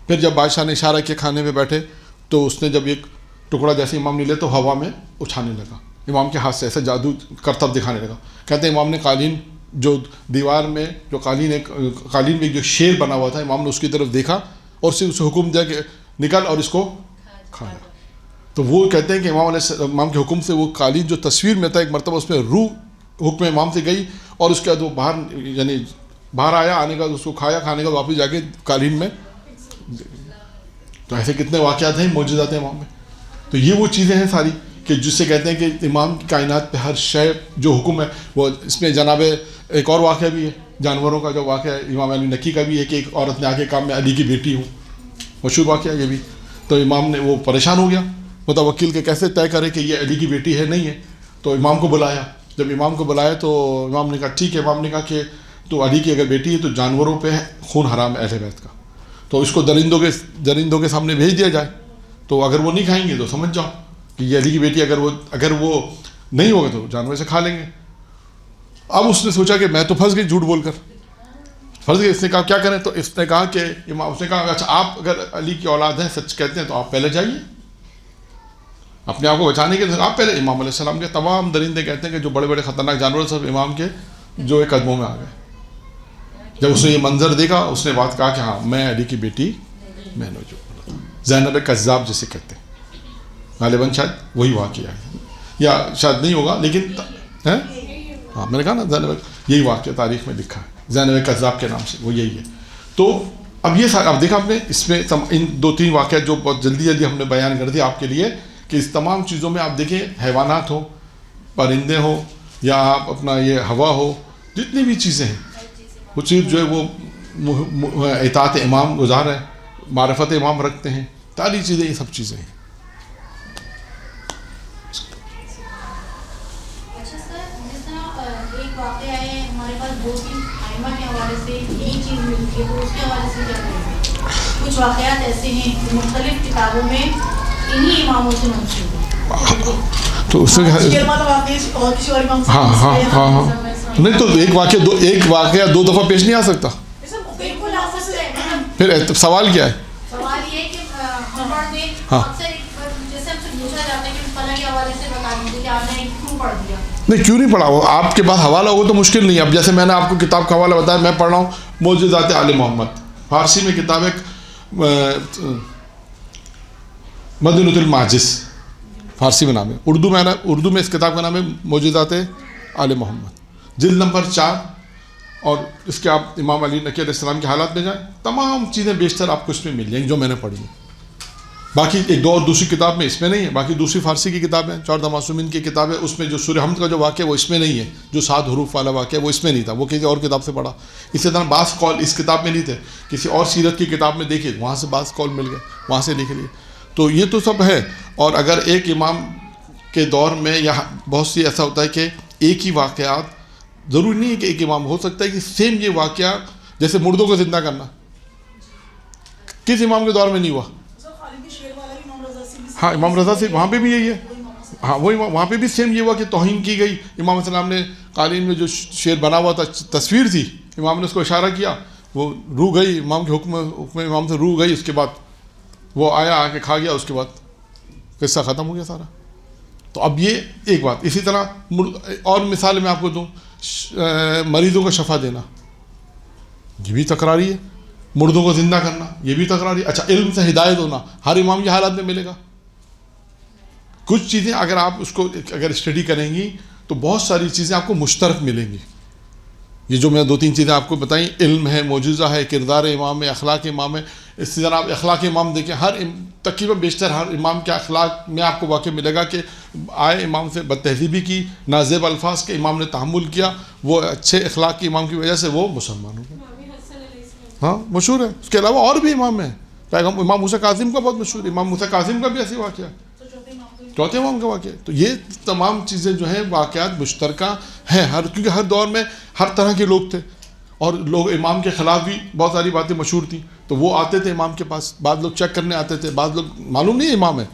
پھر جب بادشاہ نے اشارہ کیا کھانے میں بیٹھے تو اس نے جب ایک ٹکڑا جیسے امام نے لیا تو ہوا میں اچھانے لگا، امام کے ہاتھ سے ایسا جادو کرتب دکھانے لگا. کہتے ہیں امام نے قالین جو دیوار میں جو قالین میں جو شیر بنا ہوا تھا، امام نے اس کی طرف دیکھا اور اسے حکم دیا کہ نکل اور اس کو کھانا. تو وہ کہتے ہیں کہ امام کے حکم سے وہ قالین جو تصویر میں تھا، ایک مرتبہ اس میں روح حکم امام سے گئی اور اس کے بعد وہ باہر آیا، آنے کا اس کو کھایا، کھانے کا واپس جا کے قالین میں. تو ایسے کتنے واقعات ہیں معجزات ہیں امام میں. تو یہ وہ چیزیں ہیں ساری کہ جس سے کہتے ہیں کہ امام کی کائنات پہ ہر شے جو حکم ہے وہ. اس میں جناب ایک اور واقعہ بھی ہے جانوروں کا جو واقعہ ہے امام علی نکی کا بھی ہے کہ ایک عورت نے آ کے کہا میں علی کی بیٹی ہوں، مشہور واقعہ یہ بھی. تو امام نے وہ پریشان ہو گیا متوکل کہ کیسے طے کرے کہ یہ علی کی بیٹی ہے نہیں ہے. تو امام کو بلایا. جب امام کو بلایا تو امام نے کہا ٹھیک ہے. امام نے کہا کہ تو علی کی اگر بیٹی ہے تو جانوروں پہ خون حرام ہے اہل بیت کا, تو اس کو درندوں کے سامنے بھیج دیا جائے, تو اگر وہ نہیں کھائیں گے تو سمجھ جاؤ کہ یہ علی کی بیٹی اگر وہ نہیں ہوگا تو جانور سے کھا لیں گے. اب اس نے سوچا کہ میں تو پھنس گئی جھوٹ بول کر, پھنس گئی. اس نے کہا کیا کریں, تو اس نے کہا کہ اس نے کہا اچھا آپ اگر علی کی اولاد ہیں سچ کہتے ہیں تو آپ پہلے جائیے اپنے آپ کو بچانے کے لیے. آپ پہلے امام علیہ السلام کے تمام درندے کہتے ہیں کہ جو بڑے بڑے خطرناک جانور سب امام کے جو ایک قدموں میں آ گئے. جب اس نے یہ منظر دیکھا اس نے بات کہا کہ ہاں میں علی کی بیٹی میں نے جو زینب کذاب جسے کہتے ہیں, غالباً شاید وہی واقعہ ہے یا شاید نہیں ہوگا لیکن ہاں میں نے کہا نا زینب, یہی واقعہ تاریخ میں لکھا ہے زینب کذاب کے نام سے, وہ یہی ہے. تو اب یہ اب دیکھا آپ نے اس میں ان 2-3 واقعات جو بہت جلدی ہم نے بیان کر دیا آپ کے لیے کہ اس تمام چیزوں میں آپ دیکھیں حیوانات ہو, پرندے ہو, یا آپ اپنا یہ ہوا ہو, جتنی بھی چیزیں ہیں وہ چیز جو ہے وہ اطاعت امام گزار ہے, معرفت امام رکھتے ہیں, ساری چیزیں یہ سب چیزیں ہیں. اچھا سر, جس طرح ایک واقعہ ہے ہمارے پاس 2-3 ائمہ کے حوالے سے یہی چیز ملتی ہے, تو اس کے حوالے سے کیا کریں گے؟ کچھ واقعات ایسے ہیں جو مختلف کتابوں میں انہی اماموں سے منسوب ہیں, تو اس سے ہاں نہیں تو ایک واقعہ 2 دفعہ پیش نہیں آ سکتا. بالکل آ سکتا ہے. پھر سوال کیا ہے؟ سوال یہ ہے کہ ہم پڑھ دیں اکثر جیسے ہم سے پوچھا جاتا ہے کہ فلاں کے حوالے سے بتا دیجیے کہ آپ نے کیوں پڑھ دیا. نہیں کیوں نہیں پڑھا, وہ آپ کے پاس حوالہ ہوگا تو مشکل نہیں ہے. اب جیسے میں نے آپ کو کتاب کا حوالہ بتایا, میں پڑھ رہا ہوں معجزات آل محمد, فارسی میں کتاب ایک مدینۃ الماجز فارسی میں نام ہے, اردو میں اس کتاب کا نام ہے معجزات آل محمد, جلد نمبر 4. اور اس کے آپ امام علی نقی علیہ السلام کے حالات میں جائیں, تمام چیزیں بیشتر آپ کو اس میں مل جائیں جو میں نے پڑھی ہیں. باقی ایک دو اور دوسری کتاب میں اس میں نہیں ہے, باقی دوسری فارسی کی کتاب ہے 14 معصومین کی کتاب ہے, اس میں جو سورہ حمد کا جو واقعہ وہ اس میں نہیں ہے, جو 7 حروف والا واقعہ وہ اس میں نہیں تھا, وہ کسی اور کتاب سے پڑھا. اسی طرح بعض قول اس کتاب میں نہیں تھے, کسی اور سیرت کی کتاب میں دیکھے وہاں سے بعض قول مل گئے, وہاں سے لکھ لیے. تو یہ تو سب ہے. اور اگر ایک امام کے دور میں یا بہت سی ایسا ہوتا ہے کہ ایک ہی واقعات, ضروری نہیں ہے کہ ایک امام, ہو سکتا ہے کہ سیم یہ واقعہ جیسے مردوں کو زندہ کرنا کس امام کے دور میں نہیں ہوا. ہاں امام رضا سے وہاں پہ بھی یہی ہے, ہاں وہی وہاں پہ بھی سیم یہ ہوا کہ توہین کی گئی. امام علیہ السلام نے قالین میں جو شعر بنا ہوا تھا, تصویر تھی, امام نے اس کو اشارہ کیا, وہ روح گئی, امام کے حکم امام سے روح گئی, اس کے بعد وہ آیا آ کے کھا گیا, اس کے بعد قصہ ختم ہو گیا سارا. تو اب یہ ایک بات. اسی طرح اور مثال میں آپ کو دوں, مریضوں کو شفا دینا یہ بھی تکراری ہے, مردوں کو زندہ کرنا یہ بھی تکراری. اچھا علم سے ہدایت ہونا ہر امام کے حالات میں ملے گا. کچھ چیزیں اگر آپ اس کو اگر اسٹڈی کریں گی تو بہت ساری چیزیں آپ کو مشترک ملیں گی. یہ جو میں 2-3 چیزیں آپ کو بتائیں, علم ہے, معجزہ ہے, کردار امام ہے, اخلاق امام ہے. اس طرح آپ اخلاق امام دیکھیں, ہر تقریباً بیشتر ہر امام کے اخلاق میں آپ کو واقع ملے گا کہ آئے امام سے بد تہذیبی کی, نازیب الفاظ کے امام نے تحمل کیا, وہ اچھے اخلاق کے امام کی وجہ سے وہ مسلمان ہو گئے. ہاں مشہور ہے. اس کے علاوہ اور بھی امام ہیں, امام موسیٰ کاظم کا بہت مشہور ہے, امام موسیٰ کاظم کا بھی ایسی واقعہ ہے, چوتھے امام کا واقعہ. تو یہ تمام چیزیں جو ہیں واقعات مشترکہ ہیں کیونکہ ہر دور میں ہر طرح کے لوگ تھے, اور لوگ امام کے خلاف بھی بہت ساری باتیں مشہور تھیں, تو وہ آتے تھے امام کے پاس. بعض لوگ چیک کرنے آتے تھے, بعض لوگ معلوم نہیں امام ہے,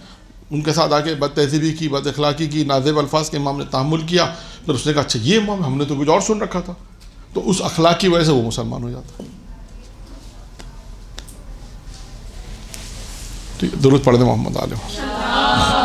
ان کے ساتھ آ کے بد تہذیبی کی, بد اخلاقی کی, نازیب الفاظ کے امام نے تحمل کیا. پھر اس نے کہا اچھا یہ امام, ہم نے تو کچھ اور سن رکھا تھا. تو اس اخلاق کی وجہ سے وہ مسلمان ہو جاتا. تو درود پڑھ دیں محمد علیہ.